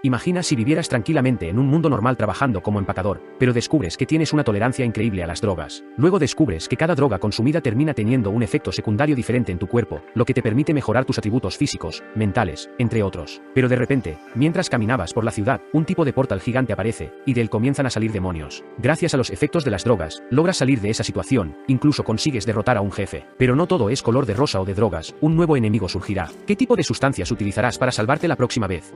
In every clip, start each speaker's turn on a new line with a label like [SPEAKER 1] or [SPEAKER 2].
[SPEAKER 1] Imagina si vivieras tranquilamente en un mundo normal trabajando como empacador, pero descubres que tienes una tolerancia increíble a las drogas. Luego descubres que cada droga consumida termina teniendo un efecto secundario diferente en tu cuerpo, lo que te permite mejorar tus atributos físicos, mentales, entre otros. Pero de repente, mientras caminabas por la ciudad, un tipo de portal gigante aparece, y de él comienzan a salir demonios. Gracias a los efectos de las drogas, logras salir de esa situación, incluso consigues derrotar a un jefe. Pero no todo es color de rosa o de drogas, un nuevo enemigo surgirá. ¿Qué tipo de sustancias utilizarás para salvarte la próxima vez?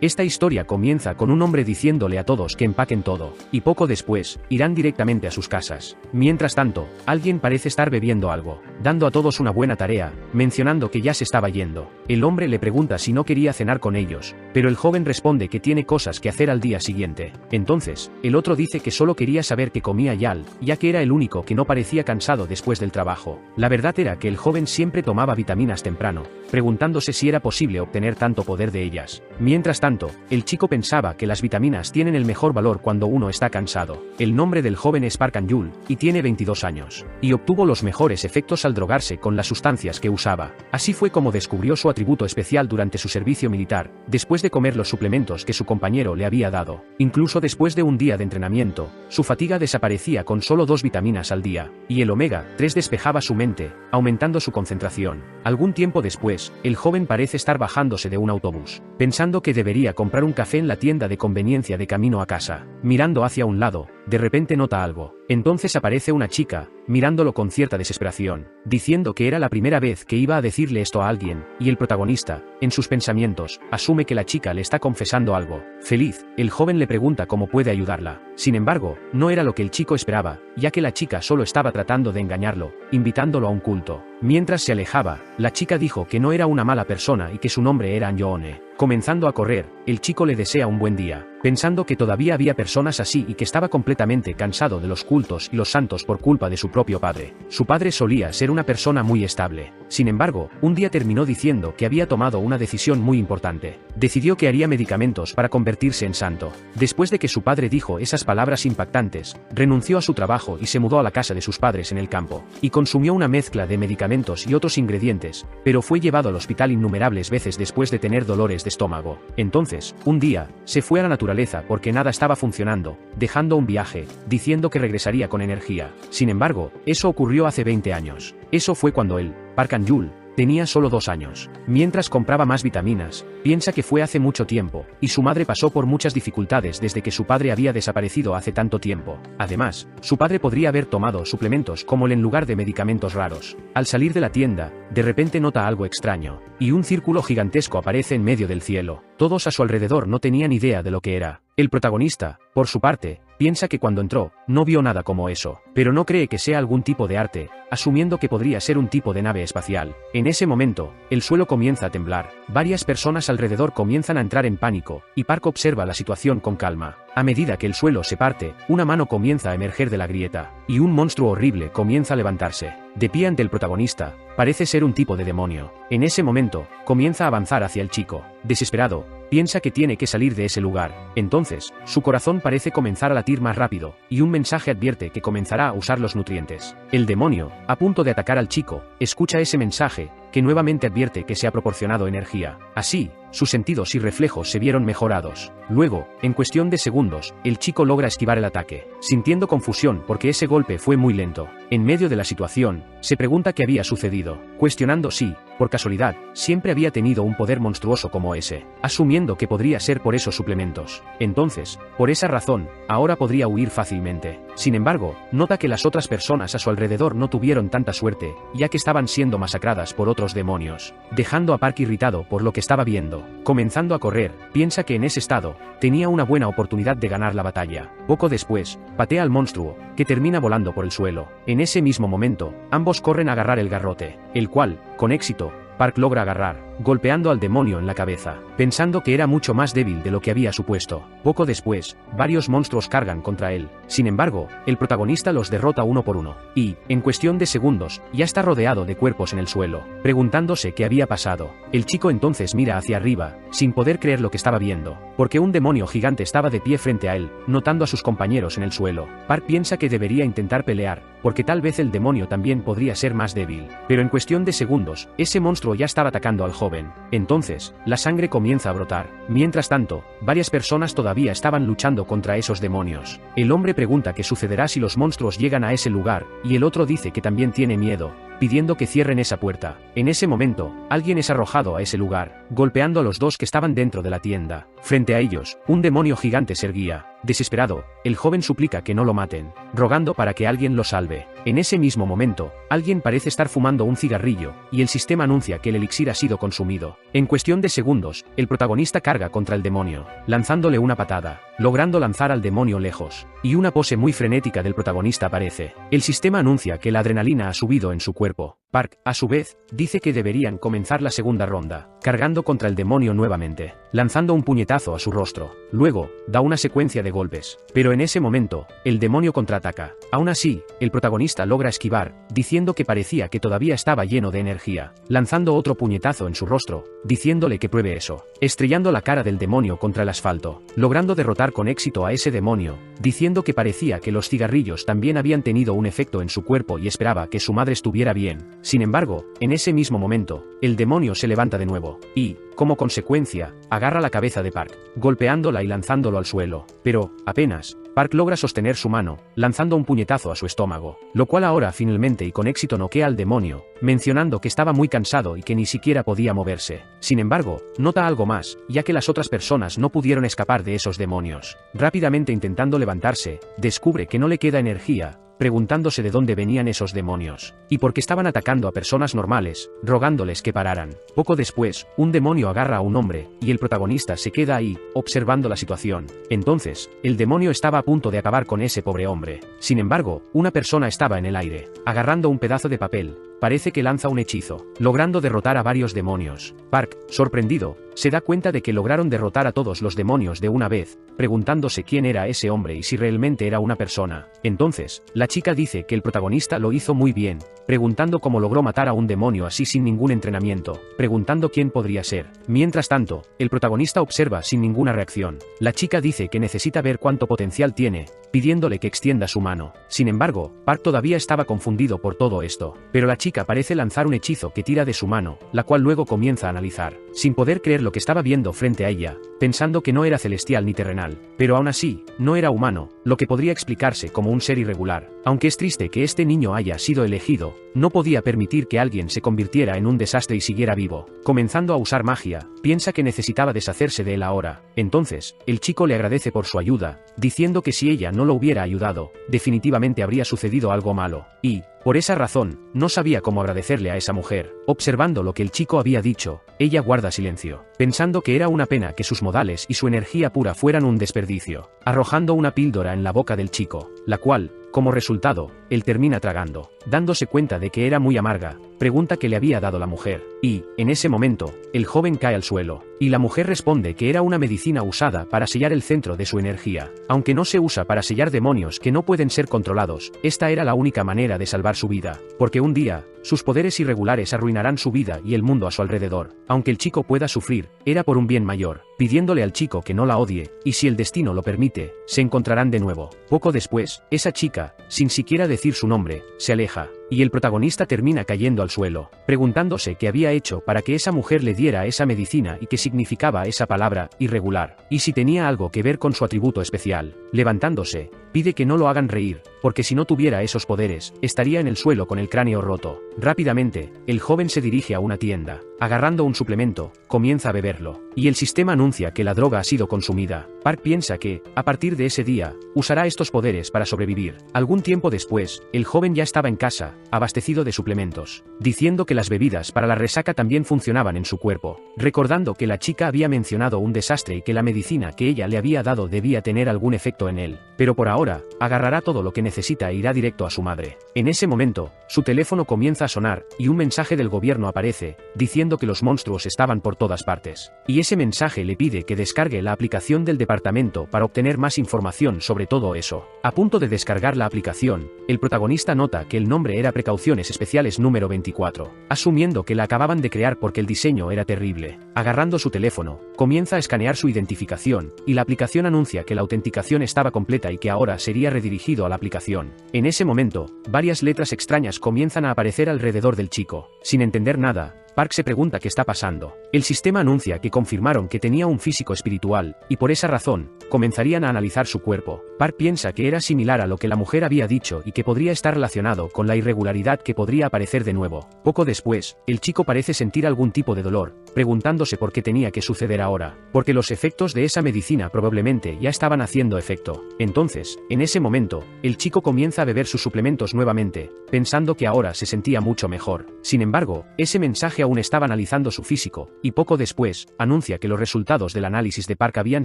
[SPEAKER 1] Esta historia comienza con un hombre diciéndole a todos que empaquen todo, y poco después, irán directamente a sus casas. Mientras tanto, alguien parece estar bebiendo algo, dando a todos una buena tarea, mencionando que ya se estaba yendo. El hombre le pregunta si no quería cenar con ellos, pero el joven responde que tiene cosas que hacer al día siguiente. Entonces, el otro dice que solo quería saber qué comía Yal, ya que era el único que no parecía cansado después del trabajo. La verdad era que el joven siempre tomaba vitaminas temprano, preguntándose si era posible obtener tanto poder de ellas. Mientras tanto, el chico pensaba que las vitaminas tienen el mejor valor cuando uno está cansado. El nombre del joven es Park An-yul, y tiene 22 años, y obtuvo los mejores efectos al drogarse con las sustancias que usaba. Así fue como descubrió su atributo especial durante su servicio militar, después de comer los suplementos que su compañero le había dado. Incluso después de un día de entrenamiento, su fatiga desaparecía con solo 2 vitaminas al día, y el omega 3 despejaba su mente, aumentando su concentración. Algún tiempo después, el joven parece estar bajándose de un autobús, pensando que debería comprar un café en la tienda de conveniencia de camino a casa. Mirando hacia un lado, de repente nota algo. Entonces aparece una chica, mirándolo con cierta desesperación, diciendo que era la primera vez que iba a decirle esto a alguien, y el protagonista, en sus pensamientos, asume que la chica le está confesando algo. Feliz, el joven le pregunta cómo puede ayudarla. Sin embargo, no era lo que el chico esperaba, ya que la chica solo estaba tratando de engañarlo, invitándolo a un culto. Mientras se alejaba, la chica dijo que no era una mala persona y que su nombre era Anjoone. Comenzando a correr, el chico le desea un buen día, pensando que todavía había personas así y que estaba completamente cansado de los cultos y los santos por culpa de su propio padre. Su padre solía ser una persona muy estable. Sin embargo, un día terminó diciendo que había tomado una decisión muy importante. Decidió que haría medicamentos para convertirse en santo. Después de que su padre dijo esas palabras impactantes, renunció a su trabajo y se mudó a la casa de sus padres en el campo, y consumió una mezcla de medicamentos y otros ingredientes, pero fue llevado al hospital innumerables veces después de tener dolores de estómago. Entonces, un día, se fue a la naturaleza porque nada estaba funcionando, dejando un viaje, diciendo que regresaría con energía. Sin embargo, eso ocurrió hace 20 años. Eso fue cuando él, Park An-yul, tenía solo 2 años. Mientras compraba más vitaminas, piensa que fue hace mucho tiempo, y su madre pasó por muchas dificultades desde que su padre había desaparecido hace tanto tiempo. Además, su padre podría haber tomado suplementos como en lugar de medicamentos raros. Al salir de la tienda, de repente nota algo extraño, y un círculo gigantesco aparece en medio del cielo. Todos a su alrededor no tenían idea de lo que era. El protagonista, por su parte, piensa que cuando entró, no vio nada como eso, pero no cree que sea algún tipo de arte, asumiendo que podría ser un tipo de nave espacial. En ese momento, el suelo comienza a temblar, varias personas alrededor comienzan a entrar en pánico, y Park observa la situación con calma. A medida que el suelo se parte, una mano comienza a emerger de la grieta, y un monstruo horrible comienza a levantarse. De pie ante el protagonista, parece ser un tipo de demonio. En ese momento, comienza a avanzar hacia el chico. Desesperado, piensa que tiene que salir de ese lugar. Entonces, su corazón parece comenzar a latir más rápido, y un mensaje advierte que comenzará a usar los nutrientes. El demonio, a punto de atacar al chico, escucha ese mensaje, que nuevamente advierte que se ha proporcionado energía. Así, sus sentidos y reflejos se vieron mejorados. Luego, en cuestión de segundos, el chico logra esquivar el ataque, sintiendo confusión porque ese golpe fue muy lento. En medio de la situación, se pregunta qué había sucedido, cuestionando si, por casualidad, siempre había tenido un poder monstruoso como ese, asumiendo que podría ser por esos suplementos. Entonces, por esa razón, ahora podría huir fácilmente. Sin embargo, nota que las otras personas a su alrededor no tuvieron tanta suerte, ya que estaban siendo masacradas por otros demonios, dejando a Park irritado por lo que estaba viendo. Comenzando a correr, piensa que en ese estado, tenía una buena oportunidad de ganar la batalla. Poco después, patea al monstruo, que termina volando por el suelo. En ese mismo momento, ambos corren a agarrar el garrote, el cual, con éxito, Park logra agarrar. golpeando al demonio en la cabeza, pensando que era mucho más débil de lo que había supuesto. Poco después, varios monstruos cargan contra él. Sin embargo, el protagonista los derrota uno por uno, y, en cuestión de segundos, ya está rodeado de cuerpos en el suelo, preguntándose qué había pasado. El chico entonces mira hacia arriba, sin poder creer lo que estaba viendo, porque un demonio gigante estaba de pie frente a él, notando a sus compañeros en el suelo. Park piensa que debería intentar pelear, porque tal vez el demonio también podría ser más débil. Pero en cuestión de segundos, ese monstruo ya estaba atacando al joven. Entonces, la sangre comienza a brotar. Mientras tanto, varias personas todavía estaban luchando contra esos demonios. El hombre pregunta qué sucederá si los monstruos llegan a ese lugar, y el otro dice que también tiene miedo, pidiendo que cierren esa puerta. En ese momento, alguien es arrojado a ese lugar, golpeando a los dos que estaban dentro de la tienda. Frente a ellos, un demonio gigante se erguía. Desesperado, el joven suplica que no lo maten, rogando para que alguien lo salve. En ese mismo momento, alguien parece estar fumando un cigarrillo, y el sistema anuncia que el elixir ha sido consumido. En cuestión de segundos, el protagonista carga contra el demonio, lanzándole una patada, logrando lanzar al demonio lejos, y una pose muy frenética del protagonista aparece. El sistema anuncia que la adrenalina ha subido en su cuerpo. Park, a su vez, dice que deberían comenzar la segunda ronda, cargando contra el demonio nuevamente, lanzando un puñetazo a su rostro. Luego, da una secuencia de golpes. Pero en ese momento, el demonio contraataca. Aún así, el protagonista logra esquivar, diciendo que parecía que todavía estaba lleno de energía, lanzando otro puñetazo en su rostro, diciéndole que pruebe eso, estrellando la cara del demonio contra el asfalto, logrando derrotar con éxito a ese demonio, diciendo que parecía que los cigarrillos también habían tenido un efecto en su cuerpo y esperaba que su madre estuviera bien. Sin embargo, en ese mismo momento, el demonio se levanta de nuevo, y, como consecuencia, agarra la cabeza de Park, golpeándola y lanzándolo al suelo. Pero, apenas, Park logra sostener su mano, lanzando un puñetazo a su estómago, lo cual ahora finalmente y con éxito noquea al demonio, mencionando que estaba muy cansado y que ni siquiera podía moverse. Sin embargo, nota algo más, ya que las otras personas no pudieron escapar de esos demonios. Rápidamente intentando levantarse, descubre que no le queda energía, preguntándose de dónde venían esos demonios, y por qué estaban atacando a personas normales, rogándoles que pararan. Poco después, un demonio agarra a un hombre, y el protagonista se queda ahí, observando la situación. Entonces, el demonio estaba a punto de acabar con ese pobre hombre. Sin embargo, una persona estaba en el aire, agarrando un pedazo de papel. Parece que lanza un hechizo, logrando derrotar a varios demonios. Park, sorprendido, se da cuenta de que lograron derrotar a todos los demonios de una vez, preguntándose quién era ese hombre y si realmente era una persona. Entonces, la chica dice que el protagonista lo hizo muy bien, preguntando cómo logró matar a un demonio así sin ningún entrenamiento, preguntando quién podría ser. Mientras tanto, el protagonista observa sin ninguna reacción. La chica dice que necesita ver cuánto potencial tiene, pidiéndole que extienda su mano. Sin embargo, Park todavía estaba confundido por todo esto, pero la chica parece lanzar un hechizo que tira de su mano, la cual luego comienza a analizar, sin poder creer lo que estaba viendo frente a ella, pensando que no era celestial ni terrenal, pero aún así, no era humano, lo que podría explicarse como un ser irregular. Aunque es triste que este niño haya sido elegido, no podía permitir que alguien se convirtiera en un desastre y siguiera vivo. Comenzando a usar magia, piensa que necesitaba deshacerse de él ahora. Entonces, el chico le agradece por su ayuda, diciendo que si ella no lo hubiera ayudado, definitivamente habría sucedido algo malo, y, por esa razón, no sabía cómo agradecerle a esa mujer. Observando lo que el chico había dicho, ella guarda silencio, pensando que era una pena que sus modales y su energía pura fueran un desperdicio, arrojando una píldora en la boca del chico, la cual, como resultado, él termina tragando, dándose cuenta de que era muy amarga. Pregunta qué le había dado la mujer, y, en ese momento, el joven cae al suelo, y la mujer responde que era una medicina usada para sellar el centro de su energía. Aunque no se usa para sellar demonios que no pueden ser controlados, esta era la única manera de salvar su vida, porque un día, sus poderes irregulares arruinarán su vida y el mundo a su alrededor. Aunque el chico pueda sufrir, era por un bien mayor, pidiéndole al chico que no la odie, y si el destino lo permite, se encontrarán de nuevo. Poco después, esa chica, sin siquiera decir su nombre, se aleja, y el protagonista termina cayendo al suelo, preguntándose qué había hecho para que esa mujer le diera esa medicina y qué significaba esa palabra, irregular, y si tenía algo que ver con su atributo especial. Levantándose, pide que no lo hagan reír, porque si no tuviera esos poderes, estaría en el suelo con el cráneo roto. Rápidamente, el joven se dirige a una tienda, agarrando un suplemento, comienza a beberlo, y el sistema anuncia que la droga ha sido consumida. Park piensa que, a partir de ese día, usará estos poderes para sobrevivir. Algún tiempo después, el joven ya estaba en casa, abastecido de suplementos, diciendo que las bebidas para la resaca también funcionaban en su cuerpo, recordando que la chica había mencionado un desastre y que la medicina que ella le había dado debía tener algún efecto en él. Pero por ahora, ahora, agarrará todo lo que necesita e irá directo a su madre. En ese momento, su teléfono comienza a sonar, y un mensaje del gobierno aparece, diciendo que los monstruos estaban por todas partes. Y ese mensaje le pide que descargue la aplicación del departamento para obtener más información sobre todo eso. A punto de descargar la aplicación, el protagonista nota que el nombre era Precauciones Especiales número 24, asumiendo que la acababan de crear porque el diseño era terrible. Agarrando su teléfono, comienza a escanear su identificación, y la aplicación anuncia que la autenticación estaba completa y que ahora sería redirigido a la aplicación. En ese momento, varias letras extrañas comienzan a aparecer alrededor del chico. Sin entender nada, Park se pregunta qué está pasando. El sistema anuncia que confirmaron que tenía un físico espiritual, y por esa razón, comenzarían a analizar su cuerpo. Park piensa que era similar a lo que la mujer había dicho y que podría estar relacionado con la irregularidad que podría aparecer de nuevo. Poco después, el chico parece sentir algún tipo de dolor, preguntándose por qué tenía que suceder ahora, porque los efectos de esa medicina probablemente ya estaban haciendo efecto. Entonces, en ese momento, el chico comienza a beber sus suplementos nuevamente, pensando que ahora se sentía mucho mejor. Sin embargo, ese mensaje aún estaba analizando su físico, y poco después, anuncia que los resultados del análisis de Park habían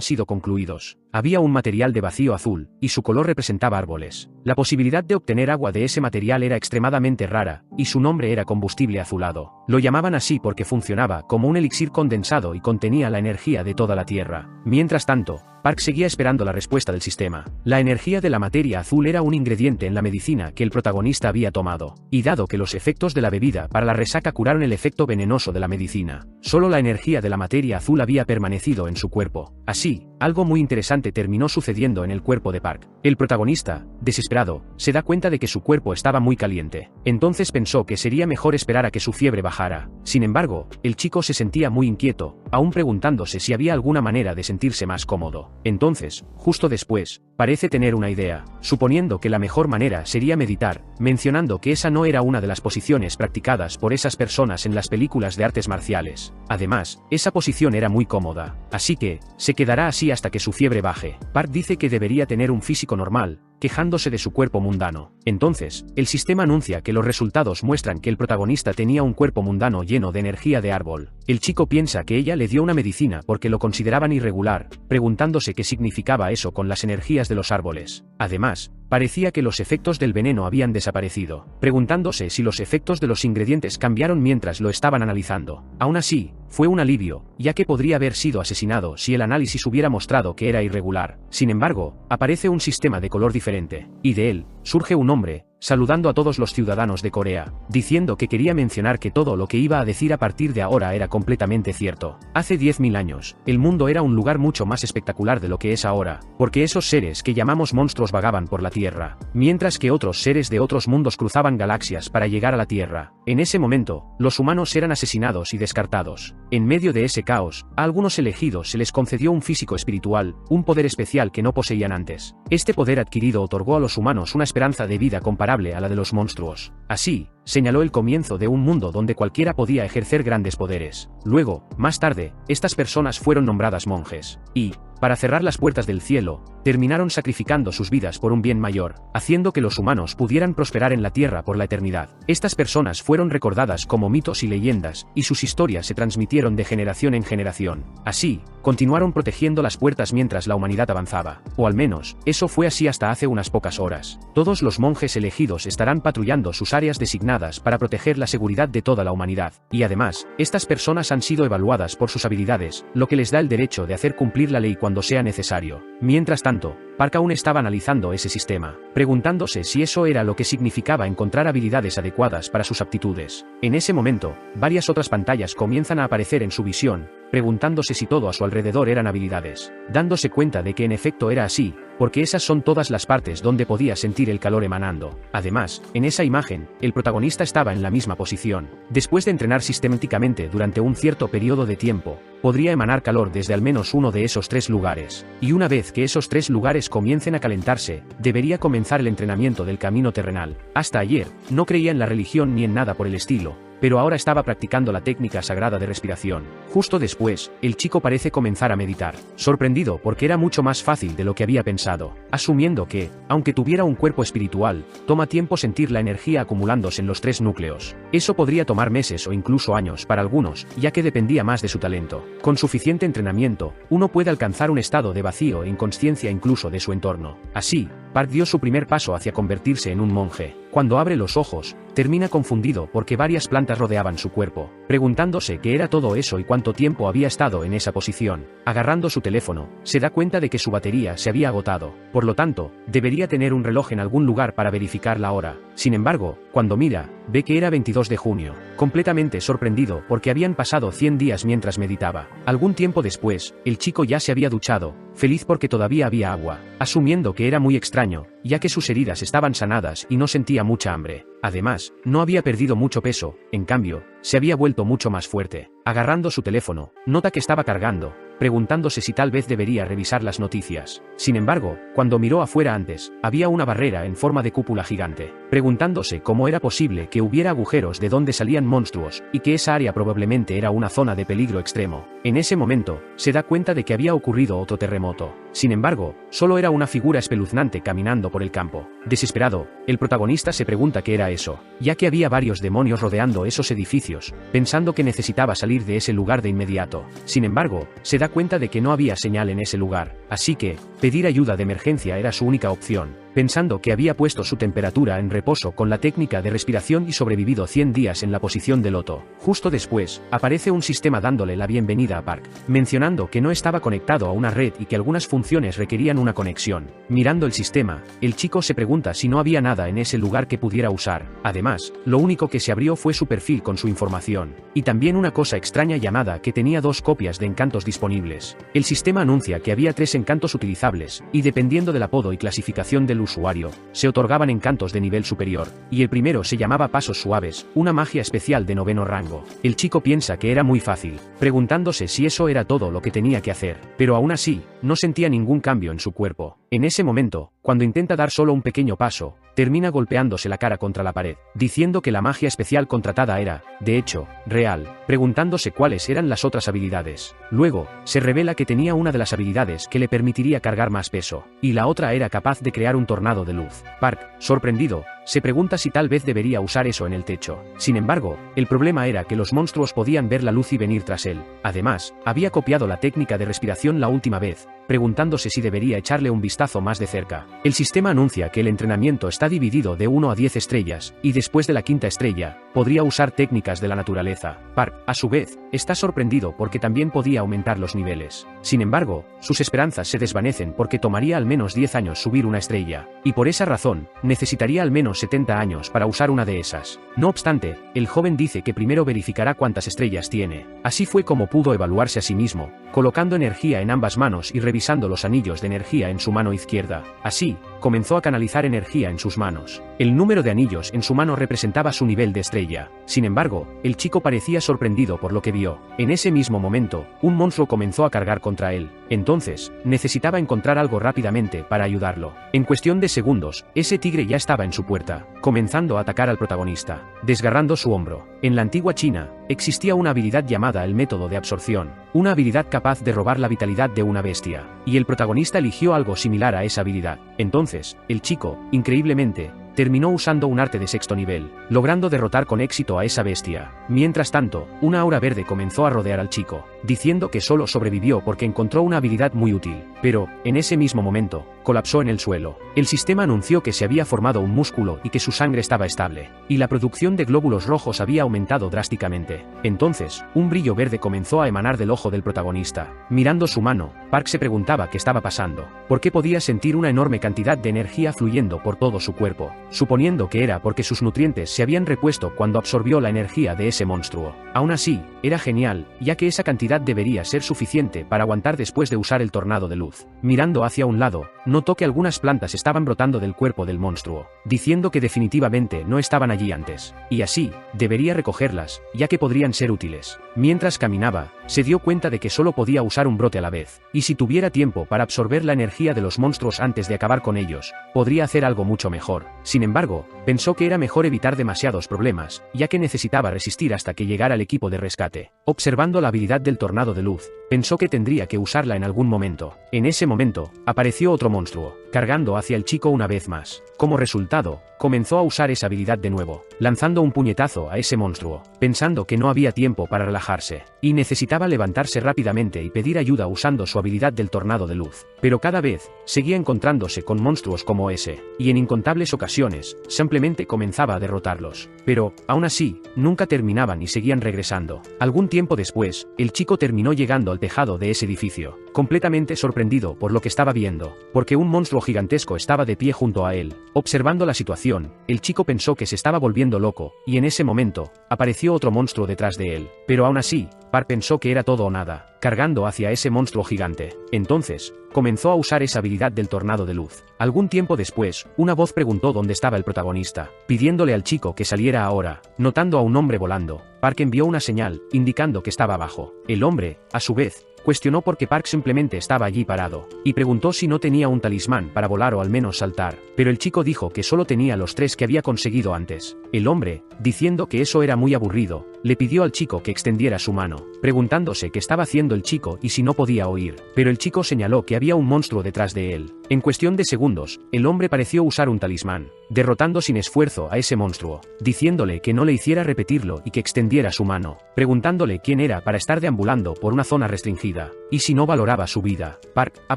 [SPEAKER 1] sido concluidos. Había un material de vacío azul, y su color representaba árboles. La posibilidad de obtener agua de ese material era extremadamente rara, y su nombre era combustible azulado. Lo llamaban así porque funcionaba como un elixir condensado y contenía la energía de toda la Tierra. Mientras tanto, Park seguía esperando la respuesta del sistema. La energía de la materia azul era un ingrediente en la medicina que el protagonista había tomado, y dado que los efectos de la bebida para la resaca curaron el efecto venenoso de la medicina, solo la energía de la materia azul había permanecido en su cuerpo. Así, algo muy interesante terminó sucediendo en el cuerpo de Park. El protagonista, desesperado, se da cuenta de que su cuerpo estaba muy caliente. Entonces pensó que sería mejor esperar a que su fiebre bajara. Sin embargo, el chico se sentía muy inquieto, aún preguntándose si había alguna manera de sentirse más cómodo. Entonces, justo después, parece tener una idea, suponiendo que la mejor manera sería meditar, mencionando que esa no era una de las posiciones practicadas por esas personas en las películas de artes marciales. Además, esa posición era muy cómoda, así que, se quedará así hasta que su fiebre baje. Park dice que debería tener un físico normal, quejándose de su cuerpo mundano. Entonces, el sistema anuncia que los resultados muestran que el protagonista tenía un cuerpo mundano lleno de energía de árbol. El chico piensa que ella le dio una medicina porque lo consideraban irregular, preguntándose qué significaba eso con las energías de los árboles. Además, parecía que los efectos del veneno habían desaparecido, preguntándose si los efectos de los ingredientes cambiaron mientras lo estaban analizando. Aún así, fue un alivio, ya que podría haber sido asesinado si el análisis hubiera mostrado que era irregular. Sin embargo, aparece un sistema de color diferente, y de él, surge un hombre, saludando a todos los ciudadanos de Corea, diciendo que quería mencionar que todo lo que iba a decir a partir de ahora era completamente cierto. Hace 10.000 años, el mundo era un lugar mucho más espectacular de lo que es ahora, porque esos seres que llamamos monstruos vagaban por la Tierra, mientras que otros seres de otros mundos cruzaban galaxias para llegar a la Tierra. En ese momento, los humanos eran asesinados y descartados. En medio de ese caos, a algunos elegidos se les concedió un físico espiritual, un poder especial que no poseían antes. Este poder adquirido otorgó a los humanos una esperanza de vida comparable a la de los monstruos. Así, señaló el comienzo de un mundo donde cualquiera podía ejercer grandes poderes. Luego, más tarde, estas personas fueron nombradas monjes, y, para cerrar las puertas del cielo, terminaron sacrificando sus vidas por un bien mayor, haciendo que los humanos pudieran prosperar en la tierra por la eternidad. Estas personas fueron recordadas como mitos y leyendas, y sus historias se transmitieron de generación en generación. Así, continuaron protegiendo las puertas mientras la humanidad avanzaba. O al menos, eso fue así hasta hace unas pocas horas. Todos los monjes elegidos estarán patrullando sus áreas designadas para proteger la seguridad de toda la humanidad. Y además, estas personas han sido evaluadas por sus habilidades, lo que les da el derecho de hacer cumplir la ley cuando sea necesario. Mientras tanto, Park aún estaba analizando ese sistema, preguntándose si eso era lo que significaba encontrar habilidades adecuadas para sus aptitudes. En ese momento, varias otras pantallas comienzan a aparecer en su visión, preguntándose si todo a su alrededor eran habilidades, dándose cuenta de que en efecto era así, porque esas son todas las partes donde podía sentir el calor emanando. Además, en esa imagen, el protagonista estaba en la misma posición. Después de entrenar sistemáticamente durante un cierto periodo de tiempo, podría emanar calor desde al menos uno de esos 3 lugares. Y una vez que esos 3 lugares comiencen a calentarse, debería comenzar el entrenamiento del camino terrenal. Hasta ayer, no creía en la religión ni en nada por el estilo, pero ahora estaba practicando la técnica sagrada de respiración. Justo después, el chico parece comenzar a meditar, sorprendido porque era mucho más fácil de lo que había pensado, asumiendo que, aunque tuviera un cuerpo espiritual, toma tiempo sentir la energía acumulándose en los 3 núcleos. Eso podría tomar meses o incluso años para algunos, ya que dependía más de su talento. Con suficiente entrenamiento, uno puede alcanzar un estado de vacío e inconsciencia incluso de su entorno. Así, Park dio su primer paso hacia convertirse en un monje. Cuando abre los ojos, termina confundido porque varias plantas rodeaban su cuerpo, preguntándose qué era todo eso y cuánto tiempo había estado en esa posición. Agarrando su teléfono, se da cuenta de que su batería se había agotado, por lo tanto, debería tener un reloj en algún lugar para verificar la hora. Sin embargo, cuando mira, ve que era 22 de junio, completamente sorprendido porque habían pasado 100 días mientras meditaba. Algún tiempo después, el chico ya se había duchado, feliz porque todavía había agua, asumiendo que era muy extraño, ya que sus heridas estaban sanadas y no sentía mucha hambre. Además, no había perdido mucho peso, en cambio, se había vuelto mucho más fuerte. Agarrando su teléfono, nota que estaba cargando, preguntándose si tal vez debería revisar las noticias. Sin embargo, cuando miró afuera antes, había una barrera en forma de cúpula gigante, preguntándose cómo era posible que hubiera agujeros de donde salían monstruos, y que esa área probablemente era una zona de peligro extremo. En ese momento, se da cuenta de que había ocurrido otro terremoto. Sin embargo, solo era una figura espeluznante caminando por el campo. Desesperado, el protagonista se pregunta qué era eso, ya que había varios demonios rodeando esos edificios, pensando que necesitaba salir de ese lugar de inmediato. Sin embargo, se da cuenta de que no había señal en ese lugar, así que, pedir ayuda de emergencia era su única opción. Pensando que había puesto su temperatura en reposo con la técnica de respiración y sobrevivido 100 días en la posición de loto. Justo después, aparece un sistema dándole la bienvenida a Park, mencionando que no estaba conectado a una red y que algunas funciones requerían una conexión. Mirando el sistema, el chico se pregunta si no había nada en ese lugar que pudiera usar. Además, lo único que se abrió fue su perfil con su información, y también una cosa extraña llamada que tenía 2 copias de encantos disponibles. El sistema anuncia que había 3 encantos utilizables, y dependiendo del apodo y clasificación del usuario, se otorgaban encantos de nivel superior, y el primero se llamaba Pasos Suaves, una magia especial de 9º rango. El chico piensa que era muy fácil, preguntándose si eso era todo lo que tenía que hacer, pero aún así, no sentía ningún cambio en su cuerpo. En ese momento, cuando intenta dar solo un pequeño paso, termina golpeándose la cara contra la pared, diciendo que la magia especial contratada era, de hecho, real, preguntándose cuáles eran las otras habilidades. Luego, se revela que tenía una de las habilidades que le permitiría cargar más peso, y la otra era capaz de crear un tornado de luz. Park, sorprendido, se pregunta si tal vez debería usar eso en el techo. Sin embargo, el problema era que los monstruos podían ver la luz y venir tras él. Además, había copiado la técnica de respiración la última vez, preguntándose si debería echarle un vistazo más de cerca. El sistema anuncia que el entrenamiento está dividido de 1 a 10 estrellas, y después de la 5ª estrella, podría usar técnicas de la naturaleza. Park, a su vez, está sorprendido porque también podía aumentar los niveles. Sin embargo, sus esperanzas se desvanecen porque tomaría al menos 10 años subir una estrella, y por esa razón, necesitaría al menos 70 años para usar una de esas. No obstante, el joven dice que primero verificará cuántas estrellas tiene. Así fue como pudo evaluarse a sí mismo, colocando energía en ambas manos y revisando los anillos de energía en su mano izquierda. Así, comenzó a canalizar energía en sus manos. El número de anillos en su mano representaba su nivel de estrella. Sin embargo, el chico parecía sorprendido por lo que vio. En ese mismo momento, un monstruo comenzó a cargar contra él. Entonces, necesitaba encontrar algo rápidamente para ayudarlo. En cuestión de segundos, ese tigre ya estaba en su puerta, comenzando a atacar al protagonista, desgarrando su hombro. En la antigua China, existía una habilidad llamada el método de absorción, una habilidad capaz de robar la vitalidad de una bestia, y el protagonista eligió algo similar a esa habilidad. Entonces, el chico, increíblemente, terminó usando un arte de 6º nivel, logrando derrotar con éxito a esa bestia. Mientras tanto, una aura verde comenzó a rodear al chico, diciendo que solo sobrevivió porque encontró una habilidad muy útil, pero, en ese mismo momento, colapsó en el suelo. El sistema anunció que se había formado un músculo y que su sangre estaba estable, y la producción de glóbulos rojos había aumentado drásticamente. Entonces, un brillo verde comenzó a emanar del ojo del protagonista. Mirando su mano, Park se preguntaba qué estaba pasando, por qué podía sentir una enorme cantidad de energía fluyendo por todo su cuerpo, suponiendo que era porque sus nutrientes se habían repuesto cuando absorbió la energía de ese monstruo. Aún así, era genial, ya que esa cantidad debería ser suficiente para aguantar después de usar el tornado de luz. Mirando hacia un lado, notó que algunas plantas estaban brotando del cuerpo del monstruo, diciendo que definitivamente no estaban allí antes, y así, debería recogerlas, ya que podrían ser útiles. Mientras caminaba, se dio cuenta de que solo podía usar un brote a la vez, y si tuviera tiempo para absorber la energía de los monstruos antes de acabar con ellos, podría hacer algo mucho mejor. Sin embargo, pensó que era mejor evitar demasiados problemas, ya que necesitaba resistir hasta que llegara el equipo de rescate. Observando la habilidad del tornado de luz, pensó que tendría que usar la en algún momento. En ese momento, apareció otro monstruo, cargando hacia el chico una vez más. Como resultado, comenzó a usar esa habilidad de nuevo, lanzando un puñetazo a ese monstruo, pensando que no había tiempo para relajarse, y necesitaba levantarse rápidamente y pedir ayuda usando su habilidad del tornado de luz. Pero cada vez, seguía encontrándose con monstruos como ese, y en incontables ocasiones, simplemente comenzaba a derrotarlos. Pero, aún así, nunca terminaban y seguían regresando. Algún tiempo después, el chico terminó llegando al tejado de ese edificio, completamente sorprendido por lo que estaba viendo, porque un monstruo gigantesco estaba de pie junto a él. Observando la situación, el chico pensó que se estaba volviendo loco, y en ese momento, apareció otro monstruo detrás de él. Pero aún así, Park pensó que era todo o nada, cargando hacia ese monstruo gigante. Entonces, comenzó a usar esa habilidad del tornado de luz. Algún tiempo después, una voz preguntó dónde estaba el protagonista, pidiéndole al chico que saliera ahora. Notando a un hombre volando, Park envió una señal, indicando que estaba abajo. El hombre, a su vez, cuestionó por qué Park simplemente estaba allí parado, y preguntó si no tenía un talismán para volar o al menos saltar, pero el chico dijo que solo tenía los 3 que había conseguido antes. El hombre, diciendo que eso era muy aburrido, le pidió al chico que extendiera su mano, preguntándose qué estaba haciendo el chico y si no podía oír, pero el chico señaló que había un monstruo detrás de él. En cuestión de segundos, el hombre pareció usar un talismán, derrotando sin esfuerzo a ese monstruo, diciéndole que no le hiciera repetirlo y que extendiera su mano, preguntándole quién era para estar deambulando por una zona restringida, y si no valoraba su vida. Park, a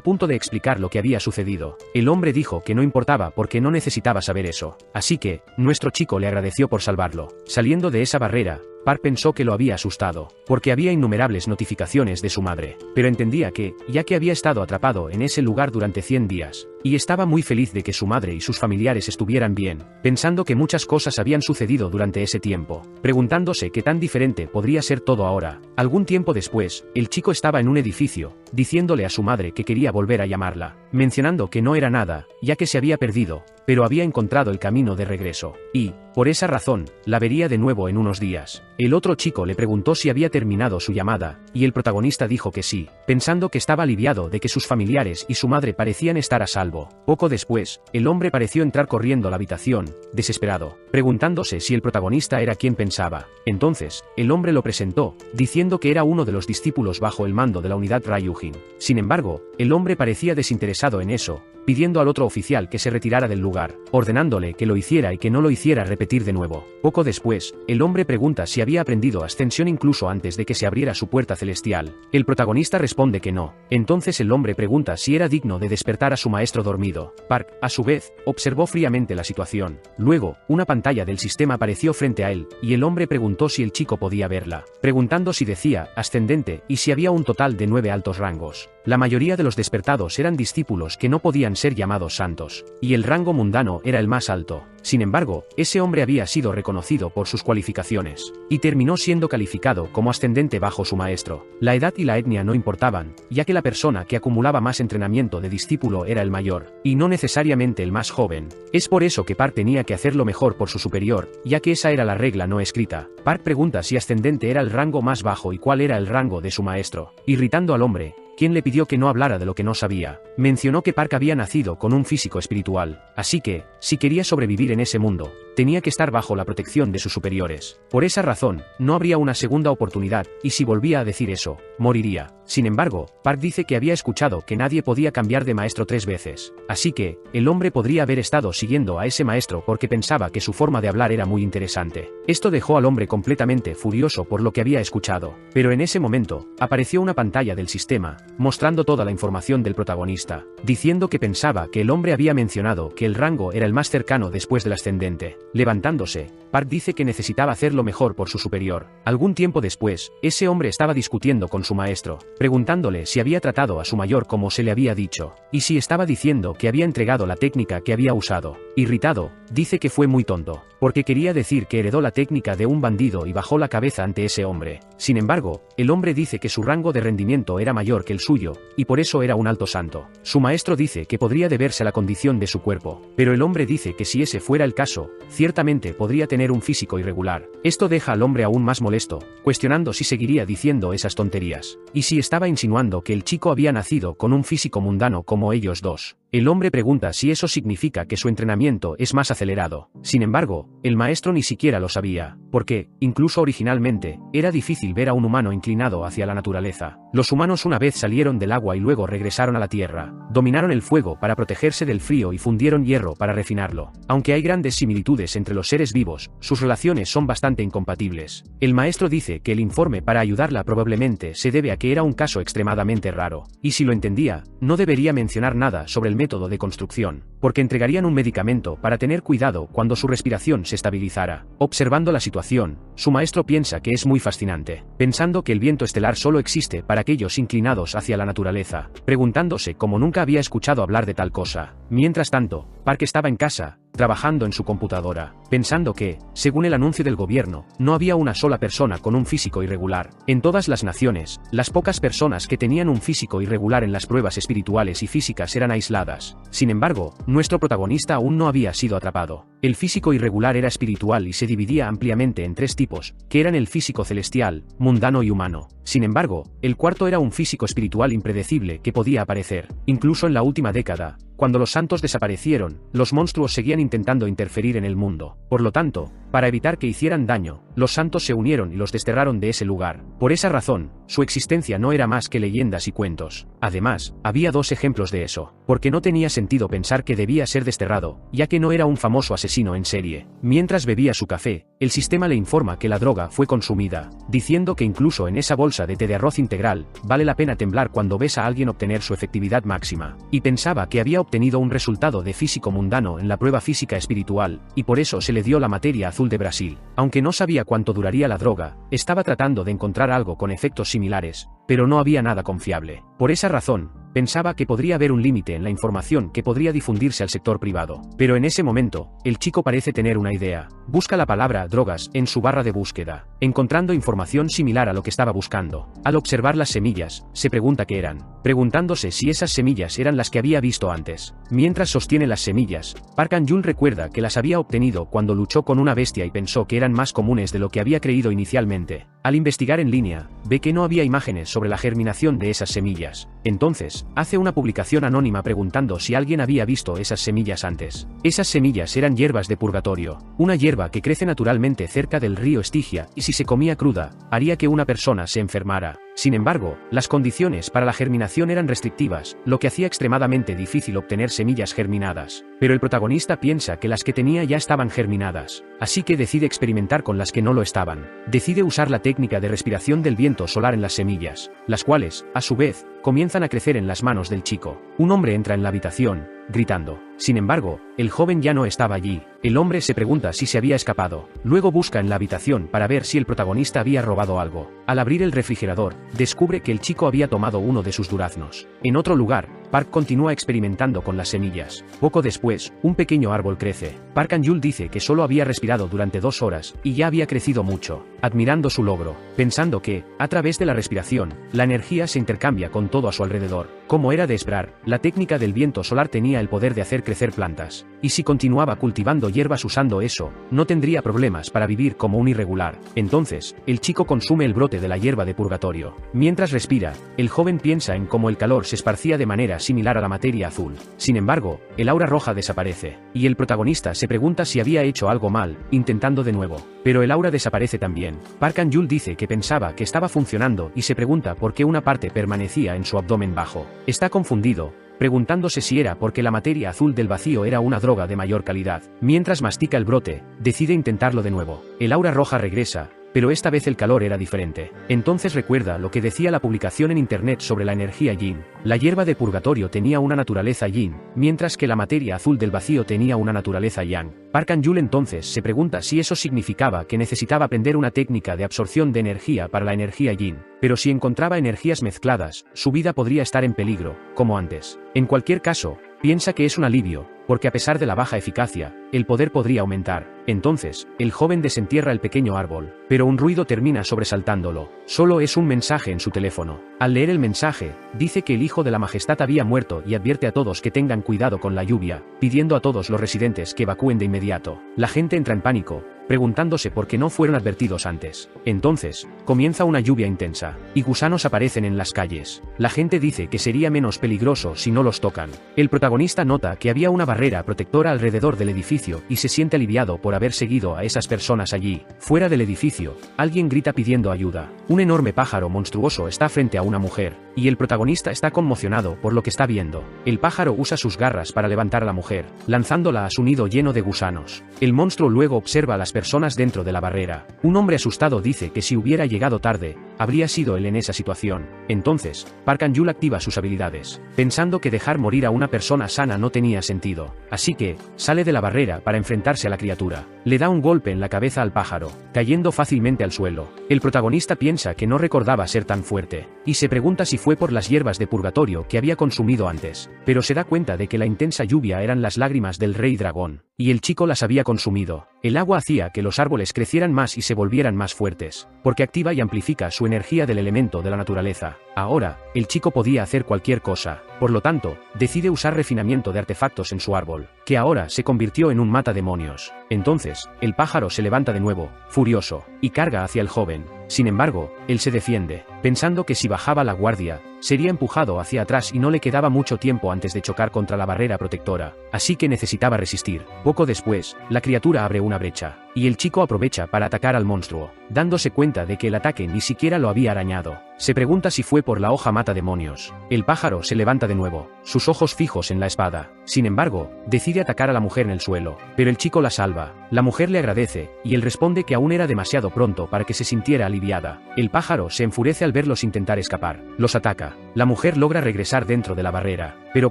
[SPEAKER 1] punto de explicar lo que había sucedido, el hombre dijo que no importaba porque no necesitaba saber eso, así que, nuestro chico le agradeció por salvarlo. Saliendo de esa barrera, Park pensó que lo había asustado, porque había innumerables notificaciones de su madre, pero entendía que, ya que había estado atrapado en ese lugar durante 100 días, y estaba muy feliz de que su madre y sus familiares estuvieran bien, pensando que muchas cosas habían sucedido durante ese tiempo, preguntándose qué tan diferente podría ser todo ahora. Algún tiempo después, el chico estaba en un edificio, diciéndole a su madre que quería volver a llamarla, mencionando que no era nada, ya que se había perdido, pero había encontrado el camino de regreso, y, por esa razón, la vería de nuevo en unos días. El otro chico le preguntó si había terminado su llamada, y el protagonista dijo que sí, pensando que estaba aliviado de que sus familiares y su madre parecían estar a salvo. Poco después, el hombre pareció entrar corriendo a la habitación, desesperado, preguntándose si el protagonista era quien pensaba. Entonces, el hombre lo presentó, diciendo que era uno de los discípulos bajo el mando de la unidad Ryujin. Sin embargo, el hombre parecía desinteresado en eso, pidiendo al otro oficial que se retirara del lugar, ordenándole que lo hiciera y que no lo hiciera repetir de nuevo. Poco después, el hombre pregunta si había aprendido ascensión incluso antes de que se abriera su puerta celestial. El protagonista responde que no. Entonces el hombre pregunta si era digno de despertar a su maestro dormido. Park, a su vez, observó fríamente la situación. Luego, una pantalla del sistema apareció frente a él, y el hombre preguntó si el chico podía verla, preguntando si decía ascendente y si había un total de 9 altos rangos. La mayoría de los despertados eran discípulos que no podían ser llamados santos, y el rango mundano era el más alto. Sin embargo, ese hombre había sido reconocido por sus cualificaciones, y terminó siendo calificado como ascendente bajo su maestro. La edad y la etnia no importaban, ya que la persona que acumulaba más entrenamiento de discípulo era el mayor, y no necesariamente el más joven. Es por eso que Park tenía que hacerlo mejor por su superior, ya que esa era la regla no escrita. Park pregunta si ascendente era el rango más bajo y cuál era el rango de su maestro, irritando al hombre, quien le pidió que no hablara de lo que no sabía. Mencionó que Park había nacido con un físico espiritual, así que, si quería sobrevivir en ese mundo, tenía que estar bajo la protección de sus superiores. Por esa razón, no habría una segunda oportunidad, y si volvía a decir eso, moriría. Sin embargo, Park dice que había escuchado que nadie podía cambiar de maestro 3 veces, así que, el hombre podría haber estado siguiendo a ese maestro porque pensaba que su forma de hablar era muy interesante. Esto dejó al hombre completamente furioso por lo que había escuchado, pero en ese momento, apareció una pantalla del sistema, mostrando toda la información del protagonista, diciendo que pensaba que el hombre había mencionado que el rango era el más cercano después del ascendente. Levantándose, Park dice que necesitaba hacerlo mejor por su superior. Algún tiempo después, ese hombre estaba discutiendo con su maestro, preguntándole si había tratado a su mayor como se le había dicho, y si estaba diciendo que había entregado la técnica que había usado. Irritado, dice que fue muy tonto, porque quería decir que heredó la técnica de un bandido y bajó la cabeza ante ese hombre. Sin embargo, el hombre dice que su rango de rendimiento era mayor que el suyo, y por eso era un alto santo. Su maestro dice que podría deberse a la condición de su cuerpo, pero el hombre dice que si ese fuera el caso, ciertamente podría tener un físico irregular. Esto deja al hombre aún más molesto, cuestionando si seguiría diciendo esas tonterías, y si estaba insinuando que el chico había nacido con un físico mundano como ellos dos. El hombre pregunta si eso significa que su entrenamiento es más acelerado. Sin embargo, el maestro ni siquiera lo sabía, porque, incluso originalmente, era difícil ver a un humano inclinado hacia la naturaleza. Los humanos una vez salieron del agua y luego regresaron a la tierra, dominaron el fuego para protegerse del frío y fundieron hierro para refinarlo. Aunque hay grandes similitudes entre los seres vivos, sus relaciones son bastante incompatibles. El maestro dice que el informe para ayudarla probablemente se debe a que era un caso extremadamente raro, y si lo entendía, no debería mencionar nada sobre el método de construcción, porque entregarían un medicamento para tener cuidado cuando su respiración se estabilizara. Observando la situación, su maestro piensa que es muy fascinante, pensando que el viento estelar solo existe para aquellos inclinados hacia la naturaleza, preguntándose cómo nunca había escuchado hablar de tal cosa. Mientras tanto, Park estaba en casa, trabajando en su computadora, pensando que, según el anuncio del gobierno, no había una sola persona con un físico irregular. En todas las naciones, las pocas personas que tenían un físico irregular en las pruebas espirituales y físicas eran aisladas. Sin embargo, nuestro protagonista aún no había sido atrapado. El físico irregular era espiritual y se dividía ampliamente en tres tipos, que eran el físico celestial, mundano y humano. Sin embargo, el cuarto era un físico espiritual impredecible que podía aparecer, incluso en la última década. Cuando los santos desaparecieron, los monstruos seguían intentando interferir en el mundo. Por lo tanto, para evitar que hicieran daño, los santos se unieron y los desterraron de ese lugar. Por esa razón, su existencia no era más que leyendas y cuentos. Además, había dos ejemplos de eso, porque no tenía sentido pensar que debía ser desterrado, ya que no era un famoso asesino en serie. Mientras bebía su café, el sistema le informa que la droga fue consumida, diciendo que incluso en esa bolsa de té de arroz integral, vale la pena temblar cuando ves a alguien obtener su efectividad máxima. Y pensaba que había obtenido un resultado de físico mundano en la prueba física espiritual, y por eso se le dio la materia azul de Brasil. Aunque no sabía cuánto duraría la droga, estaba tratando de encontrar algo con efectos similares, pero no había nada confiable. Por esa razón, pensaba que podría haber un límite en la información que podría difundirse al sector privado. Pero en ese momento, el chico parece tener una idea. Busca la palabra drogas en su barra de búsqueda, encontrando información similar a lo que estaba buscando. Al observar las semillas, se pregunta qué eran, preguntándose si esas semillas eran las que había visto antes. Mientras sostiene las semillas, Park An-jul recuerda que las había obtenido cuando luchó con una bestia y pensó que eran más comunes de lo que había creído inicialmente. Al investigar en línea, ve que no había imágenes sobre la germinación de esas semillas. Entonces, hace una publicación anónima preguntando si alguien había visto esas semillas antes. Esas semillas eran hierbas de purgatorio, una hierba que crece naturalmente cerca del río Estigia, y si se comía cruda, haría que una persona se enfermara. Sin embargo, las condiciones para la germinación eran restrictivas, lo que hacía extremadamente difícil obtener semillas germinadas. Pero el protagonista piensa que las que tenía ya estaban germinadas, así que decide experimentar con las que no lo estaban. Decide usar la técnica de respiración del viento solar en las semillas, las cuales, a su vez, comienzan a crecer en las manos del chico. Un hombre entra en la habitación, gritando. Sin embargo, el joven ya no estaba allí. El hombre se pregunta si se había escapado. Luego busca en la habitación para ver si el protagonista había robado algo. Al abrir el refrigerador, descubre que el chico había tomado uno de sus duraznos. En otro lugar, Park continúa experimentando con las semillas. Poco después, un pequeño árbol crece. Park An-jul dice que solo había respirado durante 2 horas, y ya había crecido mucho, admirando su logro, pensando que, a través de la respiración, la energía se intercambia con todo a su alrededor. Como era de esperar, la técnica del viento solar tenía el poder de hacer crecer plantas, y si continuaba cultivando hierbas usando eso, no tendría problemas para vivir como un irregular. Entonces, el chico consume el brote de la hierba de purgatorio. Mientras respira, el joven piensa en cómo el calor se esparcía de manera similar a la materia azul. Sin embargo, el aura roja desaparece, y el protagonista se pregunta si había hecho algo mal, intentando de nuevo. Pero el aura desaparece también. Park An-jul dice que pensaba que estaba funcionando y se pregunta por qué una parte permanecía en su abdomen bajo. Está confundido, preguntándose si era porque la materia azul del vacío era una droga de mayor calidad. Mientras mastica el brote, decide intentarlo de nuevo. El aura roja regresa, pero esta vez el calor era diferente. Entonces recuerda lo que decía la publicación en internet sobre la energía yin. La hierba de purgatorio tenía una naturaleza yin, mientras que la materia azul del vacío tenía una naturaleza yang. Park An-jul entonces se pregunta si eso significaba que necesitaba aprender una técnica de absorción de energía para la energía yin. Pero si encontraba energías mezcladas, su vida podría estar en peligro, como antes. En cualquier caso, piensa que es un alivio, porque a pesar de la baja eficacia, el poder podría aumentar. Entonces, el joven desentierra el pequeño árbol, pero un ruido termina sobresaltándolo. Solo es un mensaje en su teléfono. Al leer el mensaje, dice que el hijo de la majestad había muerto y advierte a todos que tengan cuidado con la lluvia, pidiendo a todos los residentes que evacúen de inmediato. La gente entra en pánico, preguntándose por qué no fueron advertidos antes. Entonces, comienza una lluvia intensa, y gusanos aparecen en las calles. La gente dice que sería menos peligroso si no los tocan. El protagonista nota que había una barrera protectora alrededor del edificio y se siente aliviado por haber seguido a esas personas allí. Fuera del edificio, alguien grita pidiendo ayuda. Un enorme pájaro monstruoso está frente a una mujer, y el protagonista está conmocionado por lo que está viendo. El pájaro usa sus garras para levantar a la mujer, lanzándola a su nido lleno de gusanos. El monstruo luego observa a las personas dentro de la barrera. Un hombre asustado dice que si hubiera llegado tarde, habría sido él en esa situación. Entonces, Park Han-yul activa sus habilidades, pensando que dejar morir a una persona sana no tenía sentido. Así que, sale de la barrera para enfrentarse a la criatura. Le da un golpe en la cabeza al pájaro, cayendo fácilmente al suelo. El protagonista piensa que no recordaba ser tan fuerte, y se pregunta si fue por las hierbas de purgatorio que había consumido antes, pero se da cuenta de que la intensa lluvia eran las lágrimas del rey dragón, y el chico las había consumido. El agua hacía que los árboles crecieran más y se volvieran más fuertes, porque activa y amplifica su energía del elemento de la naturaleza. Ahora, el chico podía hacer cualquier cosa, por lo tanto, decide usar refinamiento de artefactos en su árbol, que ahora se convirtió en un matademonios. Entonces, el pájaro se levanta de nuevo, furioso, y carga hacia el joven. Sin embargo, él se defiende, pensando que si bajaba la guardia, sería empujado hacia atrás y no le quedaba mucho tiempo antes de chocar contra la barrera protectora, así que necesitaba resistir. Poco después, la criatura abre una brecha, y el chico aprovecha para atacar al monstruo, dándose cuenta de que el ataque ni siquiera lo había arañado. Se pregunta si fue por la hoja mata demonios. El pájaro se levanta de nuevo, sus ojos fijos en la espada. Sin embargo, decide atacar a la mujer en el suelo, pero el chico la salva. La mujer le agradece, y él responde que aún era demasiado pronto para que se sintiera aliviada. El pájaro se enfurece al verlos intentar escapar. Los ataca. La mujer logra regresar dentro de la barrera, pero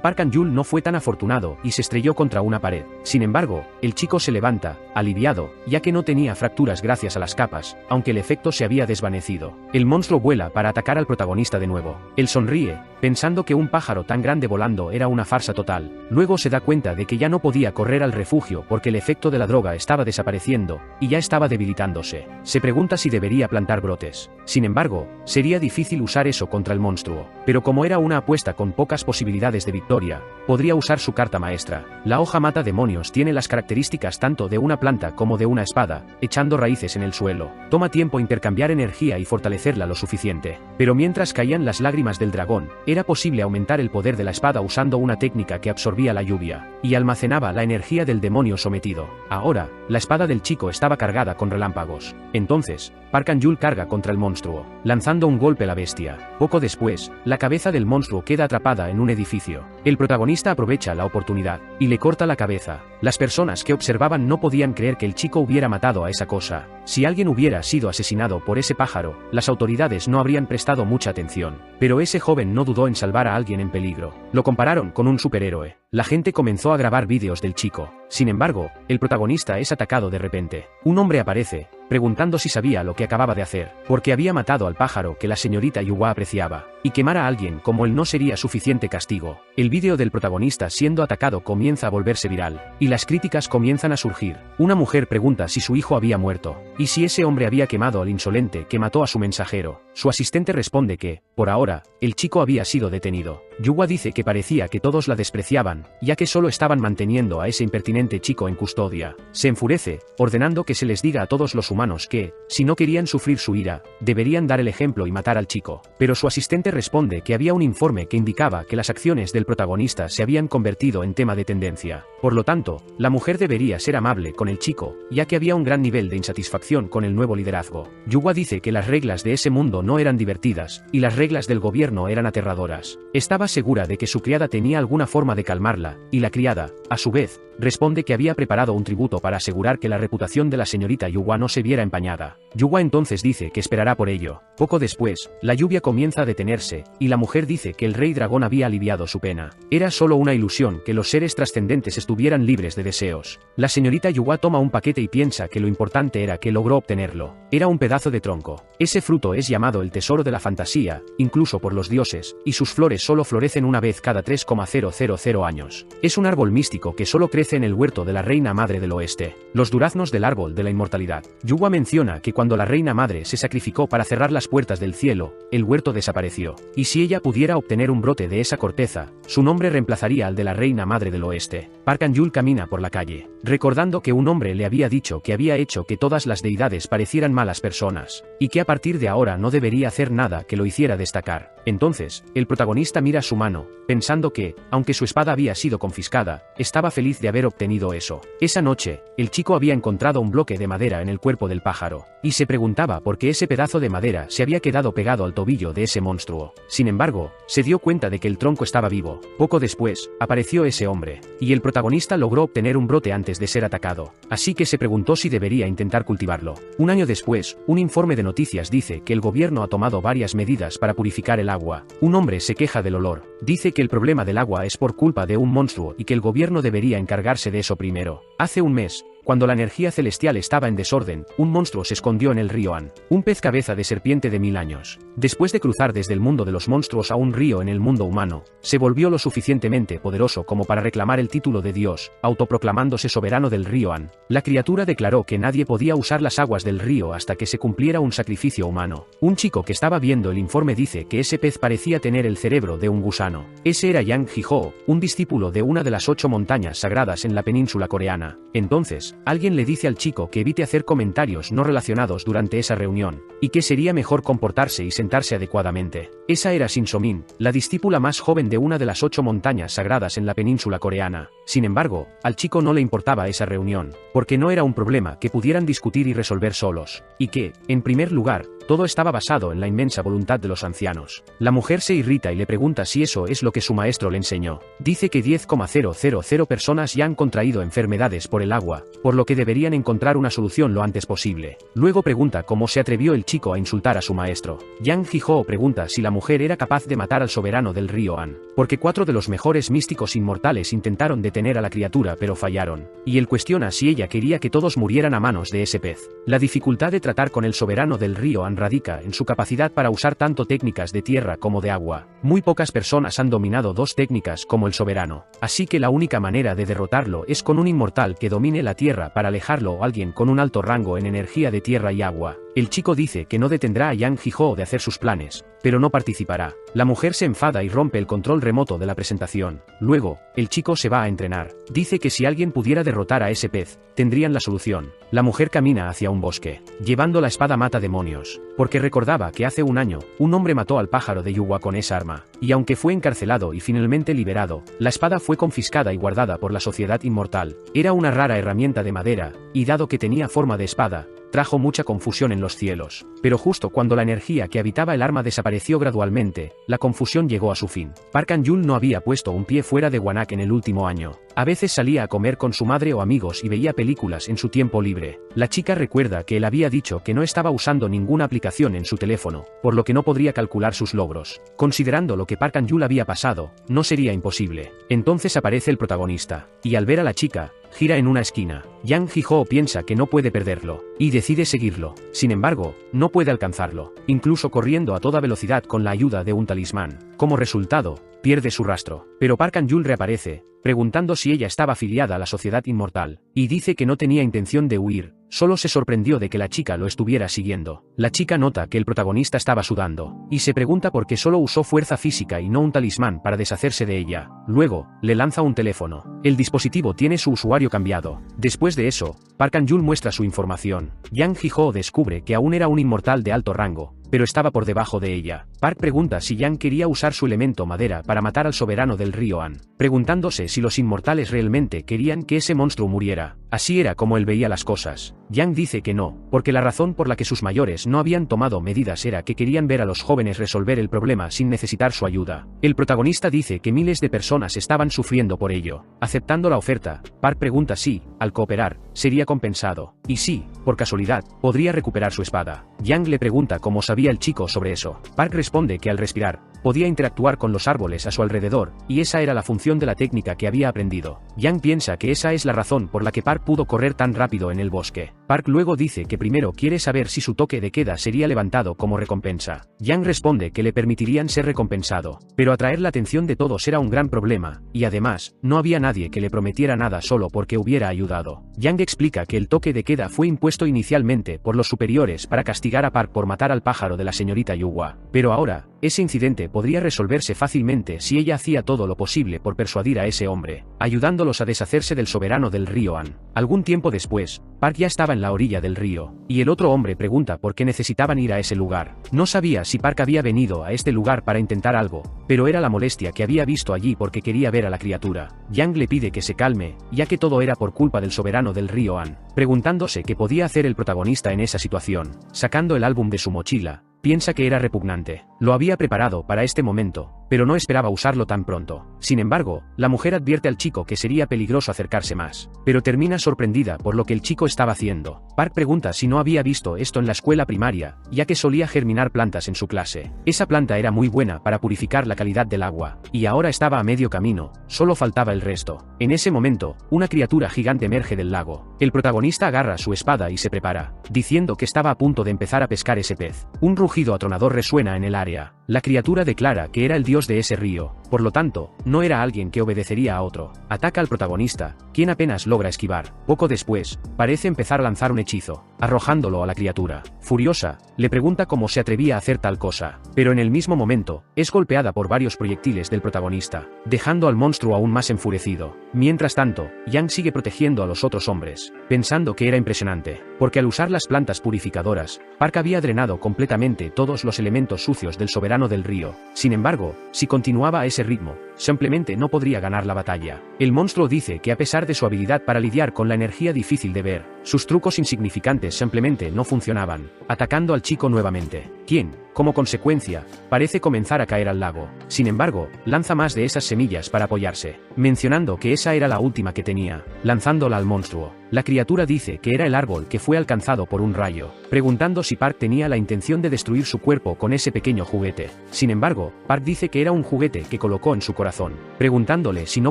[SPEAKER 1] Park Han-yul no fue tan afortunado y se estrelló contra una pared. Sin embargo, el chico se levanta, aliviado, ya que no tenía fracturas gracias a las capas, aunque el efecto se había desvanecido. El monstruo vuela para atacar al protagonista de nuevo. Él sonríe, pensando que un pájaro tan grande volando era una farsa total. Luego se da cuenta de que ya no podía correr al refugio porque el efecto de la droga estaba desapareciendo, y ya estaba debilitándose. Se pregunta si debería plantar brotes. Sin embargo, sería difícil usar eso contra el monstruo, pero como era una apuesta con pocas posibilidades de victoria, podría usar su carta maestra. La hoja mata demonios tiene las características tanto de una planta como de una espada, echando raíces en el suelo. Toma tiempo intercambiar energía y fortalecerla lo suficiente. Pero mientras caían las lágrimas del dragón, era posible aumentar el poder de la espada usando una técnica que absorbía la lluvia, y almacenaba la energía del demonio sometido. Ahora, la espada del chico estaba cargada con relámpagos. Entonces, Park Han-yul carga contra el monstruo, lanzando un golpe a la bestia. Poco después, la cabeza del monstruo queda atrapada en un edificio. El protagonista aprovecha la oportunidad, y le corta la cabeza. Las personas que observaban no podían creer que el chico hubiera matado a esa cosa. Si alguien hubiera sido asesinado por ese pájaro, las autoridades no habrían prestado mucha atención. Pero ese joven no dudó en salvar a alguien en peligro. Lo compararon con un superhéroe. La gente comenzó a grabar vídeos del chico. Sin embargo, el protagonista es atacado de repente. Un hombre aparece, preguntando si sabía lo que acababa de hacer, porque había matado al pájaro que la señorita Yuhua apreciaba, y quemar a alguien como él no sería suficiente castigo. El vídeo del protagonista siendo atacado comienza a volverse viral, y las críticas comienzan a surgir. Una mujer pregunta si su hijo había muerto, y si ese hombre había quemado al insolente que mató a su mensajero. Su asistente responde que, por ahora, el chico había sido detenido. Yuhua dice que parecía que todos la despreciaban, ya que solo estaban manteniendo a ese impertinente chico en custodia. Se enfurece, ordenando que se les diga a todos los humanos que, si no querían sufrir su ira, deberían dar el ejemplo y matar al chico. Pero su asistente responde que había un informe que indicaba que las acciones del protagonista se habían convertido en tema de tendencia. Por lo tanto, la mujer debería ser amable con el chico, ya que había un gran nivel de insatisfacción con el nuevo liderazgo. Yuhua dice que las reglas de ese mundo no eran divertidas, y las reglas del gobierno eran aterradoras. Estaba segura de que su criada tenía alguna forma de calmarla, y la criada, a su vez, responde que había preparado un tributo para asegurar que la reputación de la señorita Yuhua no se viera empañada. Yuhua entonces dice que esperará por ello. Poco después, la lluvia comienza a detenerse, y la mujer dice que el rey dragón había aliviado su pena. Era solo una ilusión que los seres trascendentes estuvieran libres de deseos. La señorita Yuhua toma un paquete y piensa que lo importante era que logró obtenerlo. Era un pedazo de tronco. Ese fruto es llamado llamado el tesoro de la fantasía, incluso por los dioses, y sus flores solo florecen una vez cada 3,000 años. Es un árbol místico que solo crece en el huerto de la Reina Madre del Oeste. Los duraznos del árbol de la inmortalidad. Yuhua menciona que cuando la Reina Madre se sacrificó para cerrar las puertas del cielo, el huerto desapareció. Y si ella pudiera obtener un brote de esa corteza, su nombre reemplazaría al de la Reina Madre del Oeste. Park An-yul camina por la calle, recordando que un hombre le había dicho que había hecho que todas las deidades parecieran malas personas, y que a partir de ahora no debería hacer nada que lo hiciera destacar. Entonces, el protagonista mira su mano, pensando que, aunque su espada había sido confiscada, estaba feliz de haber obtenido eso. Esa noche, el chico había encontrado un bloque de madera en el cuerpo del pájaro, y se preguntaba por qué ese pedazo de madera se había quedado pegado al tobillo de ese monstruo. Sin embargo, se dio cuenta de que el tronco estaba vivo. Poco después, apareció ese hombre, y el protagonista logró obtener un brote antes de ser atacado, así que se preguntó si debería intentar cultivarlo. Un año después, un informe de noticias dice que el gobierno ha tomado varias medidas para purificar el agua. Un hombre se queja del olor, dice que el problema del agua es por culpa de un monstruo y que el gobierno debería encargarse de eso primero. Hace un mes, cuando la energía celestial estaba en desorden, un monstruo se escondió en el río An, un pez cabeza de serpiente de 1000 años. Después de cruzar desde el mundo de los monstruos a un río en el mundo humano, se volvió lo suficientemente poderoso como para reclamar el título de Dios, autoproclamándose soberano del río An. La criatura declaró que nadie podía usar las aguas del río hasta que se cumpliera un sacrificio humano. Un chico que estaba viendo el informe dice que ese pez parecía tener el cerebro de un gusano. Ese era Yang Ji-ho, un discípulo de una de las 8 montañas sagradas en la península coreana. Entonces, alguien le dice al chico que evite hacer comentarios no relacionados durante esa reunión, y que sería mejor comportarse y sentarse adecuadamente. Esa era Shin So-min, la discípula más joven de una de las 8 montañas sagradas en la península coreana. Sin embargo, al chico no le importaba esa reunión, porque no era un problema que pudieran discutir y resolver solos, y que, en primer lugar, todo estaba basado en la inmensa voluntad de los ancianos. La mujer se irrita y le pregunta si eso es lo que su maestro le enseñó. Dice que 10,000 personas ya han contraído enfermedades por el agua, por lo que deberían encontrar una solución lo antes posible. Luego pregunta cómo se atrevió el chico a insultar a su maestro. Yang Ji-ho pregunta si la mujer era capaz de matar al soberano del río An, porque 4 de los mejores místicos inmortales intentaron detener a la criatura pero fallaron, y él cuestiona si ella quería que todos murieran a manos de ese pez. La dificultad de tratar con el soberano del río An radica en su capacidad para usar tanto técnicas de tierra como de agua. Muy pocas personas han dominado 2 técnicas como el soberano, así que la única manera de derrotarlo es con un inmortal que domine la tierra para alejarlo o alguien con un alto rango en energía de tierra y agua. El chico dice que no detendrá a Yang Ji-ho de hacer sus planes, pero no participará. La mujer se enfada y rompe el control remoto de la presentación. Luego, el chico se va a entrenar. Dice que si alguien pudiera derrotar a ese pez, tendrían la solución. La mujer camina hacia un bosque, llevando la espada mata demonios, porque recordaba que hace un año, un hombre mató al pájaro de Yuhua con esa arma, y aunque fue encarcelado y finalmente liberado, la espada fue confiscada y guardada por la sociedad inmortal. Era una rara herramienta de madera, y dado que tenía forma de espada, trajo mucha confusión en los cielos. Pero justo cuando la energía que habitaba el arma desapareció gradualmente, la confusión llegó a su fin. Park An-yul no había puesto un pie fuera de Gwanak en el último año. A veces salía a comer con su madre o amigos y veía películas en su tiempo libre. La chica recuerda que él había dicho que no estaba usando ninguna aplicación en su teléfono, por lo que no podría calcular sus logros. Considerando lo que Park An-yul había pasado, no sería imposible. Entonces aparece el protagonista, y al ver a la chica, gira en una esquina. Yang Ji-ho piensa que no puede perderlo, y decide seguirlo. Sin embargo, no puede alcanzarlo, incluso corriendo a toda velocidad con la ayuda de un talismán. Como resultado, pierde su rastro. Pero Park An-yul reaparece, preguntando si ella estaba afiliada a la sociedad inmortal, y dice que no tenía intención de huir, solo se sorprendió de que la chica lo estuviera siguiendo. La chica nota que el protagonista estaba sudando, y se pregunta por qué solo usó fuerza física y no un talismán para deshacerse de ella. Luego, le lanza un teléfono. El dispositivo tiene su usuario cambiado. Después de eso, Park An-yul muestra su información. Yang Ji-ho descubre que aún era un inmortal de alto rango, pero estaba por debajo de ella. Park pregunta si Yang quería usar su elemento madera para matar al soberano del río An, preguntándose si los inmortales realmente querían que ese monstruo muriera. Así era como él veía las cosas. Yang dice que no, porque la razón por la que sus mayores no habían tomado medidas era que querían ver a los jóvenes resolver el problema sin necesitar su ayuda. El protagonista dice que miles de personas estaban sufriendo por ello. Aceptando la oferta, Park pregunta si, al cooperar, sería compensado, y si, por casualidad, podría recuperar su espada. Yang le pregunta cómo sabía el chico sobre eso. Park responde que al respirar, podía interactuar con los árboles a su alrededor, y esa era la función de la técnica que había aprendido. Yang piensa que esa es la razón por la que Park pudo correr tan rápido en el bosque. Park luego dice que primero quiere saber si su toque de queda sería levantado como recompensa. Yang responde que le permitirían ser recompensado, pero atraer la atención de todos era un gran problema, y además, no había nadie que le prometiera nada solo porque hubiera ayudado. Yang explica que el toque de queda fue impuesto inicialmente por los superiores para castigar a Park por matar al pájaro de la señorita Yuhua, pero ahora, ese incidente podría resolverse fácilmente si ella hacía todo lo posible por persuadir a ese hombre, ayudándolos a deshacerse del soberano del río Han. Algún tiempo después, Park ya estaba en la orilla del río, y el otro hombre pregunta por qué necesitaban ir a ese lugar. No sabía si Park había venido a este lugar para intentar algo, pero era la molestia que había visto allí porque quería ver a la criatura. Yang le pide que se calme, ya que todo era por culpa del soberano del río Han, preguntándose qué podía hacer el protagonista en esa situación. Sacando el álbum de su mochila, piensa que era repugnante. Lo había preparado para este momento, pero no esperaba usarlo tan pronto. Sin embargo, la mujer advierte al chico que sería peligroso acercarse más, pero termina sorprendida por lo que el chico estaba haciendo. Park pregunta si no había visto esto en la escuela primaria, ya que solía germinar plantas en su clase. Esa planta era muy buena para purificar la calidad del agua, y ahora estaba a medio camino, solo faltaba el resto. En ese momento, una criatura gigante emerge del lago. El protagonista agarra su espada y se prepara, diciendo que estaba a punto de empezar a pescar ese pez. Un rugido atronador resuena en el área. La criatura declara que era el dios de ese río, por lo tanto, no era alguien que obedecería a otro. Ataca al protagonista, quien apenas logra esquivar. Poco después, parece empezar a lanzar un hechizo, arrojándolo a la criatura. Furiosa, le pregunta cómo se atrevía a hacer tal cosa, pero en el mismo momento, es golpeada por varios proyectiles del protagonista, dejando al monstruo aún más enfurecido. Mientras tanto, Yang sigue protegiendo a los otros hombres, pensando que era impresionante, porque al usar las plantas purificadoras, Park había drenado completamente todos los elementos sucios del soberano del río. Sin embargo, si continuaba a ese ritmo, simplemente no podría ganar la batalla. El monstruo dice que a pesar de su habilidad para lidiar con la energía difícil de ver, sus trucos insignificantes simplemente no funcionaban, atacando al chico nuevamente, quien, como consecuencia, parece comenzar a caer al lago. Sin embargo, lanza más de esas semillas para apoyarse, mencionando que esa era la última que tenía, lanzándola al monstruo. La criatura dice que era el árbol que fue alcanzado por un rayo, preguntando si Park tenía la intención de destruir su cuerpo con ese pequeño juguete. Sin embargo, Park dice que era un juguete que colocó en su corazón, preguntándole si no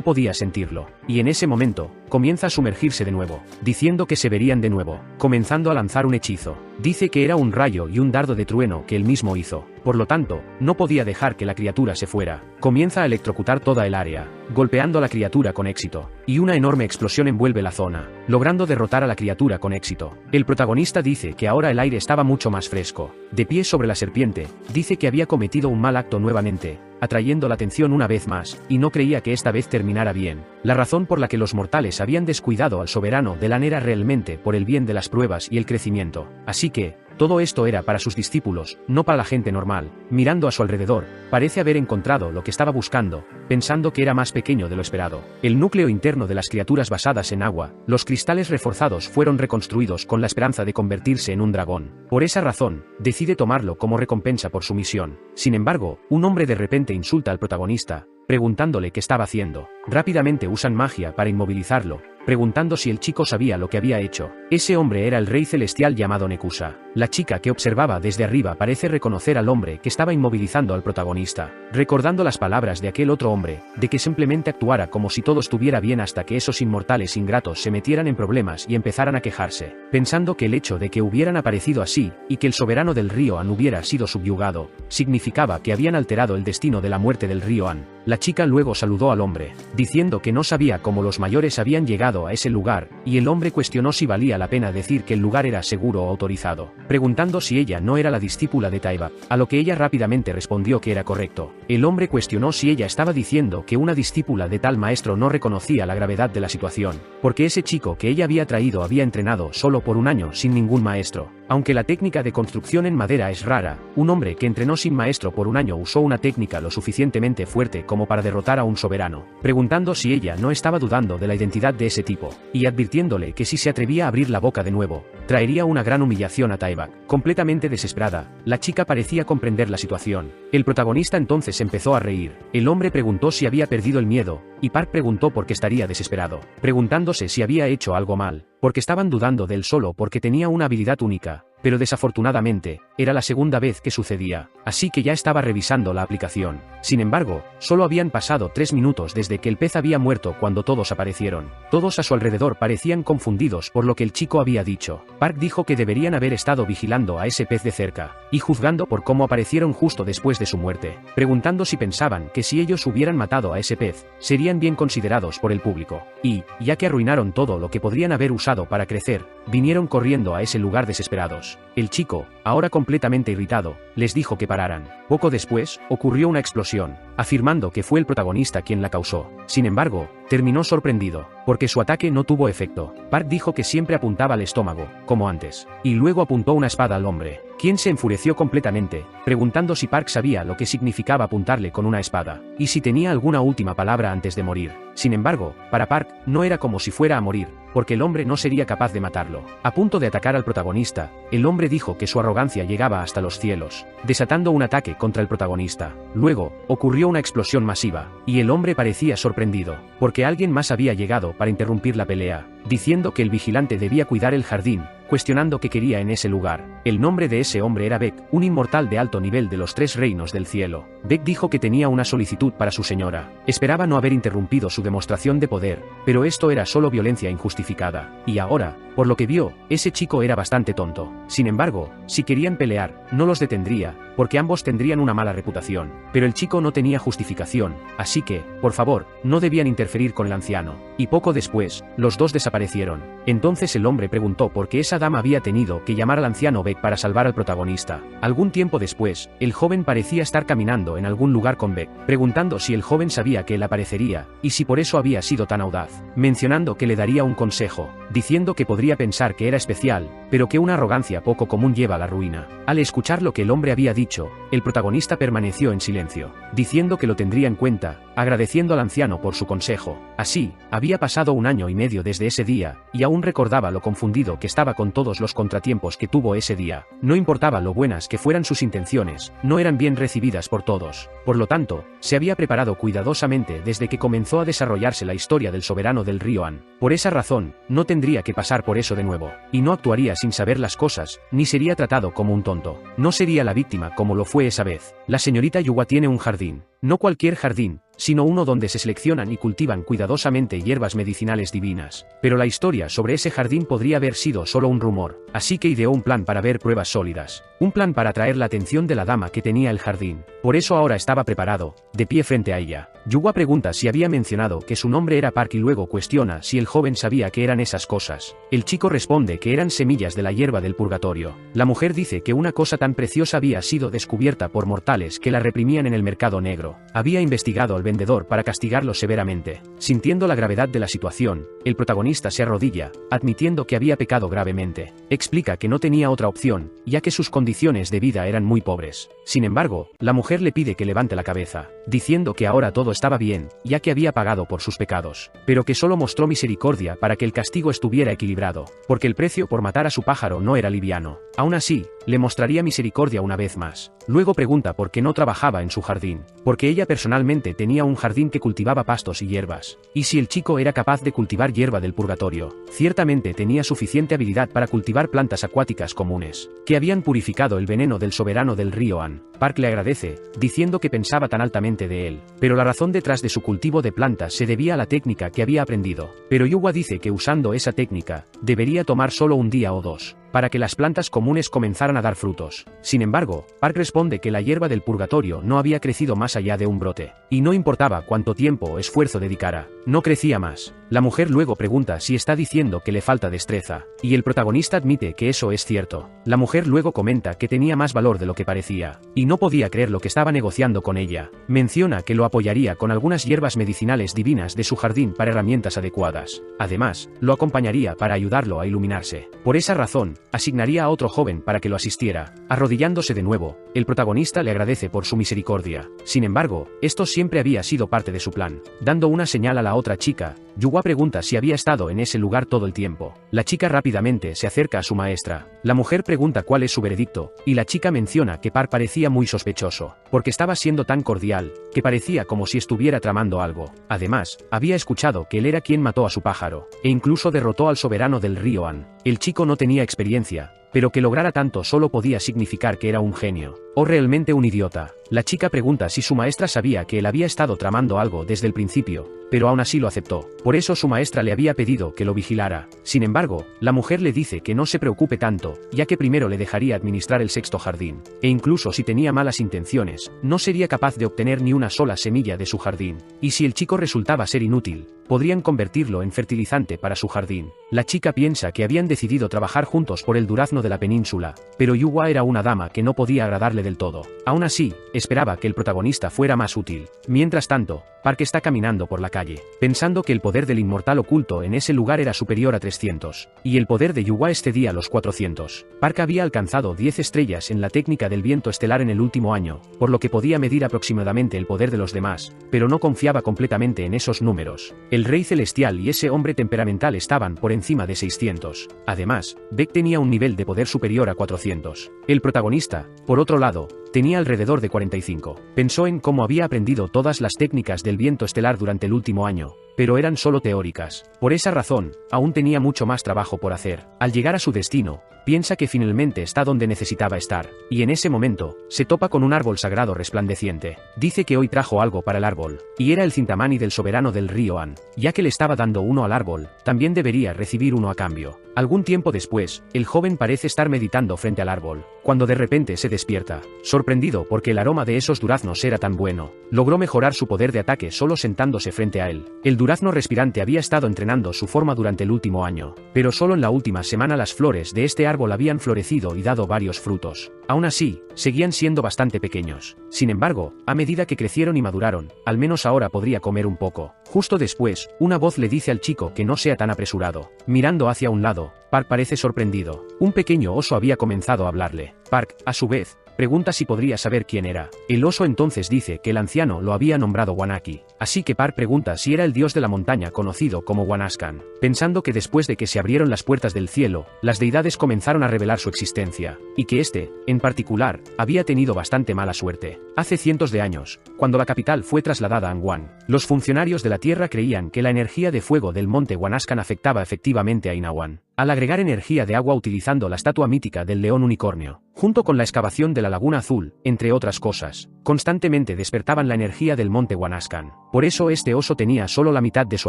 [SPEAKER 1] podía sentirlo, y en ese momento, comienza a sumergirse de nuevo, diciendo que se verían de nuevo, comenzando a lanzar un hechizo. Dice que era un rayo y un dardo de trueno que él mismo hizo, por lo tanto, no podía dejar que la criatura se fuera. Comienza a electrocutar toda el área, golpeando a la criatura con éxito, y una enorme explosión envuelve la zona, logrando derrotar a la criatura con éxito. El protagonista dice que ahora el aire estaba mucho más fresco. De pie sobre la serpiente, dice que había cometido un mal acto nuevamente, atrayendo la atención una vez más, y no creía que esta vez terminara bien. La razón por la que los mortales habían descuidado al soberano de LAN era realmente por el bien de las pruebas y el crecimiento. Así que, todo esto era para sus discípulos, no para la gente normal. Mirando a su alrededor, parece haber encontrado lo que estaba buscando, pensando que era más pequeño de lo esperado. El núcleo interno de las criaturas basadas en agua, los cristales reforzados fueron reconstruidos con la esperanza de convertirse en un dragón. Por esa razón, decide tomarlo como recompensa por su misión. Sin embargo, un hombre de repente insulta al protagonista, preguntándole qué estaba haciendo. Rápidamente usan magia para inmovilizarlo, preguntando si el chico sabía lo que había hecho. Ese hombre era el rey celestial llamado Nekusa. La chica que observaba desde arriba parece reconocer al hombre que estaba inmovilizando al protagonista, recordando las palabras de aquel otro hombre, de que simplemente actuara como si todo estuviera bien hasta que esos inmortales ingratos se metieran en problemas y empezaran a quejarse, pensando que el hecho de que hubieran aparecido así, y que el soberano del río Han hubiera sido subyugado, significaba que habían alterado el destino de la muerte del río Han. La chica luego saludó al hombre, diciendo que no sabía cómo los mayores habían llegado a ese lugar, y el hombre cuestionó si valía la pena decir que el lugar era seguro o autorizado, preguntando si ella no era la discípula de Taiba, a lo que ella rápidamente respondió que era correcto. El hombre cuestionó si ella estaba diciendo que una discípula de tal maestro no reconocía la gravedad de la situación, porque ese chico que ella había traído había entrenado solo por un año sin ningún maestro. Aunque la técnica de construcción en madera es rara, un hombre que entrenó sin maestro por un año usó una técnica lo suficientemente fuerte como para derrotar a un soberano, preguntando si ella no estaba dudando de la identidad de ese tipo, y advirtiéndole que si se atrevía a abrir la boca de nuevo, traería una gran humillación a Taibak. Completamente desesperada, la chica parecía comprender la situación. El protagonista entonces empezó a reír. El hombre preguntó si había perdido el miedo, y Park preguntó por qué estaría desesperado, preguntándose si había hecho algo mal, porque estaban dudando de él solo porque tenía una habilidad única, pero desafortunadamente, era la segunda vez que sucedía, así que ya estaba revisando la aplicación. Sin embargo, solo habían pasado 3 minutos desde que el pez había muerto cuando todos aparecieron. Todos a su alrededor parecían confundidos por lo que el chico había dicho. Park dijo que deberían haber estado vigilando a ese pez de cerca, y juzgando por cómo aparecieron justo después de su muerte, preguntando si pensaban que si ellos hubieran matado a ese pez, serían bien considerados por el público. Y, ya que arruinaron todo lo que podrían haber usado para crecer, vinieron corriendo a ese lugar desesperados. El chico, ahora completamente irritado, les dijo que pararan. Poco después, ocurrió una explosión, afirmando que fue el protagonista quien la causó. Sin embargo, terminó sorprendido, porque su ataque no tuvo efecto. Park dijo que siempre apuntaba al estómago, como antes, y luego apuntó una espada al hombre, quien se enfureció completamente, preguntando si Park sabía lo que significaba apuntarle con una espada, y si tenía alguna última palabra antes de morir. Sin embargo, para Park, no era como si fuera a morir, porque el hombre no sería capaz de matarlo. A punto de atacar al protagonista, el hombre dijo que su arrogancia llegaba hasta los cielos, desatando un ataque contra el protagonista. Luego, ocurrió una explosión masiva, y el hombre parecía sorprendido, porque alguien más había llegado para interrumpir la pelea, diciendo que el vigilante debía cuidar el jardín, cuestionando qué quería en ese lugar. El nombre de ese hombre era Beck, un inmortal de alto nivel de los 3 reinos del cielo. Beck dijo que tenía una solicitud para su señora. Esperaba no haber interrumpido su demostración de poder, pero esto era solo violencia injustificada. Y ahora, por lo que vio, ese chico era bastante tonto. Sin embargo, si querían pelear, no los detendría, porque ambos tendrían una mala reputación. Pero el chico no tenía justificación, así que, por favor, no debían interferir con el anciano. Y poco después, los dos desaparecieron. Entonces el hombre preguntó por qué esa dama había tenido que llamar al anciano Beck para salvar al protagonista. Algún tiempo después, el joven parecía estar caminando en algún lugar con Beck, preguntando si el joven sabía que él aparecería, y si por eso había sido tan audaz, mencionando que le daría un consejo, diciendo que podría pensar que era especial, pero que una arrogancia poco común lleva a la ruina. Al escuchar lo que el hombre había dicho, el protagonista permaneció en silencio, diciendo que lo tendría en cuenta, agradeciendo al anciano por su consejo. Así, había pasado 1 año y medio desde ese día, y aún recordaba lo confundido que estaba con todos los contratiempos que tuvo ese día. No importaba lo buenas que fueran sus intenciones, no eran bien recibidas por todos. Por lo tanto, se había preparado cuidadosamente desde que comenzó a desarrollarse la historia del soberano del río Han. Por esa razón, no tendría que pasar por eso de nuevo, y no actuaría sin saber las cosas, ni sería tratado como un tonto. No sería la víctima como lo fue esa vez. La señorita Yuwa tiene un jardín. No cualquier jardín, sino uno donde se seleccionan y cultivan cuidadosamente hierbas medicinales divinas. Pero la historia sobre ese jardín podría haber sido solo un rumor, así que ideó un plan para ver pruebas sólidas. Un plan para atraer la atención de la dama que tenía el jardín. Por eso ahora estaba preparado, de pie frente a ella. Yuwa pregunta si había mencionado que su nombre era Park y luego cuestiona si el joven sabía que eran esas cosas. El chico responde que eran semillas de la hierba del purgatorio. La mujer dice que una cosa tan preciosa había sido descubierta por mortales que la reprimían en el mercado negro. Había investigado al vendedor para castigarlo severamente. Sintiendo la gravedad de la situación, el protagonista se arrodilla, admitiendo que había pecado gravemente. Explica que no tenía otra opción, ya que sus condiciones de vida eran muy pobres. Sin embargo, la mujer le pide que levante la cabeza, diciendo que ahora todo estaba bien, ya que había pagado por sus pecados, pero que solo mostró misericordia para que el castigo estuviera equilibrado, porque el precio por matar a su pájaro no era liviano. Aún así, le mostraría misericordia una vez más. Luego pregunta por qué no trabajaba en su jardín, porque ella personalmente tenía un jardín que cultivaba pastos y hierbas, y si el chico era capaz de cultivar hierba del purgatorio, ciertamente tenía suficiente habilidad para cultivar plantas acuáticas comunes, que habían purificado el veneno del soberano del río Han. Park le agradece, diciendo que pensaba tan altamente de él, pero la razón detrás de su cultivo de plantas se debía a la técnica que había aprendido. Pero Yuwa dice que usando esa técnica, debería tomar solo 1 día o 2, para que las plantas comunes comenzaran a dar frutos. Sin embargo, Park responde que la hierba del purgatorio no había crecido más allá de un brote, y no importaba cuánto tiempo o esfuerzo dedicara, no crecía más. La mujer luego pregunta si está diciendo que le falta destreza, y el protagonista admite que eso es cierto. La mujer luego comenta que tenía más valor de lo que parecía, y no podía creer lo que estaba negociando con ella. Menciona que lo apoyaría con algunas hierbas medicinales divinas de su jardín para herramientas adecuadas. Además, lo acompañaría para ayudarlo a iluminarse. Por esa razón, asignaría a otro joven para que lo asistiera. Arrodillándose de nuevo, el protagonista le agradece por su misericordia. Sin embargo, esto siempre había sido parte de su plan. Dando una señal a la otra chica, Yuwa pregunta si había estado en ese lugar todo el tiempo. La chica rápidamente se acerca a su maestra. La mujer pregunta cuál es su veredicto, y la chica menciona que Park parecía muy sospechoso, porque estaba siendo tan cordial, que parecía como si estuviera tramando algo. Además, había escuchado que él era quien mató a su pájaro, e incluso derrotó al soberano del río Han. El chico no tenía experiencia, pero que lograra tanto solo podía significar que era un genio, o realmente un idiota. La chica pregunta si su maestra sabía que él había estado tramando algo desde el principio, pero aún así lo aceptó. Por eso su maestra le había pedido que lo vigilara. Sin embargo, la mujer le dice que no se preocupe tanto, ya que primero le dejaría administrar el sexto jardín, e incluso si tenía malas intenciones, no sería capaz de obtener ni una sola semilla de su jardín, y si el chico resultaba ser inútil, podrían convertirlo en fertilizante para su jardín. La chica piensa que habían decidido trabajar juntos por el durazno de la península, pero Yuhua era una dama que no podía agradarle del todo. Aún así, esperaba que el protagonista fuera más útil. Mientras tanto, Park está caminando por la calle, pensando que el poder del inmortal oculto en ese lugar era superior a 300, y el poder de Yuhua excedía los 400. Park había alcanzado 10 estrellas en la técnica del viento estelar en el último año, por lo que podía medir aproximadamente el poder de los demás, pero no confiaba completamente en esos números. El rey celestial y ese hombre temperamental estaban por encima de 600. Además, Beck tenía un nivel de poder superior a 400. El protagonista, por otro lado, tenía alrededor de 45. Pensó en cómo había aprendido todas las técnicas del viento estelar durante el último año, pero eran solo teóricas. Por esa razón, aún tenía mucho más trabajo por hacer. Al llegar a su destino, piensa que finalmente está donde necesitaba estar, y en ese momento, se topa con un árbol sagrado resplandeciente. Dice que hoy trajo algo para el árbol, y era el cintamani del soberano del río An. Ya que le estaba dando uno al árbol, también debería recibir uno a cambio. Algún tiempo después, el joven parece estar meditando frente al árbol, cuando de repente se despierta, sorprendido porque el aroma de esos duraznos era tan bueno. Logró mejorar su poder de ataque solo sentándose frente a él. El durazno respirante había estado entrenando su forma durante el último año, pero solo en la última semana las flores de este árbol habían florecido y dado varios frutos. Aún así, seguían siendo bastante pequeños. Sin embargo, a medida que crecieron y maduraron, al menos ahora podría comer un poco. Justo después, una voz le dice al chico que no sea tan apresurado. Mirando hacia un lado, Park parece sorprendido. Un pequeño oso había comenzado a hablarle. Park, a su vez, pregunta si podría saber quién era. El oso entonces dice que el anciano lo había nombrado Wanaki. Así que Park pregunta si era el dios de la montaña conocido como Wanaskan, pensando que después de que se abrieron las puertas del cielo, las deidades comenzaron a revelar su existencia, y que este, en particular, había tenido bastante mala suerte. Hace cientos de años, cuando la capital fue trasladada a Angwan, los funcionarios de la tierra creían que la energía de fuego del monte Wanaskan afectaba efectivamente a Inawan, al agregar energía de agua utilizando la estatua mítica del león unicornio, junto con la excavación de la laguna azul, entre otras cosas, constantemente despertaban la energía del monte Wanaskan. Por eso este oso tenía solo la mitad de su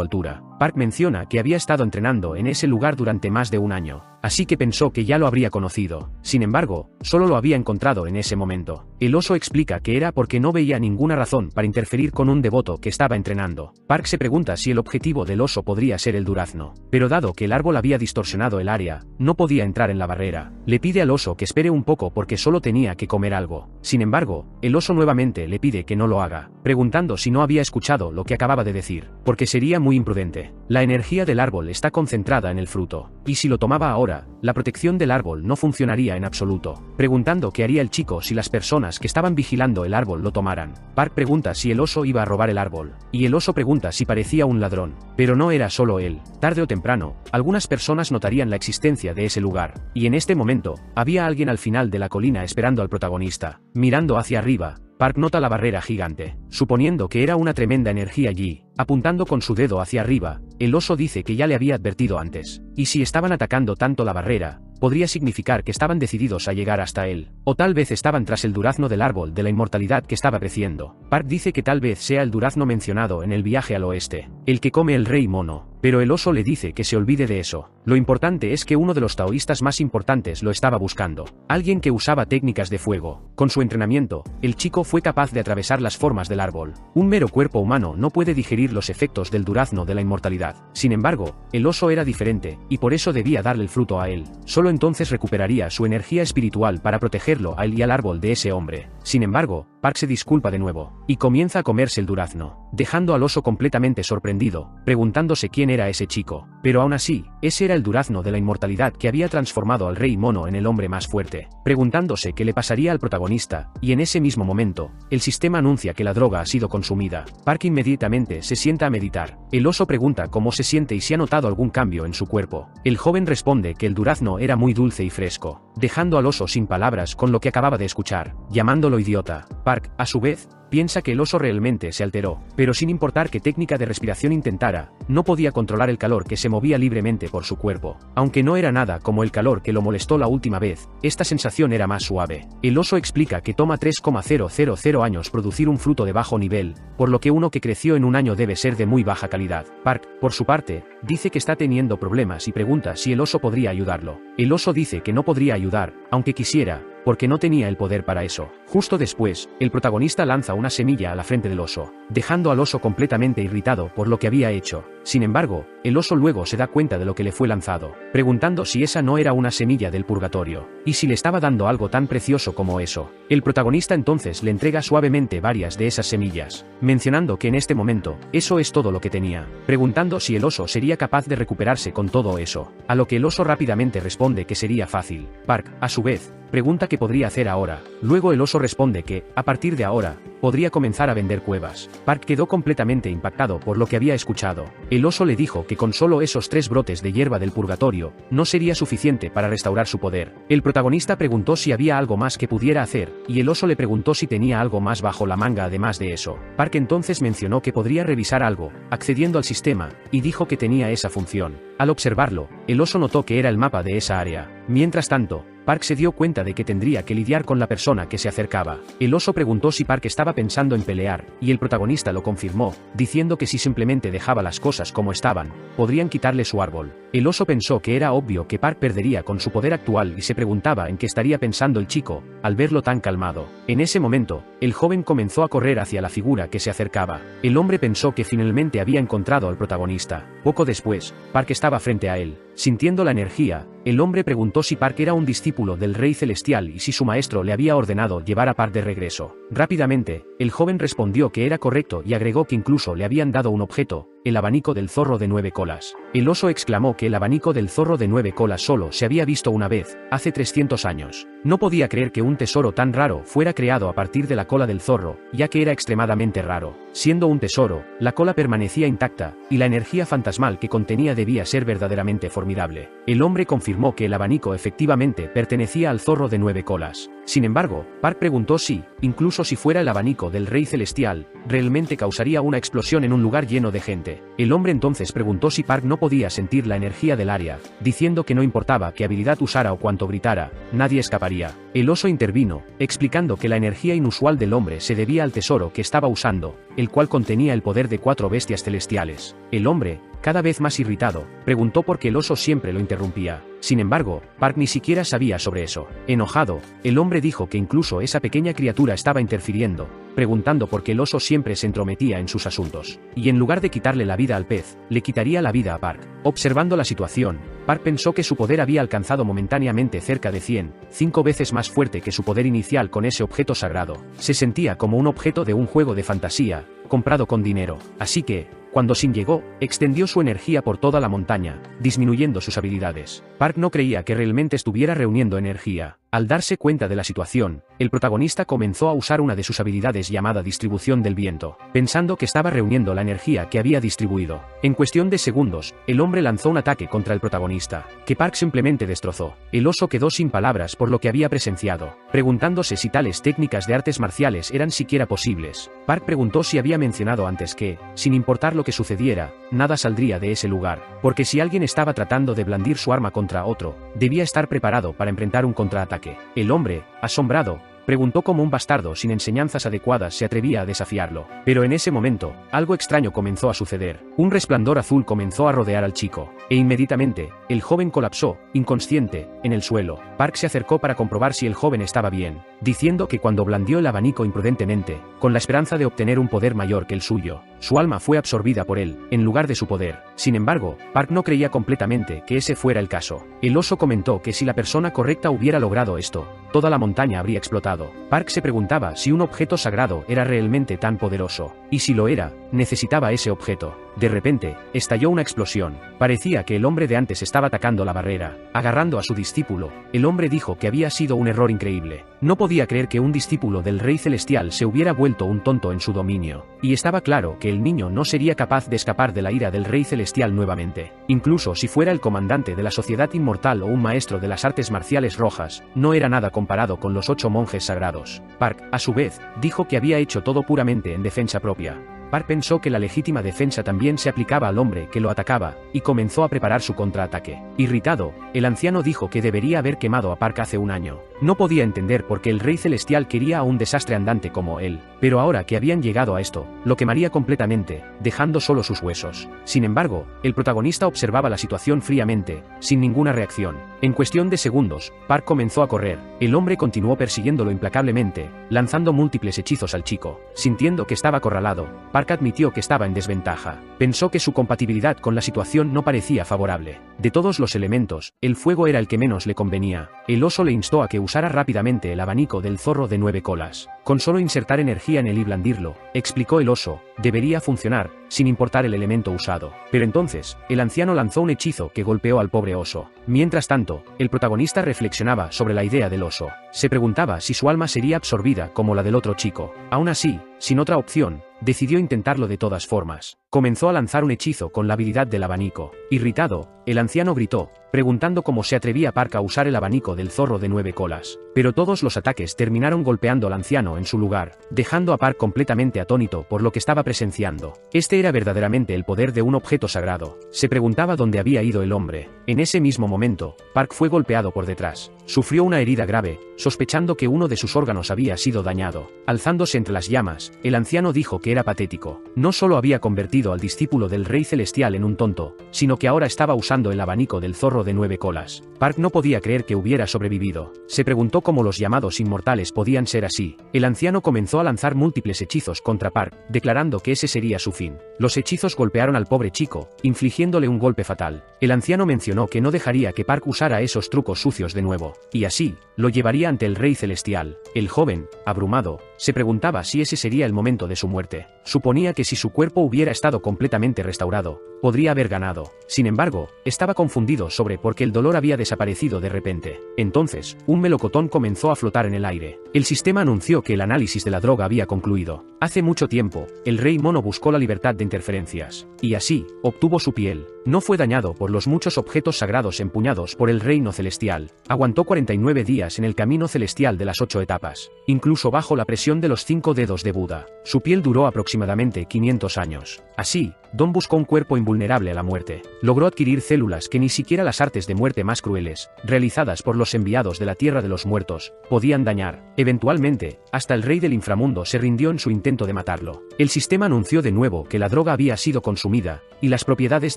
[SPEAKER 1] altura. Park menciona que había estado entrenando en ese lugar durante más de un año, así que pensó que ya lo habría conocido. Sin embargo, solo lo había encontrado en ese momento. El oso explica que era porque no veía ninguna razón para interferir con un devoto que estaba entrenando. Park se pregunta si el objetivo del oso podría ser el durazno, pero dado que el árbol había distorsionado el área, no podía entrar en la barrera. Le pide al oso que espere un poco porque solo tenía que comer algo. Sin embargo, el oso nuevamente le pide que no lo haga, preguntando si no había escuchado lo que acababa de decir, porque sería muy imprudente. La energía del árbol está concentrada en el fruto, y si lo tomaba ahora, la protección del árbol no funcionaría en absoluto. Preguntando qué haría el chico si las personas que estaban vigilando el árbol lo tomaran. Park pregunta si el oso iba a robar el árbol, y el oso pregunta si parecía un ladrón, pero no era solo él. Tarde o temprano, algunas personas notarían la existencia de ese lugar, y en este momento, había alguien al final de la colina esperando al protagonista. Mirando hacia arriba, Park nota la barrera gigante, suponiendo que era una tremenda energía allí. Apuntando con su dedo hacia arriba, el oso dice que ya le había advertido antes, y si estaban atacando tanto la barrera, podría significar que estaban decididos a llegar hasta él, o tal vez estaban tras el durazno del árbol de la inmortalidad que estaba creciendo. Park dice que tal vez sea el durazno mencionado en el viaje al oeste, el que come el rey mono, pero el oso le dice que se olvide de eso. Lo importante es que uno de los taoístas más importantes lo estaba buscando, alguien que usaba técnicas de fuego. Con su entrenamiento, el chico fue capaz de atravesar las formas del árbol. Un mero cuerpo humano no puede digerir los efectos del durazno de la inmortalidad. Sin embargo, el oso era diferente, y por eso debía darle el fruto a él. Solo entonces recuperaría su energía espiritual para protegerlo a él y al árbol de ese hombre. Sin embargo, Park se disculpa de nuevo, y comienza a comerse el durazno, dejando al oso completamente sorprendido, preguntándose quién era ese chico. Pero aún así, ese era el durazno de la inmortalidad que había transformado al rey mono en el hombre más fuerte, preguntándose qué le pasaría al protagonista, y en ese mismo momento, el sistema anuncia que la droga ha sido consumida. Park inmediatamente se sienta a meditar. El oso pregunta cómo se siente y si ha notado algún cambio en su cuerpo. El joven responde que el durazno era muy dulce y fresco, dejando al oso sin palabras con lo que acababa de escuchar. Llamándolo lo idiota. Park, a su vez, piensa que el oso realmente se alteró, pero sin importar qué técnica de respiración intentara, no podía controlar el calor que se movía libremente por su cuerpo. Aunque no era nada como el calor que lo molestó la última vez, esta sensación era más suave. El oso explica que toma 3,000 años producir un fruto de bajo nivel, por lo que uno que creció en un año debe ser de muy baja calidad. Park, por su parte, dice que está teniendo problemas y pregunta si el oso podría ayudarlo. El oso dice que no podría ayudar, aunque quisiera, porque no tenía el poder para eso. Justo después, el protagonista lanza una semilla a la frente del oso, dejando al oso completamente irritado por lo que había hecho. Sin embargo, el oso luego se da cuenta de lo que le fue lanzado, preguntando si esa no era una semilla del purgatorio, y si le estaba dando algo tan precioso como eso. El protagonista entonces le entrega suavemente varias de esas semillas, mencionando que en este momento, eso es todo lo que tenía, preguntando si el oso sería capaz de recuperarse con todo eso, a lo que el oso rápidamente responde que sería fácil. Park, a su vez, pregunta qué podría hacer ahora. Luego el oso responde que, a partir de ahora, podría comenzar a vender cuevas. Park quedó completamente impactado por lo que había escuchado. El oso le dijo que con solo esos 3 brotes de hierba del purgatorio, no sería suficiente para restaurar su poder. El protagonista preguntó si había algo más que pudiera hacer, y el oso le preguntó si tenía algo más bajo la manga además de eso. Park entonces mencionó que podría revisar algo, accediendo al sistema, y dijo que tenía esa función. Al observarlo, el oso notó que era el mapa de esa área. Mientras tanto, Park se dio cuenta de que tendría que lidiar con la persona que se acercaba. El oso preguntó si Park estaba pensando en pelear, y el protagonista lo confirmó, diciendo que si simplemente dejaba las cosas como estaban, podrían quitarle su árbol. El oso pensó que era obvio que Park perdería con su poder actual y se preguntaba en qué estaría pensando el chico, al verlo tan calmado. En ese momento, el joven comenzó a correr hacia la figura que se acercaba. El hombre pensó que finalmente había encontrado al protagonista. Poco después, Park estaba frente a él. Sintiendo la energía, el hombre preguntó si Park era un discípulo del Rey Celestial y si su maestro le había ordenado llevar a Park de regreso. Rápidamente, el joven respondió que era correcto y agregó que incluso le habían dado un objeto, el abanico del zorro de 9 colas. El oso exclamó que el abanico del zorro de 9 colas solo se había visto una vez, hace 300 años. No podía creer que un tesoro tan raro fuera creado a partir de la cola del zorro, ya que era extremadamente raro. Siendo un tesoro, la cola permanecía intacta, y la energía fantasmal que contenía debía ser verdaderamente formidable. El hombre confirmó que el abanico efectivamente pertenecía al zorro de 9 colas. Sin embargo, Park preguntó si, incluso si fuera el abanico del Rey Celestial, realmente causaría una explosión en un lugar lleno de gente. El hombre entonces preguntó si Park no podía sentir la energía del área, diciendo que no importaba qué habilidad usara o cuánto gritara, nadie escaparía. El oso intervino, explicando que la energía inusual del hombre se debía al tesoro que estaba usando, el cual contenía el poder de 4 bestias celestiales. El hombre, cada vez más irritado, preguntó por qué el oso siempre lo interrumpía. Sin embargo, Park ni siquiera sabía sobre eso. Enojado, el hombre dijo que incluso esa pequeña criatura estaba interfiriendo, preguntando por qué el oso siempre se entrometía en sus asuntos. Y en lugar de quitarle la vida al pez, le quitaría la vida a Park. Observando la situación, Park pensó que su poder había alcanzado momentáneamente cerca de 5 veces más fuerte que su poder inicial con ese objeto sagrado. Se sentía como un objeto de un juego de fantasía, comprado con dinero. Así que, cuando Sin llegó, extendió su energía por toda la montaña, disminuyendo sus habilidades. Park no creía que realmente estuviera reuniendo energía. Al darse cuenta de la situación, el protagonista comenzó a usar una de sus habilidades llamada distribución del viento, pensando que estaba reuniendo la energía que había distribuido. En cuestión de segundos, el hombre lanzó un ataque contra el protagonista, que Park simplemente destrozó. El oso quedó sin palabras por lo que había presenciado, preguntándose si tales técnicas de artes marciales eran siquiera posibles. Park preguntó si había mencionado antes que, sin importar lo que sucediera, nada saldría de ese lugar, porque si alguien estaba tratando de blandir su arma contra otro, debía estar preparado para enfrentar un contraataque. El hombre, asombrado, preguntó cómo un bastardo sin enseñanzas adecuadas se atrevía a desafiarlo. Pero en ese momento, algo extraño comenzó a suceder. Un resplandor azul comenzó a rodear al chico, e inmediatamente, el joven colapsó, inconsciente, en el suelo. Park se acercó para comprobar si el joven estaba bien, diciendo que cuando blandió el abanico imprudentemente, con la esperanza de obtener un poder mayor que el suyo, su alma fue absorbida por él, en lugar de su poder. Sin embargo, Park no creía completamente que ese fuera el caso. El oso comentó que si la persona correcta hubiera logrado esto, toda la montaña habría explotado. Park se preguntaba si un objeto sagrado era realmente tan poderoso, y si lo era, necesitaba ese objeto. De repente, estalló una explosión. Parecía que el hombre de antes estaba atacando la barrera. Agarrando a su discípulo, el hombre dijo que había sido un error increíble. No podía creer que un discípulo del Rey Celestial se hubiera vuelto un tonto en su dominio. Y estaba claro que el niño no sería capaz de escapar de la ira del Rey Celestial nuevamente. Incluso si fuera el comandante de la Sociedad Inmortal o un maestro de las artes marciales rojas, no era nada comparado con los 8 monjes sagrados. Park, a su vez, dijo que había hecho todo puramente en defensa propia. Park pensó que la legítima defensa también se aplicaba al hombre que lo atacaba, y comenzó a preparar su contraataque. Irritado, el anciano dijo que debería haber quemado a Park hace un año. No podía entender por qué el Rey Celestial quería a un desastre andante como él, pero ahora que habían llegado a esto, lo quemaría completamente, dejando solo sus huesos. Sin embargo, el protagonista observaba la situación fríamente, sin ninguna reacción. En cuestión de segundos, Park comenzó a correr. El hombre continuó persiguiéndolo implacablemente, lanzando múltiples hechizos al chico. Sintiendo que estaba acorralado, Park admitió que estaba en desventaja. Pensó que su compatibilidad con la situación no parecía favorable. De todos los elementos, el fuego era el que menos le convenía. El oso le instó a que usara rápidamente el abanico del zorro de 9 colas. Con solo insertar energía en él y blandirlo, explicó el oso, debería funcionar, sin importar el elemento usado. Pero entonces, el anciano lanzó un hechizo que golpeó al pobre oso. Mientras tanto, el protagonista reflexionaba sobre la idea del oso. Se preguntaba si su alma sería absorbida como la del otro chico. Aún así, sin otra opción, decidió intentarlo de todas formas. Comenzó a lanzar un hechizo con la habilidad del abanico. Irritado, el anciano gritó, preguntando cómo se atrevía Park a usar el abanico del zorro de 9 colas. Pero todos los ataques terminaron golpeando al anciano en su lugar, dejando a Park completamente atónito por lo que estaba presenciando. Este era verdaderamente el poder de un objeto sagrado. Se preguntaba dónde había ido el hombre. En ese mismo momento, Park fue golpeado por detrás. Sufrió una herida grave, sospechando que uno de sus órganos había sido dañado. Alzándose entre las llamas, el anciano dijo que era patético. No solo había convertido al discípulo del Rey Celestial en un tonto, sino que ahora estaba usando el abanico del zorro de 9 colas. Park no podía creer que hubiera sobrevivido. Se preguntó cómo los llamados inmortales podían ser así. El anciano comenzó a lanzar múltiples hechizos contra Park, declarando que ese sería su fin. Los hechizos golpearon al pobre chico, infligiéndole un golpe fatal. El anciano mencionó que no dejaría que Park usara esos trucos sucios de nuevo, y así, lo llevaría ante el Rey Celestial. El joven, abrumado, se preguntaba si ese sería el momento de su muerte. Suponía que si su cuerpo hubiera estado completamente restaurado, podría haber ganado. Sin embargo, estaba confundido sobre por qué el dolor había desaparecido de repente. Entonces, un melocotón comenzó a flotar en el aire. El sistema anunció que el análisis de la droga había concluido. Hace mucho tiempo, el Rey Mono buscó la libertad de interferencias, y así, obtuvo su piel. No fue dañado por los muchos objetos sagrados empuñados por el Reino Celestial. Aguantó 49 días en el camino celestial de las 8 etapas, incluso bajo la presión de los 5 dedos de Buda. Su piel duró aproximadamente 500 años. Así, Don buscó un cuerpo invulnerable a la muerte. Logró adquirir células que ni siquiera las artes de muerte más crueles, realizadas por los enviados de la Tierra de los Muertos, podían dañar. Eventualmente, hasta el Rey del Inframundo se rindió en su intento de matarlo. El sistema anunció de nuevo que la droga había sido consumida, y las propiedades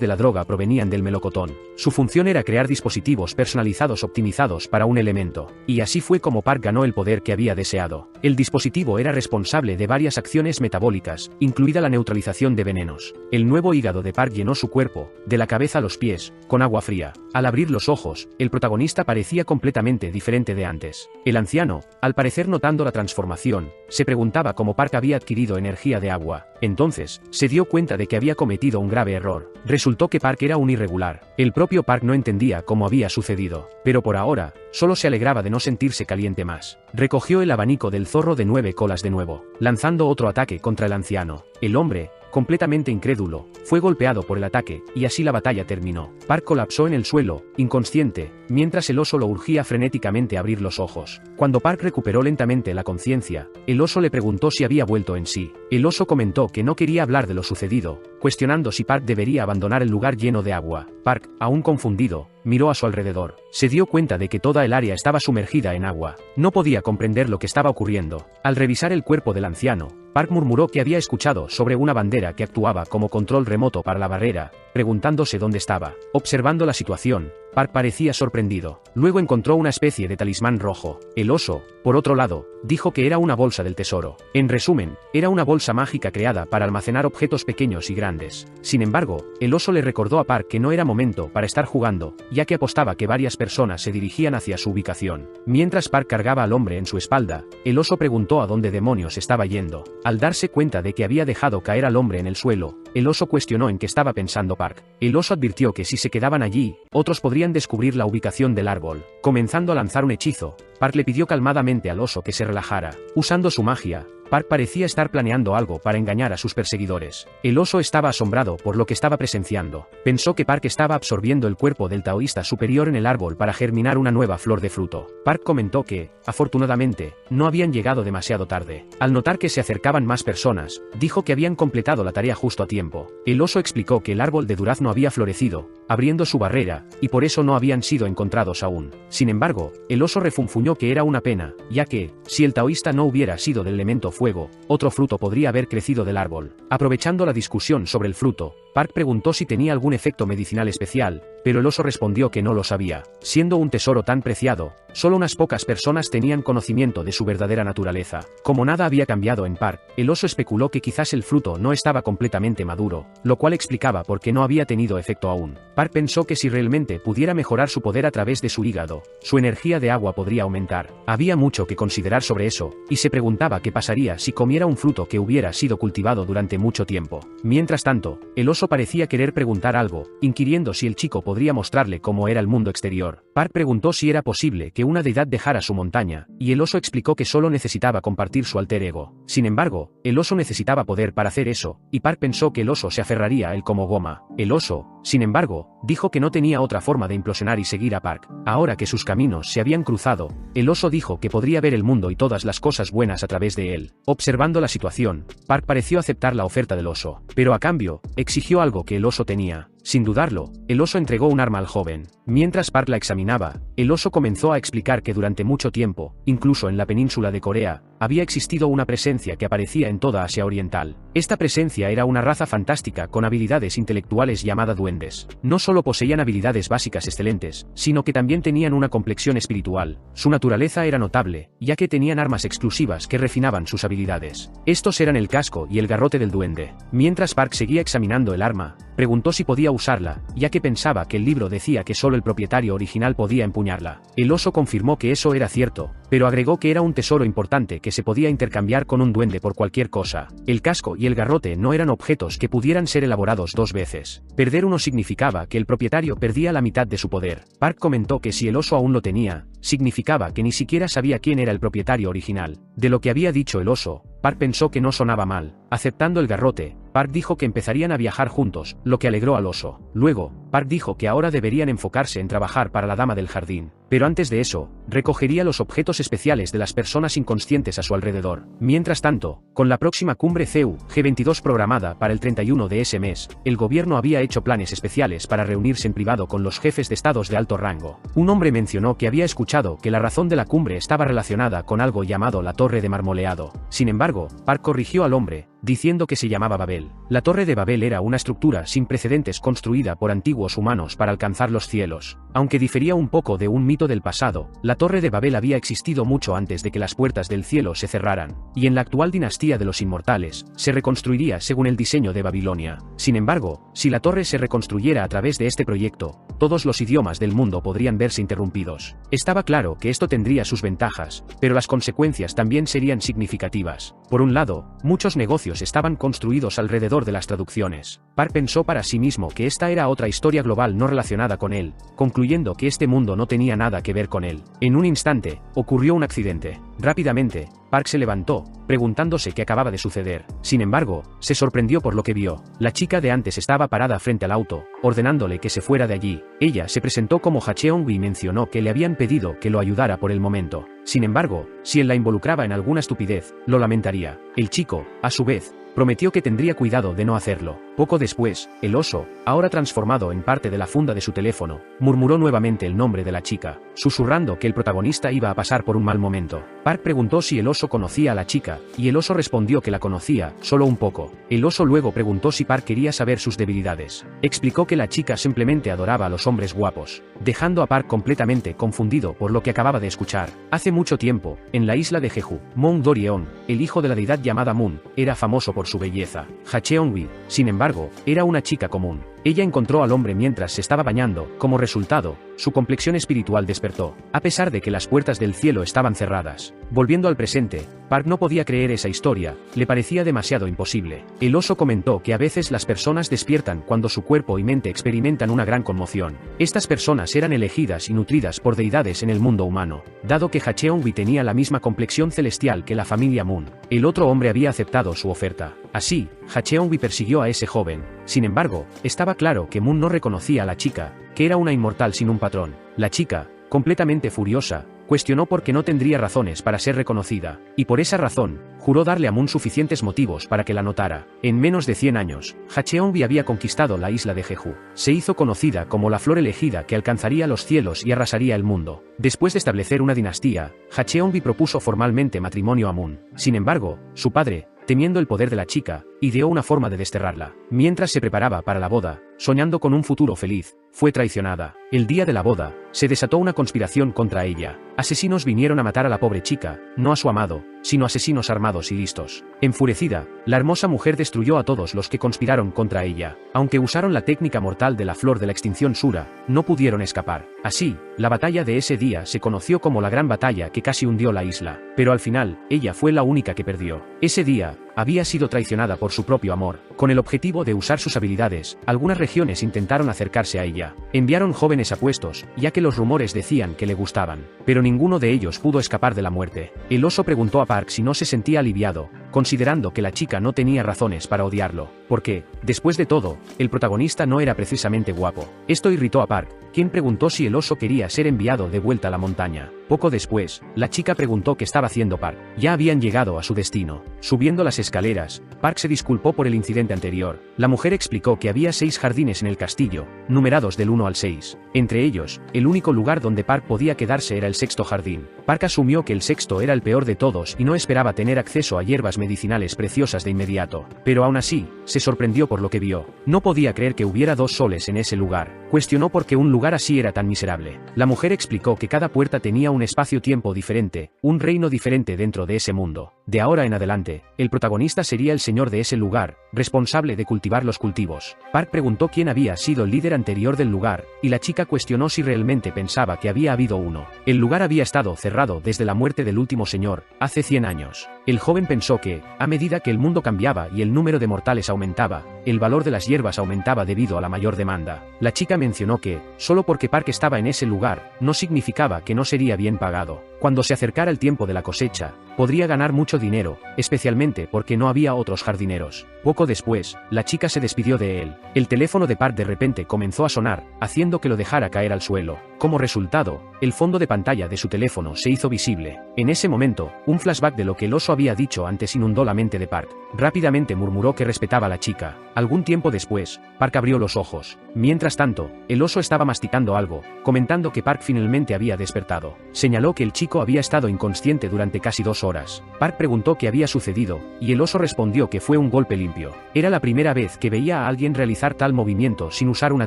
[SPEAKER 1] de la droga provenían del melocotón. Su función era crear dispositivos personalizados optimizados para un elemento. Y así fue como Park ganó el poder que había deseado. El dispositivo era responsable de varias acciones metabólicas, incluida la neutralización de venenos. El nuevo hígado de Park llenó su cuerpo, de la cabeza a los pies, con agua fría. Al abrir los ojos, el protagonista parecía completamente diferente de antes. El anciano, al parecer notando la transformación, se preguntaba cómo Park había adquirido energía de agua. Entonces, se dio cuenta de que había cometido un grave error. Resultó que Park era un irregular. El propio Park no entendía cómo había sucedido. Pero por ahora, solo se alegraba de no sentirse caliente más. Recogió el abanico del zorro de 9 colas de nuevo, lanzando otro ataque contra el anciano. El hombre, completamente incrédulo, fue golpeado por el ataque, y así la batalla terminó. Park colapsó en el suelo, inconsciente, mientras el oso lo urgía frenéticamente a abrir los ojos. Cuando Park recuperó lentamente la conciencia, el oso le preguntó si había vuelto en sí. El oso comentó que no quería hablar de lo sucedido, cuestionando si Park debería abandonar el lugar lleno de agua. Park, aún confundido, miró a su alrededor. Se dio cuenta de que toda el área estaba sumergida en agua. No podía comprender lo que estaba ocurriendo. Al revisar el cuerpo del anciano, Park murmuró que había escuchado sobre una bandera que actuaba como control remoto para la barrera, preguntándose dónde estaba. Observando la situación, Park parecía sorprendido. Luego encontró una especie de talismán rojo. El oso, por otro lado, dijo que era una bolsa del tesoro. En resumen, era una bolsa mágica creada para almacenar objetos pequeños y grandes. Sin embargo, el oso le recordó a Park que no era momento para estar jugando, ya que apostaba que varias personas se dirigían hacia su ubicación. Mientras Park cargaba al hombre en su espalda, el oso preguntó a dónde demonios estaba yendo. Al darse cuenta de que había dejado caer al hombre en el suelo, el oso cuestionó en qué estaba pensando Park. El oso advirtió que si se quedaban allí, otros podrían descubrir la ubicación del árbol. Comenzando a lanzar un hechizo, Park le pidió calmadamente al oso que se relajara. Usando su magia, Park parecía estar planeando algo para engañar a sus perseguidores. El oso estaba asombrado por lo que estaba presenciando. Pensó que Park estaba absorbiendo el cuerpo del taoísta superior en el árbol para germinar una nueva flor de fruto. Park comentó que, afortunadamente, no habían llegado demasiado tarde. Al notar que se acercaban más personas, dijo que habían completado la tarea justo a tiempo. El oso explicó que el árbol de durazno había florecido, abriendo su barrera, y por eso no habían sido encontrados aún. Sin embargo, el oso refunfuñó que era una pena, ya que, si el taoísta no hubiera sido del elemento fuego, otro fruto podría haber crecido del árbol. Aprovechando la discusión sobre el fruto, Park preguntó si tenía algún efecto medicinal especial, pero el oso respondió que no lo sabía. Siendo un tesoro tan preciado, solo unas pocas personas tenían conocimiento de su verdadera naturaleza. Como nada había cambiado en Park, el oso especuló que quizás el fruto no estaba completamente maduro, lo cual explicaba por qué no había tenido efecto aún. Park pensó que si realmente pudiera mejorar su poder a través de su hígado, su energía de agua podría aumentar. Había mucho que considerar sobre eso, y se preguntaba qué pasaría si comiera un fruto que hubiera sido cultivado durante mucho tiempo. Mientras tanto, el oso parecía querer preguntar algo, inquiriendo si el chico podría mostrarle cómo era el mundo exterior. Park preguntó si era posible que una deidad dejara su montaña, y el oso explicó que solo necesitaba compartir su alter ego. Sin embargo, el oso necesitaba poder para hacer eso, y Park pensó que el oso se aferraría a él como goma. El oso, sin embargo, dijo que no tenía otra forma de implosionar y seguir a Park. Ahora que sus caminos se habían cruzado, el oso dijo que podría ver el mundo y todas las cosas buenas a través de él. Observando la situación, Park pareció aceptar la oferta del oso, pero a cambio, exigió algo que el oso tenía. Sin dudarlo, el oso entregó un arma al joven. Mientras Park la examinaba, el oso comenzó a explicar que durante mucho tiempo, incluso en la península de Corea, había existido una presencia que aparecía en toda Asia Oriental. Esta presencia era una raza fantástica con habilidades intelectuales llamada duendes. No solo poseían habilidades básicas excelentes, sino que también tenían una complexión espiritual. Su naturaleza era notable, ya que tenían armas exclusivas que refinaban sus habilidades. Estos eran el casco y el garrote del duende. Mientras Park seguía examinando el arma, preguntó si podía usarla, ya que pensaba que el libro decía que solo el propietario original podía empuñarla. El oso confirmó que eso era cierto, pero agregó que era un tesoro importante que se podía intercambiar con un duende por cualquier cosa. El casco y el garrote no eran objetos que pudieran ser elaborados dos veces. Perder uno significaba que el propietario perdía la mitad de su poder. Park comentó que si el oso aún lo tenía, significaba que ni siquiera sabía quién era el propietario original. De lo que había dicho el oso, Park pensó que no sonaba mal. Aceptando el garrote, Park dijo que empezarían a viajar juntos, lo que alegró al oso. Luego, Park dijo que ahora deberían enfocarse en trabajar para la dama del jardín. Pero antes de eso, recogería los objetos especiales de las personas inconscientes a su alrededor. Mientras tanto, con la próxima cumbre CEU G22 programada para el 31 de ese mes, el gobierno había hecho planes especiales para reunirse en privado con los jefes de estados de alto rango. Un hombre mencionó que había escuchado que la razón de la cumbre estaba relacionada con algo llamado la Torre de Marmoleado. Sin embargo, Park corrigió al hombre, diciendo que se llamaba Babel. La Torre de Babel era una estructura sin precedentes construida por antiguos humanos para alcanzar los cielos. Aunque difería un poco de un mito del pasado, la Torre de Babel había existido mucho antes de que las puertas del cielo se cerraran, y en la actual dinastía de los inmortales, se reconstruiría según el diseño de Babilonia. Sin embargo, si la torre se reconstruyera a través de este proyecto, todos los idiomas del mundo podrían verse interrumpidos. Estaba claro que esto tendría sus ventajas, pero las consecuencias también serían significativas. Por un lado, muchos negocios estaban construidos alrededor de las traducciones. Park pensó para sí mismo que esta era otra historia global no relacionada con él, concluyendo que este mundo no tenía nada que ver con él. En un instante, ocurrió un accidente. Rápidamente, Park se levantó, preguntándose qué acababa de suceder. Sin embargo, se sorprendió por lo que vio. La chica de antes estaba parada frente al auto, ordenándole que se fuera de allí. Ella se presentó como Ha Cheong y mencionó que le habían pedido que lo ayudara por el momento. Sin embargo, si él la involucraba en alguna estupidez, lo lamentaría. El chico, a su vez, prometió que tendría cuidado de no hacerlo. Poco después, el oso, ahora transformado en parte de la funda de su teléfono, murmuró nuevamente el nombre de la chica, susurrando que el protagonista iba a pasar por un mal momento. Park preguntó si el oso conocía a la chica, y el oso respondió que la conocía, solo un poco. El oso luego preguntó si Park quería saber sus debilidades. Explicó que la chica simplemente adoraba a los hombres guapos, dejando a Park completamente confundido por lo que acababa de escuchar. Hace mucho tiempo, en la isla de Jeju, Moon Do-ryeon, el hijo de la deidad llamada Moon, era famoso por su belleza. Ha Cheon-wi, sin embargo, era una chica común. Ella encontró al hombre mientras se estaba bañando. Como resultado, su complexión espiritual despertó, a pesar de que las puertas del cielo estaban cerradas. Volviendo al presente, Park no podía creer esa historia, le parecía demasiado imposible. El oso comentó que a veces las personas despiertan cuando su cuerpo y mente experimentan una gran conmoción. Estas personas eran elegidas y nutridas por deidades en el mundo humano, dado que Ha Cheon-wi tenía la misma complexión celestial que la familia Moon. El otro hombre había aceptado su oferta. Así, Ha Cheon-wi persiguió a ese joven. Sin embargo, estaba claro que Moon no reconocía a la chica, que era una inmortal sin un patrón. La chica, completamente furiosa, cuestionó por qué no tendría razones para ser reconocida, y por esa razón, juró darle a Moon suficientes motivos para que la notara. En menos de 100 años, Ha Cheon-wi había conquistado la isla de Jeju. Se hizo conocida como la flor elegida que alcanzaría los cielos y arrasaría el mundo. Después de establecer una dinastía, Ha Cheon-wi propuso formalmente matrimonio a Moon. Sin embargo, su padre, temiendo el poder de la chica, ideó una forma de desterrarla. Mientras se preparaba para la boda, soñando con un futuro feliz, fue traicionada. El día de la boda, se desató una conspiración contra ella. Asesinos vinieron a matar a la pobre chica, no a su amado, sino asesinos armados y listos. Enfurecida, la hermosa mujer destruyó a todos los que conspiraron contra ella. Aunque usaron la técnica mortal de la flor de la extinción Sura, no pudieron escapar. Así, la batalla de ese día se conoció como la Gran Batalla que casi hundió la isla. Pero al final, ella fue la única que perdió. Ese día, había sido traicionada por su propio amor. Con el objetivo de usar sus habilidades, algunas regiones intentaron acercarse a ella. Enviaron jóvenes apuestos, ya que los rumores decían que le gustaban. Pero ninguno de ellos pudo escapar de la muerte. El oso preguntó a Park si no se sentía aliviado, considerando que la chica no tenía razones para odiarlo, porque, después de todo, el protagonista no era precisamente guapo. Esto irritó a Park, quien preguntó si el oso quería ser enviado de vuelta a la montaña. Poco después, la chica preguntó qué estaba haciendo Park. Ya habían llegado a su destino. Subiendo las escaleras, Park se disculpó por el incidente anterior. La mujer explicó que había 6 jardines en el castillo, numerados del 1 al 6. Entre ellos, el único lugar donde Park podía quedarse era el 6º jardín. Park asumió que el 6º era el peor de todos y no esperaba tener acceso a hierbas medicinales preciosas de inmediato. Pero aún así, se sorprendió por lo que vio. No podía creer que hubiera 2 soles en ese lugar. Cuestionó por qué un lugar así era tan miserable. La mujer explicó que cada puerta tenía un espacio-tiempo diferente, un reino diferente dentro de ese mundo. De ahora en adelante, el protagonista sería el señor de ese lugar, responsable de cultivar los cultivos. Park preguntó quién había sido el líder anterior del lugar, y la chica cuestionó si realmente pensaba que había habido uno. El lugar había estado cerrado desde la muerte del último señor, hace 100 años. El joven pensó que, a medida que el mundo cambiaba y el número de mortales aumentaba, el valor de las hierbas aumentaba debido a la mayor demanda. La chica mencionó que, solo porque Park estaba en ese lugar, no significaba que no sería bien pagado. Cuando se acercara el tiempo de la cosecha, podría ganar mucho dinero, especialmente porque no había otros jardineros. Poco después, la chica se despidió de él. El teléfono de Park de repente comenzó a sonar, haciendo que lo dejara caer al suelo. Como resultado, el fondo de pantalla de su teléfono se hizo visible. En ese momento, un flashback de lo que el oso había dicho antes inundó la mente de Park. Rápidamente murmuró que respetaba a la chica. Algún tiempo después, Park abrió los ojos. Mientras tanto, el oso estaba masticando algo, comentando que Park finalmente había despertado. Señaló que el chico había estado inconsciente durante casi 2 horas. Park preguntó qué había sucedido, y el oso respondió que fue un golpe limpio. Era la primera vez que veía a alguien realizar tal movimiento sin usar una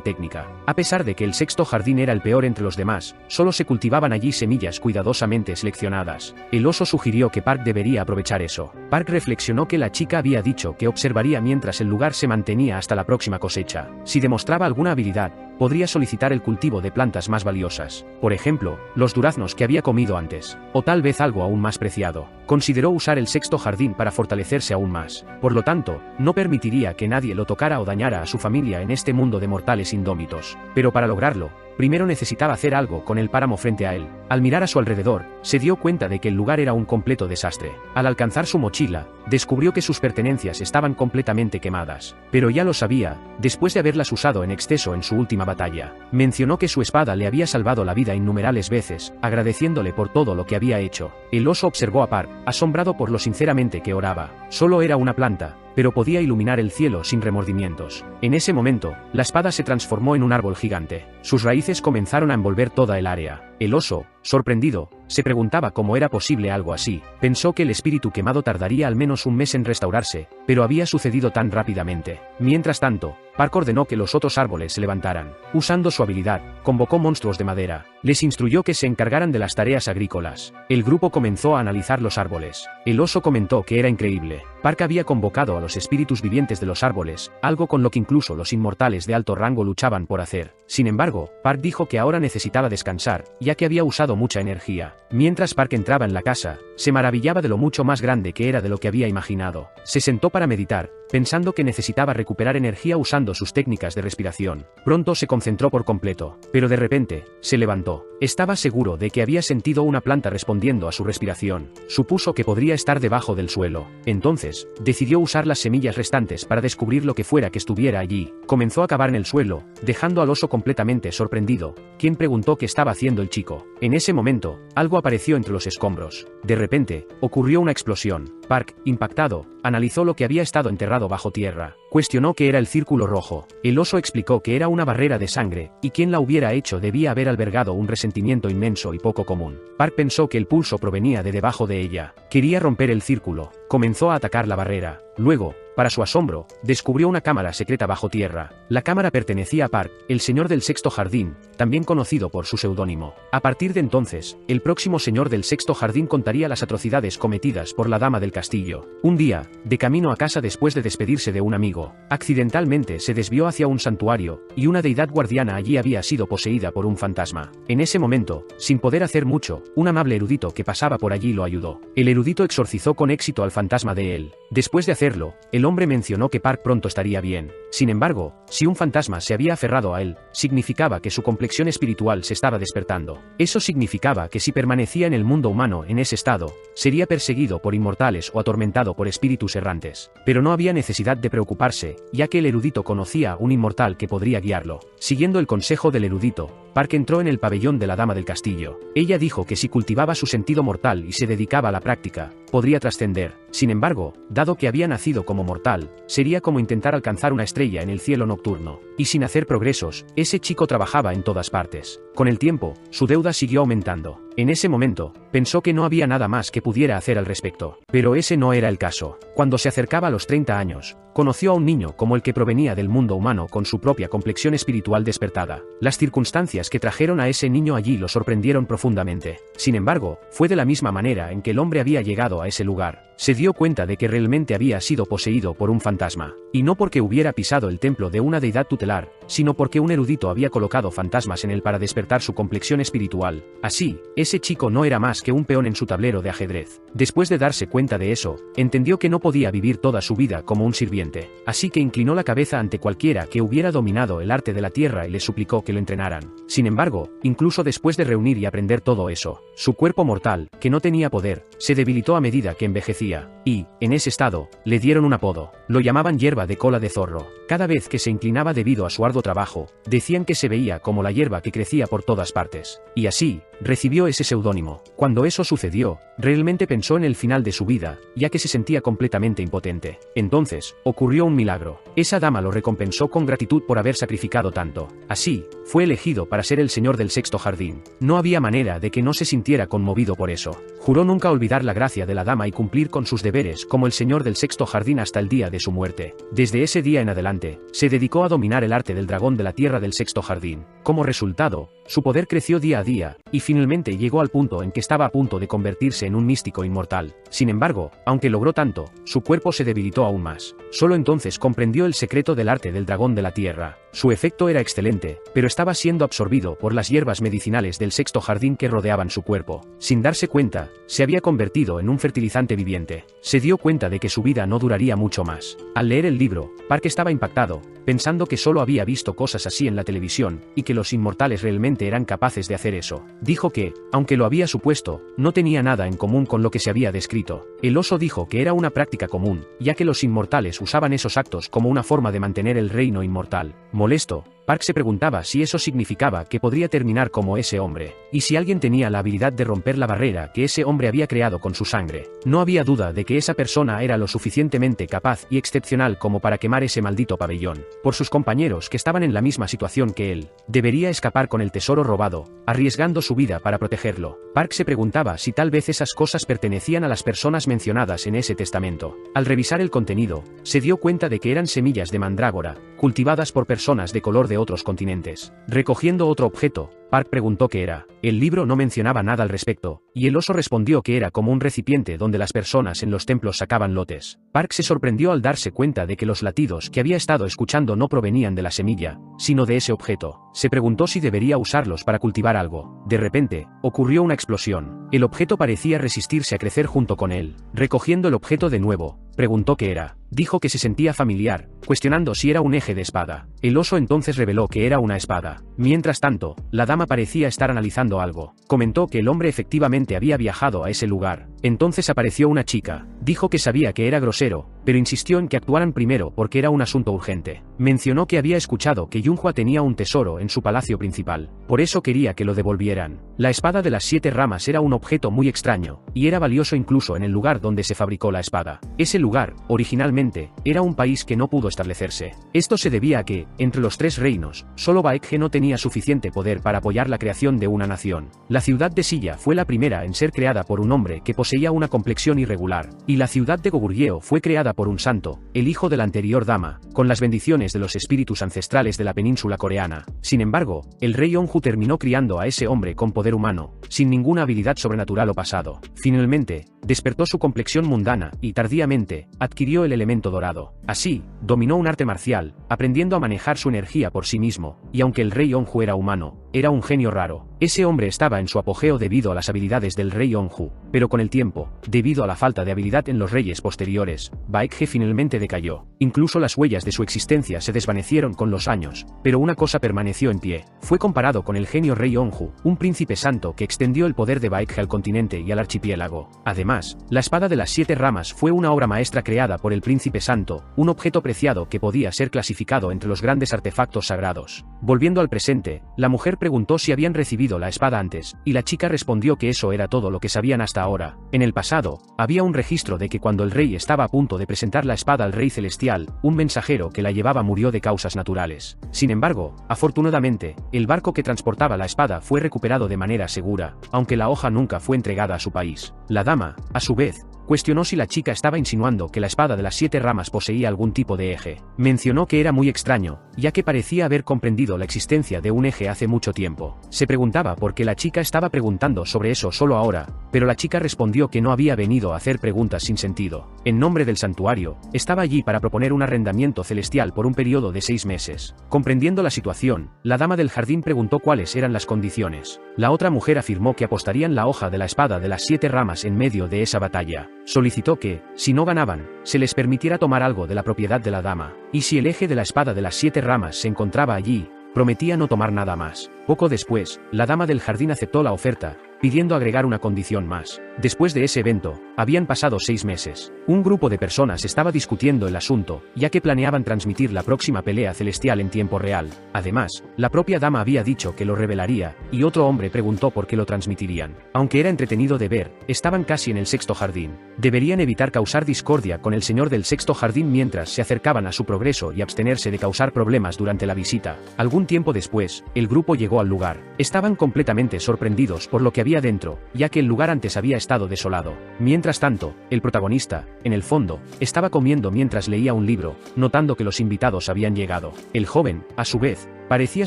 [SPEAKER 1] técnica. A pesar de que el 6º jardín era el peor entre los demás, solo se cultivaban allí semillas cuidadosamente seleccionadas. El oso sugirió que Park debería aprovechar eso. Park reflexionó que la chica había dicho que observaría mientras el lugar se mantenía hasta la próxima cosecha. Si demostraba alguna habilidad, podría solicitar el cultivo de plantas más valiosas. Por ejemplo, los duraznos que había comido antes. O tal vez algo aún más preciado. consideró usar el sexto jardín para fortalecerse aún más. Por lo tanto, no permitiría que nadie lo tocara o dañara a su familia en este mundo de mortales indómitos. Pero para lograrlo, primero necesitaba hacer algo con el páramo frente a él. Al mirar a su alrededor, se dio cuenta de que el lugar era un completo desastre. Al alcanzar su mochila, descubrió que sus pertenencias estaban completamente quemadas. Pero ya lo sabía, después de haberlas usado en exceso en su última batalla. Mencionó que su espada le había salvado la vida innumerables veces, agradeciéndole por todo lo que había hecho. El oso observó a Park, asombrado por lo sinceramente que oraba. Solo era una planta, pero podía iluminar el cielo sin remordimientos. En ese momento, la espada se transformó en un árbol gigante. Sus raíces comenzaron a envolver toda el área. El oso, sorprendido, se preguntaba cómo era posible algo así. Pensó que el espíritu quemado tardaría al menos un mes en restaurarse, pero había sucedido tan rápidamente. Mientras tanto, Park ordenó que los otros árboles se levantaran. Usando su habilidad, convocó monstruos de madera. Les instruyó que se encargaran de las tareas agrícolas. El grupo comenzó a analizar los árboles. El oso comentó que era increíble. Park había convocado a los espíritus vivientes de los árboles, algo con lo que incluso los inmortales de alto rango luchaban por hacer. Sin embargo, Park dijo que ahora necesitaba descansar, ya que había usado mucha energía. Mientras Park entraba en la casa, se maravillaba de lo mucho más grande que era de lo que había imaginado. Se sentó para meditar, pensando que necesitaba recuperar energía usando sus técnicas de respiración. Pronto se concentró por completo, pero de repente, se levantó. Estaba seguro de que había sentido una planta respondiendo a su respiración. Supuso que podría estar debajo del suelo. Entonces, decidió usar las semillas restantes para descubrir lo que fuera que estuviera allí. Comenzó a cavar en el suelo, dejando al oso completamente sorprendido, quien preguntó qué estaba haciendo el chico. En ese momento, algo apareció entre los escombros. De repente, ocurrió una explosión. Park, impactado, analizó lo que había estado enterrado bajo tierra. Cuestionó qué era el círculo rojo. El oso explicó que era una barrera de sangre, y quien la hubiera hecho debía haber albergado un resentimiento inmenso y poco común. Park pensó que el pulso provenía de debajo de ella. Quería romper el círculo. Comenzó a atacar la barrera. Luego, para su asombro, descubrió una cámara secreta bajo tierra. La cámara pertenecía a Park, el señor del sexto jardín, también conocido por su seudónimo. A partir de entonces, el próximo señor del sexto jardín contaría las atrocidades cometidas por la dama del castillo. Un día, de camino a casa después de despedirse de un amigo, accidentalmente se desvió hacia un santuario, y una deidad guardiana allí había sido poseída por un fantasma. En ese momento, sin poder hacer mucho, un amable erudito que pasaba por allí lo ayudó. El erudito exorcizó con éxito al fantasma de él. Después de hacerlo, el hombre mencionó que Park pronto estaría bien. Sin embargo, si un fantasma se había aferrado a él, significaba que su complexión espiritual se estaba despertando. Eso significaba que si permanecía en el mundo humano en ese estado, sería perseguido por inmortales o atormentado por espíritus errantes. Pero no había necesidad de preocuparse, ya que el erudito conocía un inmortal que podría guiarlo. Siguiendo el consejo del erudito, Park entró en el pabellón de la dama del castillo. Ella dijo que si cultivaba su sentido mortal y se dedicaba a la práctica, podría trascender. Sin embargo, dado que había nacido como mortal, sería como intentar alcanzar una estrella en el cielo nocturno. Y sin hacer progresos, ese chico trabajaba en todas partes. Con el tiempo, su deuda siguió aumentando. En ese momento, pensó que no había nada más que pudiera hacer al respecto. Pero ese no era el caso. Cuando se acercaba a los 30 años, conoció a un niño como el que provenía del mundo humano con su propia complexión espiritual despertada. Las circunstancias que trajeron a ese niño allí lo sorprendieron profundamente. Sin embargo, fue de la misma manera en que el hombre había llegado a ese lugar. Se dio cuenta de que realmente había sido poseído por un fantasma. Y no porque hubiera pisado el templo de una deidad tutelar, sino porque un erudito había colocado fantasmas en él para despertar su complexión espiritual. Así, ese chico no era más que un peón en su tablero de ajedrez. Después de darse cuenta de eso, entendió que no podía vivir toda su vida como un sirviente. Así que inclinó la cabeza ante cualquiera que hubiera dominado el arte de la tierra y le suplicó que lo entrenaran. Sin embargo, incluso después de reunir y aprender todo eso, su cuerpo mortal, que no tenía poder, se debilitó a medida que envejecía. Y, en ese estado, le dieron un apodo. Lo llamaban hierba de cola de zorro. Cada vez que se inclinaba debido a su arduo trabajo, decían que se veía como la hierba que crecía por todas partes. Y así, recibió ese seudónimo. Cuando eso sucedió, realmente pensó en el final de su vida, ya que se sentía completamente impotente. Entonces, ocurrió un milagro. Esa dama lo recompensó con gratitud por haber sacrificado tanto. Así, fue elegido para ser el señor del sexto jardín. No había manera de que no se sintiera conmovido por eso. Juró nunca olvidar la gracia de la dama y cumplir con sus deberes como el señor del sexto jardín hasta el día de su muerte. Desde ese día en adelante, se dedicó a dominar el arte del dragón de la tierra del sexto jardín. Como resultado, su poder creció día a día, y finalmente llegó al punto en que estaba a punto de convertirse en un místico inmortal. Sin embargo, aunque logró tanto, su cuerpo se debilitó aún más. Solo entonces comprendió el secreto del arte del dragón de la tierra. Su efecto era excelente, pero estaba siendo absorbido por las hierbas medicinales del sexto jardín que rodeaban su cuerpo. Sin darse cuenta, se había convertido en un fertilizante viviente. Se dio cuenta de que su vida no duraría mucho más. Al leer el libro, Park estaba impactado, pensando que solo había visto cosas así en la televisión, y que los inmortales realmente eran capaces de hacer eso. Dijo que, aunque lo había supuesto, no tenía nada en común con lo que se había descrito. El oso dijo que era una práctica común, ya que los inmortales usaban esos actos como una forma de mantener el reino inmortal. Molesto, Park se preguntaba si eso significaba que podría terminar como ese hombre, y si alguien tenía la habilidad de romper la barrera que ese hombre había creado con su sangre. No había duda de que esa persona era lo suficientemente capaz y excepcional como para quemar ese maldito pabellón. Por sus compañeros que estaban en la misma situación que él, debería escapar con el tesoro robado, arriesgando su vida para protegerlo. Park se preguntaba si tal vez esas cosas pertenecían a las personas mencionadas en ese testamento. Al revisar el contenido, se dio cuenta de que eran semillas de mandrágora, cultivadas por personas de color de otros continentes. Recogiendo otro objeto, Park preguntó qué era. El libro no mencionaba nada al respecto, y el oso respondió que era como un recipiente donde las personas en los templos sacaban lotes. Park se sorprendió al darse cuenta de que los latidos que había estado escuchando no provenían de la semilla, sino de ese objeto. Se preguntó si debería usarlos para cultivar algo. De repente, ocurrió una explosión. El objeto parecía resistirse a crecer junto con él. Recogiendo el objeto de nuevo, preguntó qué era. Dijo que se sentía familiar, cuestionando si era un eje de espada. El oso entonces reveló que era una espada. Mientras tanto, la dama parecía estar analizando algo. Comentó que el hombre efectivamente había viajado a ese lugar. Entonces apareció una chica. Dijo que sabía que era grosero, pero insistió en que actuaran primero porque era un asunto urgente. Mencionó que había escuchado que Yunhua tenía un tesoro en su palacio principal. Por eso quería que lo devolvieran. La espada de las 7 ramas era un objeto muy extraño, y era valioso incluso en el lugar donde se fabricó la espada. Ese lugar, originalmente, era un país que no pudo establecerse. Esto se debía a que, entre los 3 reinos, solo Baekje no tenía suficiente poder para apoyar la creación de una nación. La ciudad de Silla fue la primera en ser creada por un hombre que poseía una complexión irregular, y la ciudad de Goguryeo fue creada por un santo, el hijo de la anterior dama, con las bendiciones de los espíritus ancestrales de la península coreana. Sin embargo, el rey Onju terminó criando a ese hombre con poder humano, sin ninguna habilidad sobrenatural o pasado. Finalmente, despertó su complexión mundana, y tardíamente, adquirió el elemento dorado. Así, dominó un arte marcial, aprendiendo a manejar su energía por sí mismo, y aunque el rey Onju era humano, era un genio raro. Ese hombre estaba en su apogeo debido a las habilidades del rey Onju, pero con el tiempo, debido a la falta de habilidad en los reyes posteriores, Baekje finalmente decayó. Incluso las huellas de su existencia se desvanecieron con los años, pero una cosa permaneció en pie. Fue comparado con el genio rey Onju, un príncipe santo que extendió el poder de Baekje al continente y al archipiélago. Además, la espada de las 7 ramas fue una obra maestra creada por el príncipe santo, un objeto preciado que podía ser clasificado entre los grandes artefactos sagrados. Volviendo al presente, la mujer preguntó si habían recibido la espada antes, y la chica respondió que eso era todo lo que sabían hasta ahora. En el pasado, había un registro de que cuando el rey estaba a punto de presentar la espada al rey celestial, un mensajero que la llevaba murió de causas naturales. Sin embargo, afortunadamente, el barco que transportaba la espada fue recuperado de manera segura, aunque la hoja nunca fue entregada a su país. La dama, a su vez, cuestionó si la chica estaba insinuando que la espada de las 7 ramas poseía algún tipo de eje. Mencionó que era muy extraño, ya que parecía haber comprendido la existencia de un eje hace mucho tiempo. Se preguntaba por qué la chica estaba preguntando sobre eso solo ahora, pero la chica respondió que no había venido a hacer preguntas sin sentido. En nombre del santuario, estaba allí para proponer un arrendamiento celestial por un periodo de 6 meses. Comprendiendo la situación, la dama del jardín preguntó cuáles eran las condiciones. La otra mujer afirmó que apostarían la hoja de la espada de las 7 ramas en medio de esa batalla. Solicitó que, si no ganaban, se les permitiera tomar algo de la propiedad de la dama, y si el eje de la espada de las 7 ramas se encontraba allí, prometía no tomar nada más. Poco después, la dama del jardín aceptó la oferta, pidiendo agregar una condición más. Después de ese evento, habían pasado 6 meses. Un grupo de personas estaba discutiendo el asunto, ya que planeaban transmitir la próxima pelea celestial en tiempo real. Además, la propia dama había dicho que lo revelaría, y otro hombre preguntó por qué lo transmitirían. Aunque era entretenido de ver, estaban casi en el sexto jardín. Deberían evitar causar discordia con el señor del sexto jardín mientras se acercaban a su progreso y abstenerse de causar problemas durante la visita. Algún tiempo después, el grupo llegó al lugar. Estaban completamente sorprendidos por lo que había dentro, ya que el lugar antes había estado desolado. Mientras tanto, el protagonista, en el fondo, estaba comiendo mientras leía un libro, notando que los invitados habían llegado. El joven, a su vez, parecía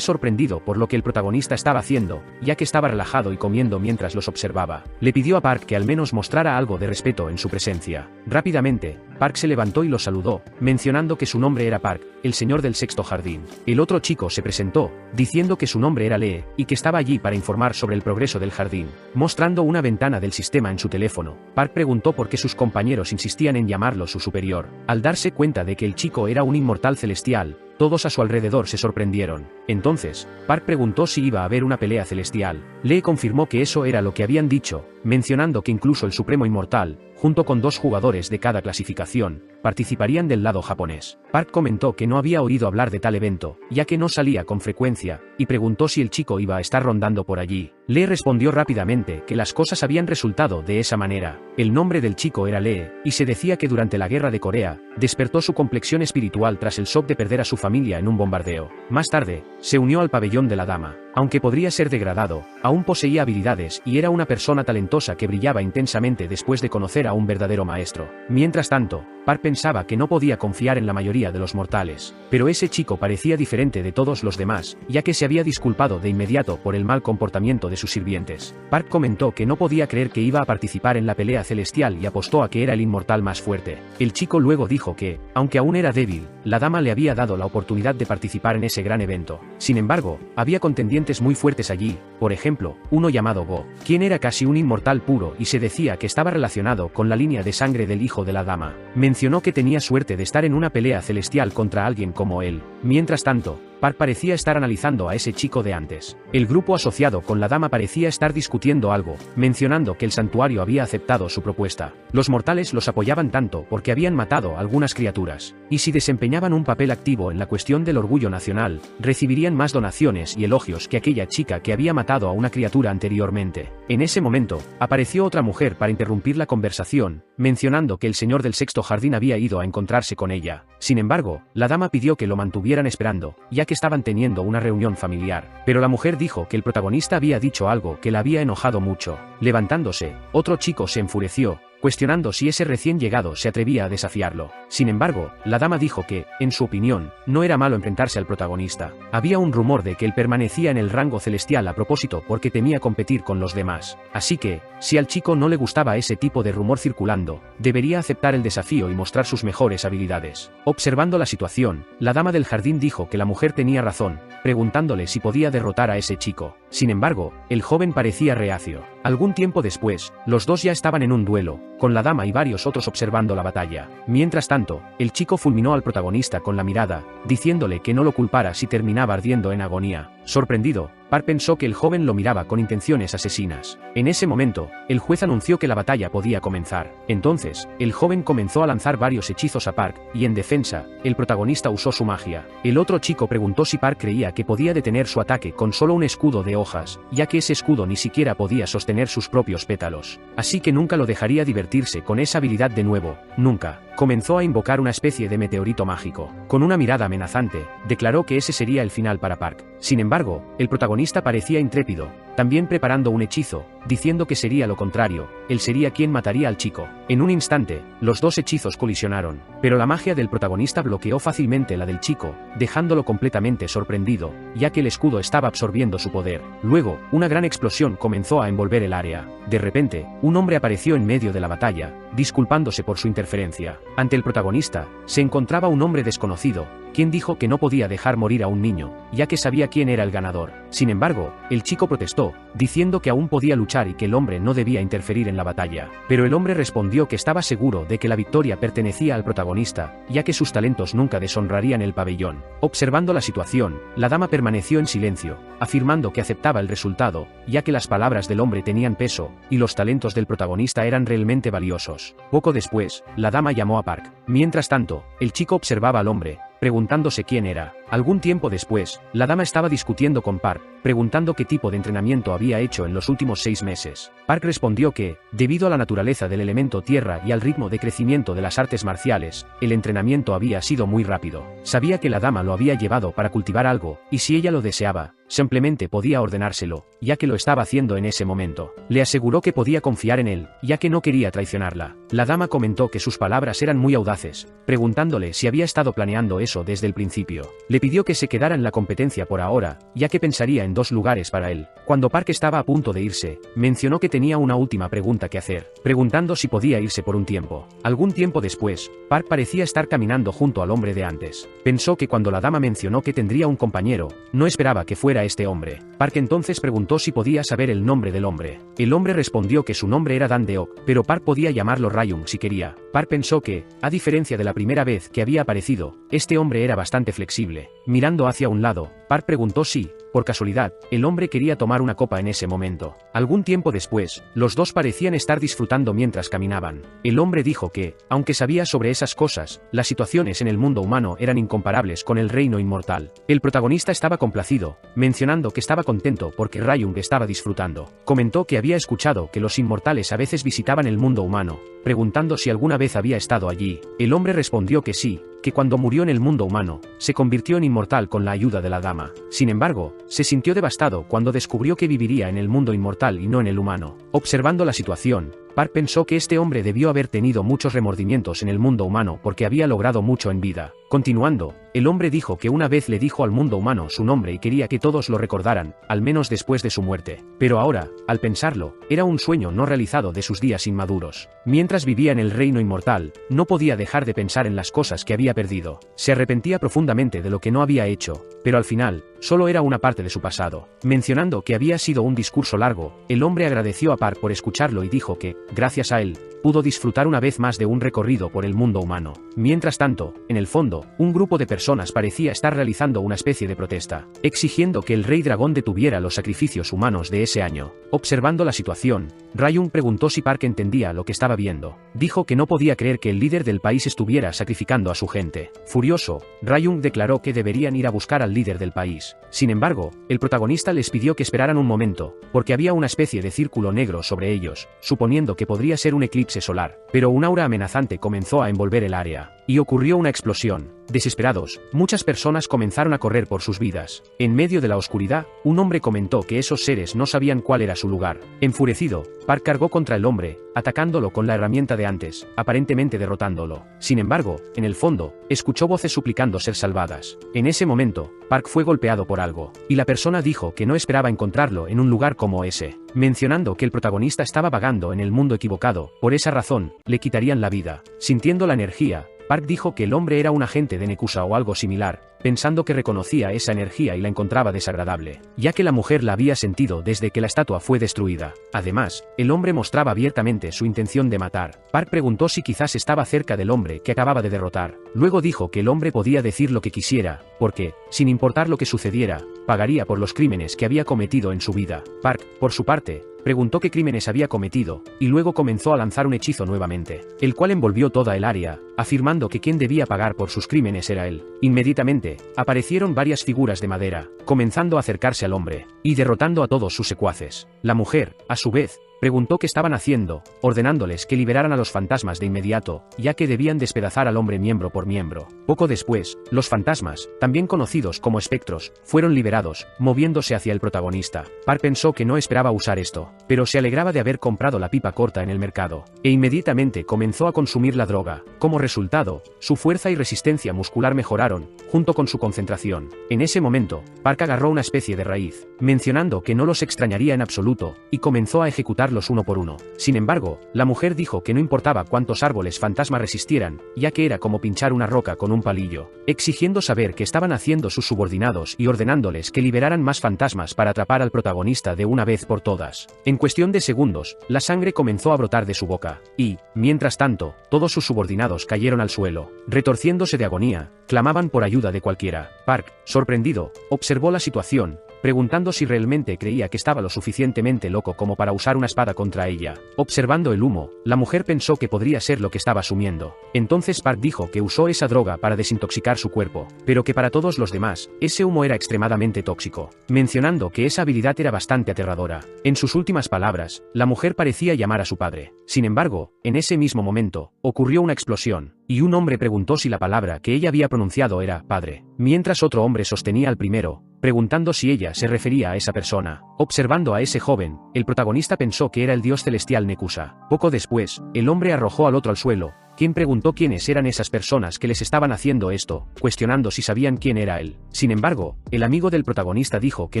[SPEAKER 1] sorprendido por lo que el protagonista estaba haciendo, ya que estaba relajado y comiendo mientras los observaba. Le pidió a Park que al menos mostrara algo de respeto en su presencia. Rápidamente, Park se levantó y lo saludó, mencionando que su nombre era Park, el señor del sexto jardín. El otro chico se presentó, diciendo que su nombre era Lee, y que estaba allí para informar sobre el progreso del jardín. Mostrando una ventana del sistema en su teléfono, Park preguntó por qué sus compañeros insistían en llamarlo su superior. Al darse cuenta de que el chico era un inmortal celestial, todos a su alrededor se sorprendieron. Entonces, Park preguntó si iba a haber una pelea celestial. Lee confirmó que eso era lo que habían dicho, mencionando que incluso el Supremo Inmortal, junto con 2 jugadores de cada clasificación, participarían del lado japonés. Park comentó que no había oído hablar de tal evento, ya que no salía con frecuencia, y preguntó si el chico iba a estar rondando por allí. Lee respondió rápidamente que las cosas habían resultado de esa manera. El nombre del chico era Lee, y se decía que durante la Guerra de Corea, despertó su complexión espiritual tras el shock de perder a su familia en un bombardeo. Más tarde, se unió al pabellón de la dama. Aunque podría ser degradado, aún poseía habilidades y era una persona talentosa que brillaba intensamente después de conocer a un verdadero maestro. Mientras tanto, Park pensaba que no podía confiar en la mayoría de los mortales. Pero ese chico parecía diferente de todos los demás, ya que se había disculpado de inmediato por el mal comportamiento de sus sirvientes. Park comentó que no podía creer que iba a participar en la pelea celestial y apostó a que era el inmortal más fuerte. El chico luego dijo que, aunque aún era débil, la dama le había dado la oportunidad de participar en ese gran evento. Sin embargo, había contendientes muy fuertes allí, por ejemplo, uno llamado Go, quien era casi un inmortal puro y se decía que estaba relacionado con la línea de sangre del hijo de la dama. Mencionó que tenía suerte de estar en una pelea celestial contra alguien como él. Mientras tanto, Park parecía estar analizando a ese chico de antes. El grupo asociado con la dama parecía estar discutiendo algo, mencionando que el santuario había aceptado su propuesta. Los mortales los apoyaban tanto porque habían matado a algunas criaturas, y si desempeñaban un papel activo en la cuestión del orgullo nacional, recibirían más donaciones y elogios que aquella chica que había matado a una criatura anteriormente. En ese momento, apareció otra mujer para interrumpir la conversación, mencionando que el señor del sexto jardín había ido a encontrarse con ella. Sin embargo, la dama pidió que lo mantuvieran esperando, ya que estaban teniendo una reunión familiar. Pero la mujer dijo que el protagonista había dicho algo que la había enojado mucho. Levantándose, otro chico se enfureció, cuestionando si ese recién llegado se atrevía a desafiarlo. Sin embargo, la dama dijo que, en su opinión, no era malo enfrentarse al protagonista. Había un rumor de que él permanecía en el rango celestial a propósito porque temía competir con los demás. Así que, si al chico no le gustaba ese tipo de rumor circulando, debería aceptar el desafío y mostrar sus mejores habilidades. Observando la situación, la dama del jardín dijo que la mujer tenía razón, preguntándole si podía derrotar a ese chico. Sin embargo, el joven parecía reacio. Algún tiempo después, los dos ya estaban en un duelo, con la dama y varios otros observando la batalla. Mientras tanto, el chico fulminó al protagonista con la mirada, diciéndole que no lo culpara si terminaba ardiendo en agonía. Sorprendido, Park pensó que el joven lo miraba con intenciones asesinas. En ese momento, el juez anunció que la batalla podía comenzar. Entonces, el joven comenzó a lanzar varios hechizos a Park, y en defensa, el protagonista usó su magia. El otro chico preguntó si Park creía que podía detener su ataque con solo un escudo de hojas, ya que ese escudo ni siquiera podía sostener sus propios pétalos. Así que nunca lo dejaría divertirse con esa habilidad de nuevo, nunca. Comenzó a invocar una especie de meteorito mágico. Con una mirada amenazante, declaró que ese sería el final para Park. Sin embargo, el protagonista parecía intrépido, también preparando un hechizo, diciendo que sería lo contrario, él sería quien mataría al chico. En un instante, los dos hechizos colisionaron, pero la magia del protagonista bloqueó fácilmente la del chico, dejándolo completamente sorprendido, ya que el escudo estaba absorbiendo su poder. Luego, una gran explosión comenzó a envolver el área. De repente, un hombre apareció en medio de la batalla, disculpándose por su interferencia. Ante el protagonista, se encontraba un hombre desconocido, quien dijo que no podía dejar morir a un niño, ya que sabía quién era el ganador. Sin embargo, el chico protestó, diciendo que aún podía luchar y que el hombre no debía interferir en la batalla. Pero el hombre respondió que estaba seguro de que la victoria pertenecía al protagonista, ya que sus talentos nunca deshonrarían el pabellón. Observando la situación, la dama permaneció en silencio, afirmando que aceptaba el resultado, ya que las palabras del hombre tenían peso, y los talentos del protagonista eran realmente valiosos. Poco después, la dama llamó a Park. Mientras tanto, el chico observaba al hombre, preguntándose quién era. Algún tiempo después, la dama estaba discutiendo con Park, preguntando qué tipo de entrenamiento había hecho en los últimos 6 meses. Park respondió que, debido a la naturaleza del elemento tierra y al ritmo de crecimiento de las artes marciales, el entrenamiento había sido muy rápido. Sabía que la dama lo había llevado para cultivar algo, y si ella lo deseaba, simplemente podía ordenárselo, ya que lo estaba haciendo en ese momento. Le aseguró que podía confiar en él, ya que no quería traicionarla. La dama comentó que sus palabras eran muy audaces, preguntándole si había estado planeando eso desde el principio. Le Le pidió que se quedara en la competencia por ahora, ya que pensaría en 2 lugares para él. Cuando Park estaba a punto de irse, mencionó que tenía una última pregunta que hacer, preguntando si podía irse por un tiempo. Algún tiempo después, Park parecía estar caminando junto al hombre de antes. Pensó que cuando la dama mencionó que tendría un compañero, no esperaba que fuera este hombre. Park entonces preguntó si podía saber el nombre del hombre. El hombre respondió que su nombre era Dan Deok, pero Park podía llamarlo Ryung si quería. Park pensó que, a diferencia de la primera vez que había aparecido, este hombre era bastante flexible. Mirando hacia un lado, Park preguntó si, por casualidad, el hombre quería tomar una copa en ese momento. Algún tiempo después, los dos parecían estar disfrutando mientras caminaban. El hombre dijo que, aunque sabía sobre esas cosas, las situaciones en el mundo humano eran incomparables con el reino inmortal. El protagonista estaba complacido, mencionando que estaba contento porque Ryung estaba disfrutando. Comentó que había escuchado que los inmortales a veces visitaban el mundo humano, preguntando si alguna vez había estado allí. El hombre respondió que sí, que cuando murió en el mundo humano, se convirtió en inmortal con la ayuda de la dama. Sin embargo, se sintió devastado cuando descubrió que viviría en el mundo inmortal y no en el humano. Observando la situación, Park pensó que este hombre debió haber tenido muchos remordimientos en el mundo humano porque había logrado mucho en vida. Continuando, el hombre dijo que una vez le dijo al mundo humano su nombre y quería que todos lo recordaran, al menos después de su muerte. Pero ahora, al pensarlo, era un sueño no realizado de sus días inmaduros. Mientras vivía en el reino inmortal, no podía dejar de pensar en las cosas que había perdido. Se arrepentía profundamente de lo que no había hecho, pero al final, solo era una parte de su pasado. Mencionando que había sido un discurso largo, el hombre agradeció a Park por escucharlo y dijo que, gracias a él, pudo disfrutar una vez más de un recorrido por el mundo humano. Mientras tanto, en el fondo, un grupo de personas parecía estar realizando una especie de protesta, exigiendo que el rey dragón detuviera los sacrificios humanos de ese año. Observando la situación, Ryung preguntó si Park entendía lo que estaba viendo. Dijo que no podía creer que el líder del país estuviera sacrificando a su gente. Furioso, Ryung declaró que deberían ir a buscar al líder del país. Sin embargo, el protagonista les pidió que esperaran un momento, porque había una especie de círculo negro sobre ellos, suponiendo que podría ser un eclipse solar. Pero un aura amenazante comenzó a envolver el área, y ocurrió una explosión. Desesperados, muchas personas comenzaron a correr por sus vidas. En medio de la oscuridad, un hombre comentó que esos seres no sabían cuál era su lugar. Enfurecido, Park cargó contra el hombre, atacándolo con la herramienta de antes, aparentemente derrotándolo. Sin embargo, en el fondo, escuchó voces suplicando ser salvadas. En ese momento, Park fue golpeado por algo, y la persona dijo que no esperaba encontrarlo en un lugar como ese, mencionando que el protagonista estaba vagando en el mundo equivocado. Por esa razón, le quitarían la vida. Sintiendo la energía, Park dijo que el hombre era un agente de Nekusa o algo similar, pensando que reconocía esa energía y la encontraba desagradable, ya que la mujer la había sentido desde que la estatua fue destruida. Además, el hombre mostraba abiertamente su intención de matar. Park preguntó si quizás estaba cerca del hombre que acababa de derrotar. Luego dijo que el hombre podía decir lo que quisiera, porque, sin importar lo que sucediera, pagaría por los crímenes que había cometido en su vida. Park, por su parte, preguntó qué crímenes había cometido, y luego comenzó a lanzar un hechizo nuevamente, el cual envolvió toda el área, afirmando que quien debía pagar por sus crímenes era él. Inmediatamente, aparecieron varias figuras de madera, comenzando a acercarse al hombre, y derrotando a todos sus secuaces. La mujer, a su vez, preguntó qué estaban haciendo, ordenándoles que liberaran a los fantasmas de inmediato, ya que debían despedazar al hombre miembro por miembro. Poco después, los fantasmas, también conocidos como espectros, fueron liberados, moviéndose hacia el protagonista. Park pensó que no esperaba usar esto, pero se alegraba de haber comprado la pipa corta en el mercado, e inmediatamente comenzó a consumir la droga. Como resultado, su fuerza y resistencia muscular mejoraron, junto con su concentración. En ese momento, Park agarró una especie de raíz, mencionando que no los extrañaría en absoluto, y comenzó a ejecutarlos uno por uno. Sin embargo, la mujer dijo que no importaba cuántos árboles fantasma resistieran, ya que era como pinchar una roca con un palillo, exigiendo saber qué estaban haciendo sus subordinados y ordenándoles que liberaran más fantasmas para atrapar al protagonista de una vez por todas. En cuestión de segundos, la sangre comenzó a brotar de su boca, y, mientras tanto, todos sus subordinados cayeron al suelo, retorciéndose de agonía, clamaban por ayuda de cualquiera. Park, sorprendido, observó la situación, preguntando si realmente creía que estaba lo suficientemente loco como para usar una espada contra ella. Observando el humo, la mujer pensó que podría ser lo que estaba asumiendo. Entonces Park dijo que usó esa droga para desintoxicar su cuerpo, pero que para todos los demás, ese humo era extremadamente tóxico, mencionando que esa habilidad era bastante aterradora. En sus últimas palabras, la mujer parecía llamar a su padre. Sin embargo, en ese mismo momento, ocurrió una explosión, y un hombre preguntó si la palabra que ella había pronunciado era padre, mientras otro hombre sostenía al primero, preguntando si ella se refería a esa persona. Observando a ese joven, el protagonista pensó que era el dios celestial Nekusa. Poco después, el hombre arrojó al otro al suelo, quien preguntó quiénes eran esas personas que les estaban haciendo esto, cuestionando si sabían quién era él. Sin embargo, el amigo del protagonista dijo que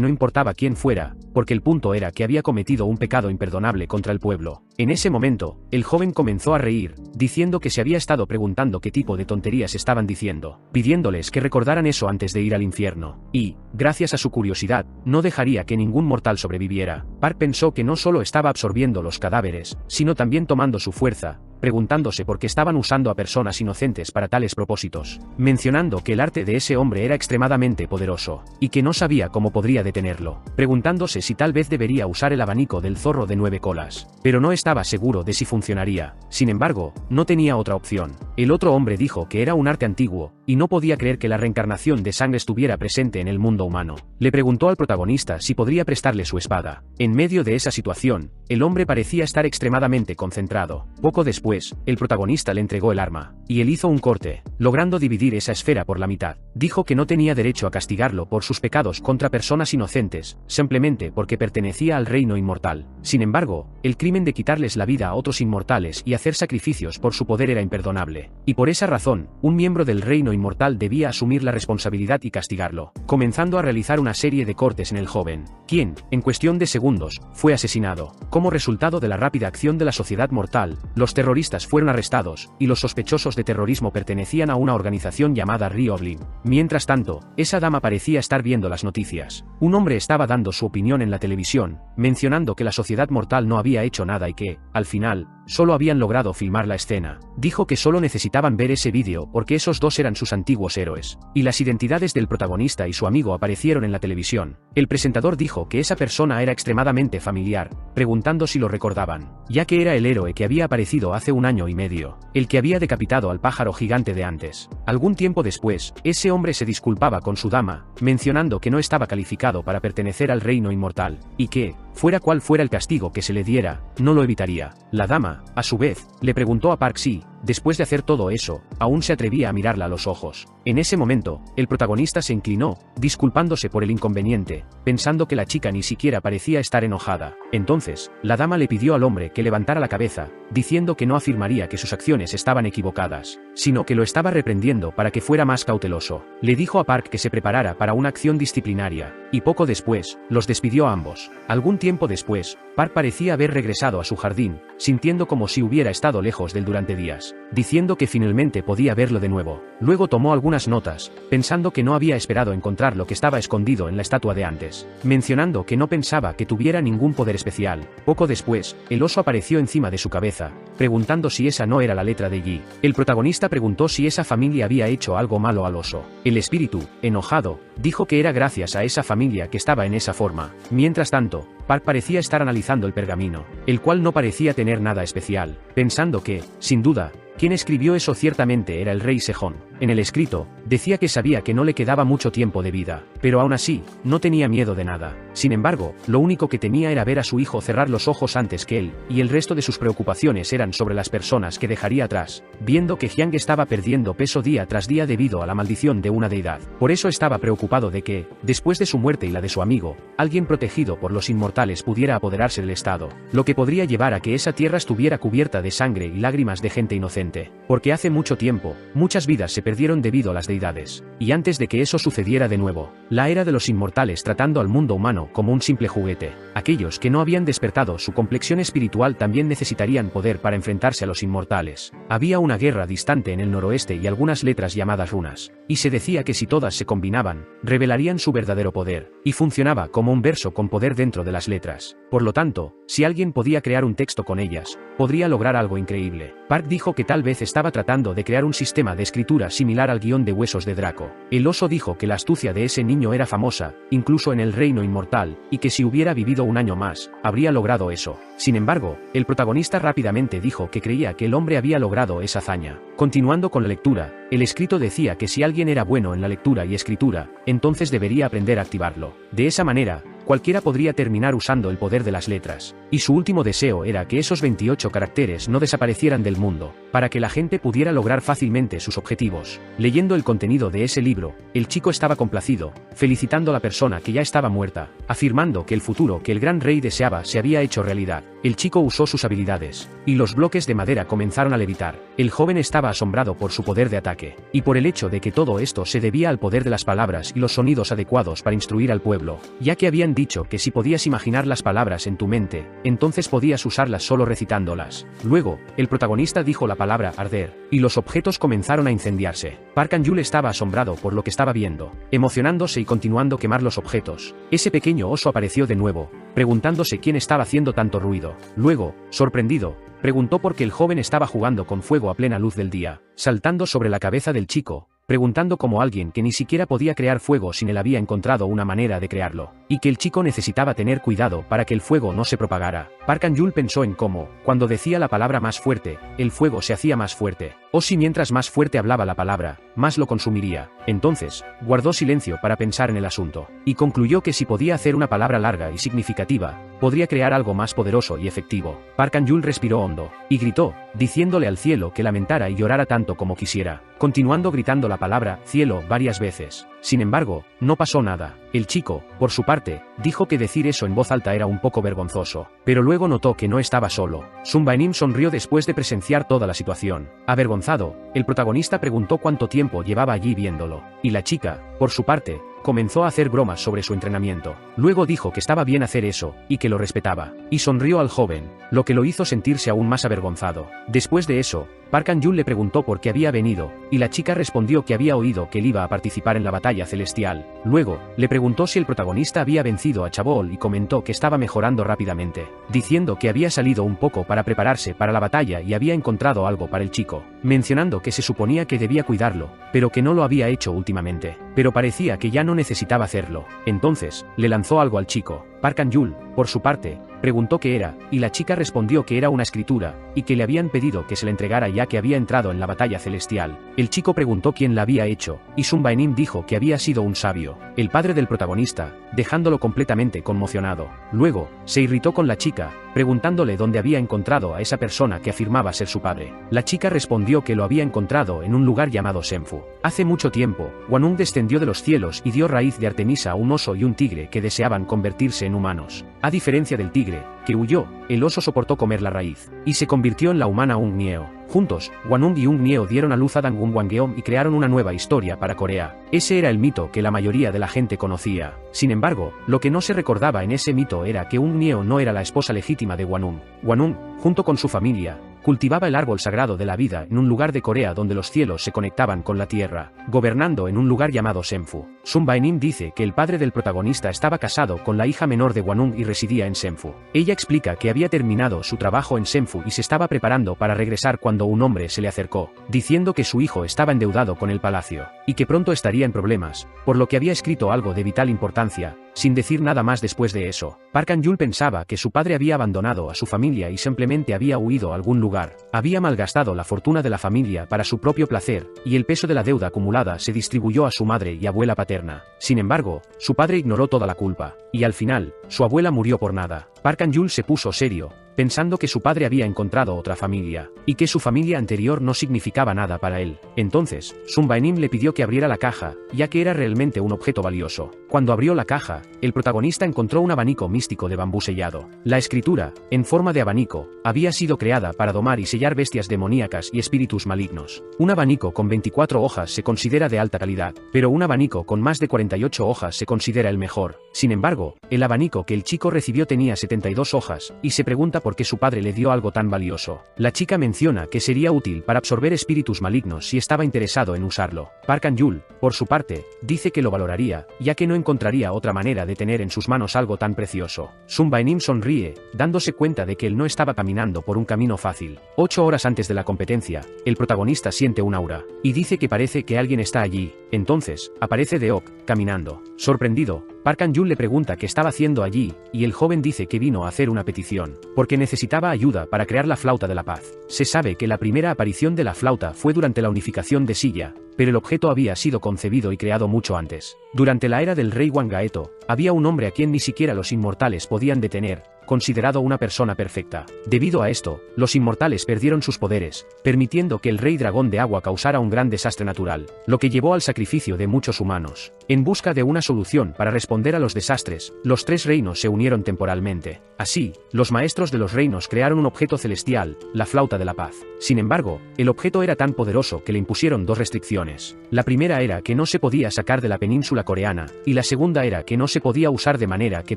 [SPEAKER 1] no importaba quién fuera, porque el punto era que había cometido un pecado imperdonable contra el pueblo. En ese momento, el joven comenzó a reír, diciendo que se había estado preguntando qué tipo de tonterías estaban diciendo, pidiéndoles que recordaran eso antes de ir al infierno. Y, gracias a su curiosidad, no dejaría que ningún mortal sobreviviera. Park pensó que no solo estaba absorbiendo los cadáveres, sino también tomando su fuerza, preguntándose por qué estaban usando a personas inocentes para tales propósitos, mencionando que el arte de ese hombre era extremadamente poderoso, y que no sabía cómo podría detenerlo, preguntándose si tal vez debería usar el abanico del zorro de 9 colas, pero no estaba seguro de si funcionaría. Sin embargo, no tenía otra opción. El otro hombre dijo que era un arte antiguo, y no podía creer que la reencarnación de sangre estuviera presente en el mundo humano. Le preguntó al protagonista si podría prestarle su espada. En medio de esa situación, el hombre parecía estar extremadamente concentrado. Poco después, el protagonista le entregó el arma, y él hizo un corte, logrando dividir esa esfera por la mitad. Dijo que no tenía derecho a castigarlo por sus pecados contra personas inocentes, simplemente porque pertenecía al reino inmortal. Sin embargo, el crimen de quitarles la vida a otros inmortales y hacer sacrificios por su poder era imperdonable, y por esa razón, un miembro del reino inmortal debía asumir la responsabilidad y castigarlo, comenzando a realizar una serie de cortes en el joven, quien, en cuestión de segundos, fue asesinado. Como resultado de la rápida acción de la sociedad mortal, los terroristas fueron arrestados, y los sospechosos de terrorismo pertenecían a una organización llamada Rioblin. Mientras tanto, esa dama parecía estar viendo las noticias. Un hombre estaba dando su opinión en la televisión, mencionando que la sociedad mortal no había hecho nada y que, al final, solo habían logrado filmar la escena. Dijo que solo necesitaban ver ese vídeo porque esos dos eran sus antiguos héroes, y las identidades del protagonista y su amigo aparecieron en la televisión. El presentador dijo que esa persona era extremadamente familiar, preguntando si lo recordaban, ya que era el héroe que había aparecido hace un año y medio, el que había decapitado al pájaro gigante de antes. Algún tiempo después, ese hombre se disculpaba con su dama, mencionando que no estaba calificado para pertenecer al reino inmortal, y que, fuera cual fuera el castigo que se le diera, no lo evitaría. La dama, a su vez, le preguntó a Park si, después de hacer todo eso, aún se atrevía a mirarla a los ojos. En ese momento, el protagonista se inclinó, disculpándose por el inconveniente, pensando que la chica ni siquiera parecía estar enojada. Entonces, la dama le pidió al hombre que levantara la cabeza, diciendo que no afirmaría que sus acciones estaban equivocadas, sino que lo estaba reprendiendo para que fuera más cauteloso. Le dijo a Park que se preparara para una acción disciplinaria, y poco después, los despidió a ambos. Algún tiempo después, Park parecía haber regresado a su jardín, sintiendo como si hubiera estado lejos de él durante días, diciendo que finalmente podía verlo de nuevo. Luego tomó algunas notas, pensando que no había esperado encontrar lo que estaba escondido en la estatua de antes, mencionando que no pensaba que tuviera ningún poder especial. Poco después, el oso apareció encima de su cabeza, preguntando si esa no era la letra de Yi. El protagonista preguntó si esa familia había hecho algo malo al oso. El espíritu, enojado, dijo que era gracias a esa familia que estaba en esa forma. Mientras tanto, Park parecía estar analizando el pergamino, el cual no parecía tener nada especial, pensando que, sin duda, quien escribió eso ciertamente era el rey Sejong. En el escrito, decía que sabía que no le quedaba mucho tiempo de vida, pero aún así, no tenía miedo de nada. Sin embargo, lo único que temía era ver a su hijo cerrar los ojos antes que él, y el resto de sus preocupaciones eran sobre las personas que dejaría atrás, viendo que Hyang estaba perdiendo peso día tras día debido a la maldición de una deidad. Por eso estaba preocupado de que, después de su muerte y la de su amigo, alguien protegido por los inmortales pudiera apoderarse del estado, lo que podría llevar a que esa tierra estuviera cubierta de sangre y lágrimas de gente inocente. Porque hace mucho tiempo, muchas vidas se perdieron debido a las deidades, y antes de que eso sucediera de nuevo, la era de los inmortales tratando al mundo humano como un simple juguete. Aquellos que no habían despertado su complexión espiritual también necesitarían poder para enfrentarse a los inmortales. Había una guerra distante en el noroeste y algunas letras llamadas runas, y se decía que si todas se combinaban, revelarían su verdadero poder, y funcionaba como un verso con poder dentro de las letras. Por lo tanto, si alguien podía crear un texto con ellas, podría lograr algo increíble. Park dijo que tal vez estaba tratando de crear un sistema de escritura similar al guión de Huesos de Draco. El oso dijo que la astucia de ese niño era famosa, incluso en el reino inmortal, y que si hubiera vivido un año más, habría logrado eso. Sin embargo, el protagonista rápidamente dijo que creía que el hombre había logrado esa hazaña. Continuando con la lectura, el escrito decía que si alguien era bueno en la lectura y escritura, entonces debería aprender a activarlo. De esa manera, Cualquiera podría terminar usando el poder de las letras, y su último deseo era que esos 28 caracteres no desaparecieran del mundo, para que la gente pudiera lograr fácilmente sus objetivos. Leyendo el contenido de ese libro, el chico estaba complacido, felicitando a la persona que ya estaba muerta, afirmando que el futuro que el gran rey deseaba se había hecho realidad. El chico usó sus habilidades, y los bloques de madera comenzaron a levitar. El joven estaba asombrado por su poder de ataque, y por el hecho de que todo esto se debía al poder de las palabras y los sonidos adecuados para instruir al pueblo, ya que habían dicho que si podías imaginar las palabras en tu mente, entonces podías usarlas solo recitándolas. Luego, el protagonista dijo la palabra arder, y los objetos comenzaron a incendiarse. Park An-yul estaba asombrado por lo que estaba viendo, emocionándose y continuando a quemar los objetos. Ese pequeño oso apareció de nuevo, preguntándose quién estaba haciendo tanto ruido. Luego, sorprendido, preguntó por qué el joven estaba jugando con fuego a plena luz del día, saltando sobre la cabeza del chico, preguntando como alguien que ni siquiera podía crear fuego sin él había encontrado una manera de crearlo, y que el chico necesitaba tener cuidado para que el fuego no se propagara. Park An-yul pensó en cómo, cuando decía la palabra más fuerte, el fuego se hacía más fuerte, o si mientras más fuerte hablaba la palabra, más lo consumiría. Entonces, guardó silencio para pensar en el asunto, y concluyó que si podía hacer una palabra larga y significativa, podría crear algo más poderoso y efectivo. Park An-yul respiró hondo, y gritó, diciéndole al cielo que lamentara y llorara tanto como quisiera, continuando gritando la palabra cielo varias veces. Sin embargo, no pasó nada. El chico, por su parte, dijo que decir eso en voz alta era un poco vergonzoso, pero luego notó que no estaba solo. Sun Baenim sonrió después de presenciar toda la situación. Avergonzado, el protagonista preguntó cuánto tiempo llevaba allí viéndolo, y la chica, por su parte, comenzó a hacer bromas sobre su entrenamiento. Luego dijo que estaba bien hacer eso, y que lo respetaba, y sonrió al joven, lo que lo hizo sentirse aún más avergonzado. Después de eso, Park An-yul le preguntó por qué había venido, y la chica respondió que había oído que él iba a participar en la batalla celestial. Luego, le preguntó si el protagonista había vencido a Chabol y comentó que estaba mejorando rápidamente, diciendo que había salido un poco para prepararse para la batalla y había encontrado algo para el chico, mencionando que se suponía que debía cuidarlo, pero que no lo había hecho últimamente, pero parecía que ya no necesitaba hacerlo. Entonces, le lanzó algo al chico. Park An-yul, por su parte, preguntó qué era, y la chica respondió que era una escritura, y que le habían pedido que se la entregara ya que había entrado en la batalla celestial. El chico preguntó quién la había hecho, y Sun Baenim dijo que había sido un sabio, el padre del protagonista, dejándolo completamente conmocionado. Luego, se irritó con la chica, preguntándole dónde había encontrado a esa persona que afirmaba ser su padre. La chica respondió que lo había encontrado en un lugar llamado Senfu. Hace mucho tiempo, Wanung descendió de los cielos y dio raíz de Artemisa a un oso y un tigre que deseaban convertirse en humanos. A diferencia del tigre, que huyó, el oso soportó comer la raíz, y se convirtió en la humana Ung Nieo. Juntos, Wanung y Ung Nieo dieron a luz a Dangun Wangeom y crearon una nueva historia para Corea. Ese era el mito que la mayoría de la gente conocía. Sin embargo, lo que no se recordaba en ese mito era que Ung Nieo no era la esposa legítima de Wanung. Wanung, junto con su familia, cultivaba el árbol sagrado de la vida en un lugar de Corea donde los cielos se conectaban con la tierra, gobernando en un lugar llamado Senfu. Sun Baenim dice que el padre del protagonista estaba casado con la hija menor de Wanung y residía en Senfu. Ella explica que había terminado su trabajo en Senfu y se estaba preparando para regresar cuando un hombre se le acercó, diciendo que su hijo estaba endeudado con el palacio, y que pronto estaría en problemas, por lo que había escrito algo de vital importancia, sin decir nada más después de eso. Park An-yul pensaba que su padre había abandonado a su familia y simplemente había huido a algún lugar, había malgastado la fortuna de la familia para su propio placer, y el peso de la deuda acumulada se distribuyó a su madre y abuela paterna. Sin embargo, su padre ignoró toda la culpa, y al final, su abuela murió por nada. Park An-yul se puso serio, pensando que su padre había encontrado otra familia, y que su familia anterior no significaba nada para él. Entonces, Sun Baenim le pidió que abriera la caja, ya que era realmente un objeto valioso. Cuando abrió la caja, el protagonista encontró un abanico místico de bambú sellado. La escritura, en forma de abanico, había sido creada para domar y sellar bestias demoníacas y espíritus malignos. Un abanico con 24 hojas se considera de alta calidad, pero un abanico con más de 48 hojas se considera el mejor. Sin embargo, el abanico que el chico recibió tenía 72 hojas, y se pregunta por qué su padre le dio algo tan valioso. La chica menciona que sería útil para absorber espíritus malignos si estaba interesado en usarlo. Park An-yul, por su parte, dice que lo valoraría, ya que no encontraría otra manera de tener en sus manos algo tan precioso. Sun Baenim sonríe, dándose cuenta de que él no estaba caminando por un camino fácil. 8 horas antes de la competencia, el protagonista siente un aura, y dice que parece que alguien está allí. Entonces, aparece Deok, caminando. Sorprendido, Park Han-yul le pregunta qué estaba haciendo allí, y el joven dice que vino a hacer una petición, porque necesitaba ayuda para crear la flauta de la paz. Se sabe que la primera aparición de la flauta fue durante la unificación de Silla, pero el objeto había sido concebido y creado mucho antes. Durante la era del rey Wangaeto, había un hombre a quien ni siquiera los inmortales podían detener, considerado una persona perfecta. Debido a esto, los inmortales perdieron sus poderes, permitiendo que el rey dragón de agua causara un gran desastre natural, lo que llevó al sacrificio de muchos humanos. En busca de una solución para responder a los desastres, los tres reinos se unieron temporalmente. Así, los maestros de los reinos crearon un objeto celestial, la flauta de la paz. Sin embargo, el objeto era tan poderoso que le impusieron dos restricciones. La primera era que no se podía sacar de la península coreana, y la segunda era que no se podía usar de manera que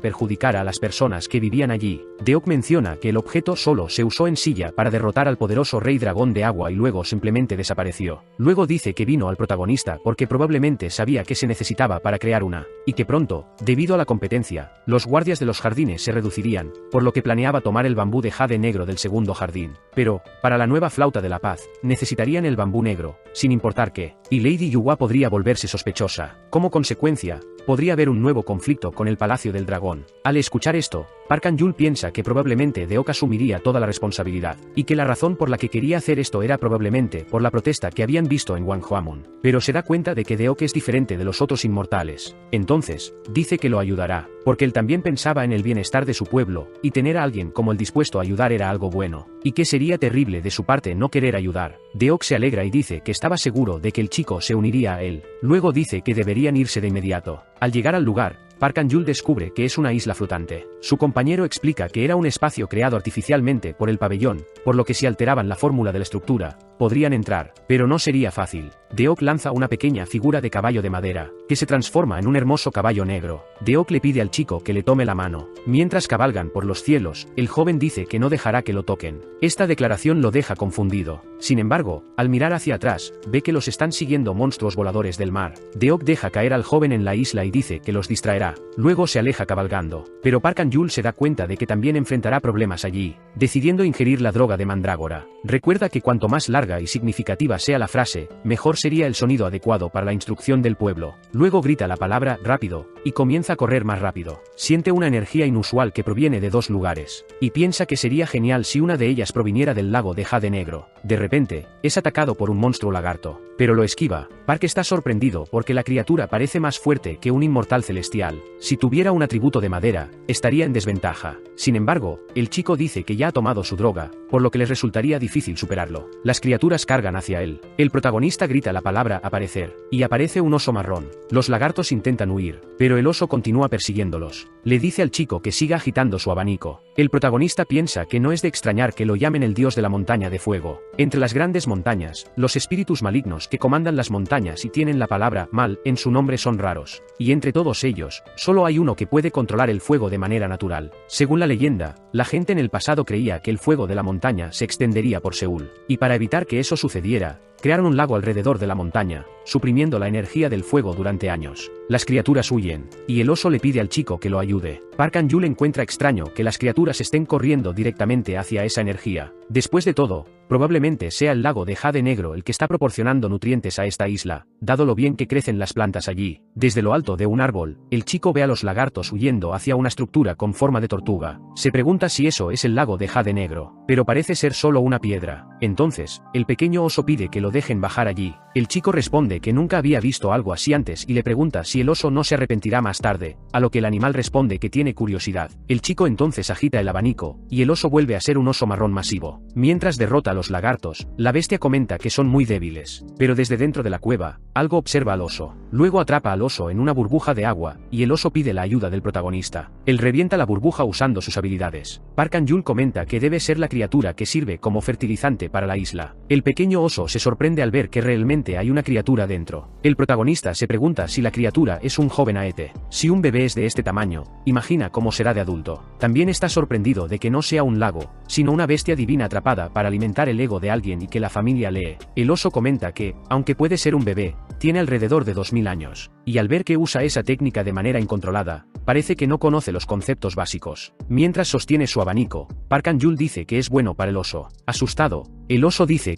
[SPEAKER 1] perjudicara a las personas que vivían allí. Deok menciona que el objeto solo se usó en Silla para derrotar al poderoso rey dragón de agua y luego simplemente desapareció. Luego dice que vino al protagonista porque probablemente sabía que se necesitaba para crear una, y que pronto, debido a la competencia, los guardias de los jardines se reducirían, por lo que planeaba tomar el bambú de jade negro del segundo jardín. Pero, para la nueva flauta de la paz, necesitarían el bambú negro, sin importar qué, y Lady Yuhua podría volverse sospechosa. Como consecuencia, podría haber un nuevo conflicto con el Palacio del Dragón. Al escuchar esto, Park Han-yul piensa que probablemente Deok asumiría toda la responsabilidad, y que la razón por la que quería hacer esto era probablemente por la protesta que habían visto en Wanghuamun. Pero se da cuenta de que Deok es diferente de los otros inmortales. Entonces, dice que lo ayudará, porque él también pensaba en el bienestar de su pueblo, y tener a alguien como él dispuesto a ayudar era algo bueno, y que sería terrible de su parte no querer ayudar. Deok se alegra y dice que estaba seguro de que el chico se uniría a él. Luego dice que deberían irse de inmediato. Al llegar al lugar, Park Han-yul descubre que es una isla flotante. Su compañero explica que era un espacio creado artificialmente por el pabellón, por lo que si alteraban la fórmula de la estructura, podrían entrar, pero no sería fácil. Deok lanza una pequeña figura de caballo de madera, que se transforma en un hermoso caballo negro. Deok le pide al chico que le tome la mano. Mientras cabalgan por los cielos, el joven dice que no dejará que lo toquen. Esta declaración lo deja confundido. Sin embargo, al mirar hacia atrás, ve que los están siguiendo monstruos voladores del mar. Deok deja caer al joven en la isla y dice que los distraerá. Luego se aleja cabalgando, pero Park Han-yul se da cuenta de que también enfrentará problemas allí, decidiendo ingerir la droga de mandrágora. Recuerda que cuanto más larga y significativa sea la frase, mejor sería el sonido adecuado para la instrucción del pueblo. Luego grita la palabra rápido, y comienza a correr más rápido. Siente una energía inusual que proviene de dos lugares, y piensa que sería genial si una de ellas proviniera del lago de jade negro. De repente, es atacado por un monstruo lagarto, pero lo esquiva. Park está sorprendido porque la criatura parece más fuerte que un inmortal celestial. Si tuviera un atributo de madera, estaría en desventaja. Sin embargo, el chico dice que ya ha tomado su droga, por lo que les resultaría difícil superarlo. Las criaturas cargan hacia él. El protagonista grita la palabra aparecer, y aparece un oso marrón. Los lagartos intentan huir, pero el oso continúa persiguiéndolos. Le dice al chico que siga agitando su abanico. El protagonista piensa que no es de extrañar que lo llamen el dios de la montaña de fuego. Entre las grandes montañas, los espíritus malignos que comandan las montañas y tienen la palabra mal en su nombre son raros, y entre todos ellos, solo hay uno que puede controlar el fuego de manera natural. Según la leyenda, la gente en el pasado creía que el fuego de la montaña se extendería por Seúl, y para evitar que eso sucediera, crearon un lago alrededor de la montaña, suprimiendo la energía del fuego durante años. Las criaturas huyen, y el oso le pide al chico que lo ayude. Park Han-yul encuentra extraño que las criaturas estén corriendo directamente hacia esa energía. Después de todo, probablemente sea el lago de jade negro el que está proporcionando nutrientes a esta isla, dado lo bien que crecen las plantas allí. Desde lo alto de un árbol, el chico ve a los lagartos huyendo hacia una estructura con forma de tortuga. Se pregunta si eso es el lago de jade negro, pero parece ser solo una piedra. Entonces, el pequeño oso pide que lo dejen bajar allí. El chico responde que nunca había visto algo así antes y le pregunta si el oso no se arrepentirá más tarde, a lo que el animal responde que tiene curiosidad. El chico entonces agita el abanico, y el oso vuelve a ser un oso marrón masivo. Mientras derrota a los lagartos, la bestia comenta que son muy débiles, pero desde dentro de la cueva, algo observa al oso. Luego atrapa al oso en una burbuja de agua, y el oso pide la ayuda del protagonista. Él revienta la burbuja usando sus habilidades. Park Han-yul comenta que debe ser la criatura que sirve como fertilizante para la isla. El pequeño oso se sorprende al ver que realmente hay una criatura dentro. El protagonista se pregunta si la criatura es un joven aete. Si un bebé es de este tamaño, imagina cómo será de adulto. También está sorprendido de que no sea un lago, sino una bestia divina atrapada para alimentar el ego de alguien y que la familia lee. El oso comenta que, aunque puede ser un bebé, tiene alrededor de 2000 años, y al ver que usa esa técnica de manera incontrolada, parece que no conoce los conceptos básicos. Mientras sostiene su abanico, Park Han-yul dice que es bueno para el oso. Asustado, el oso dice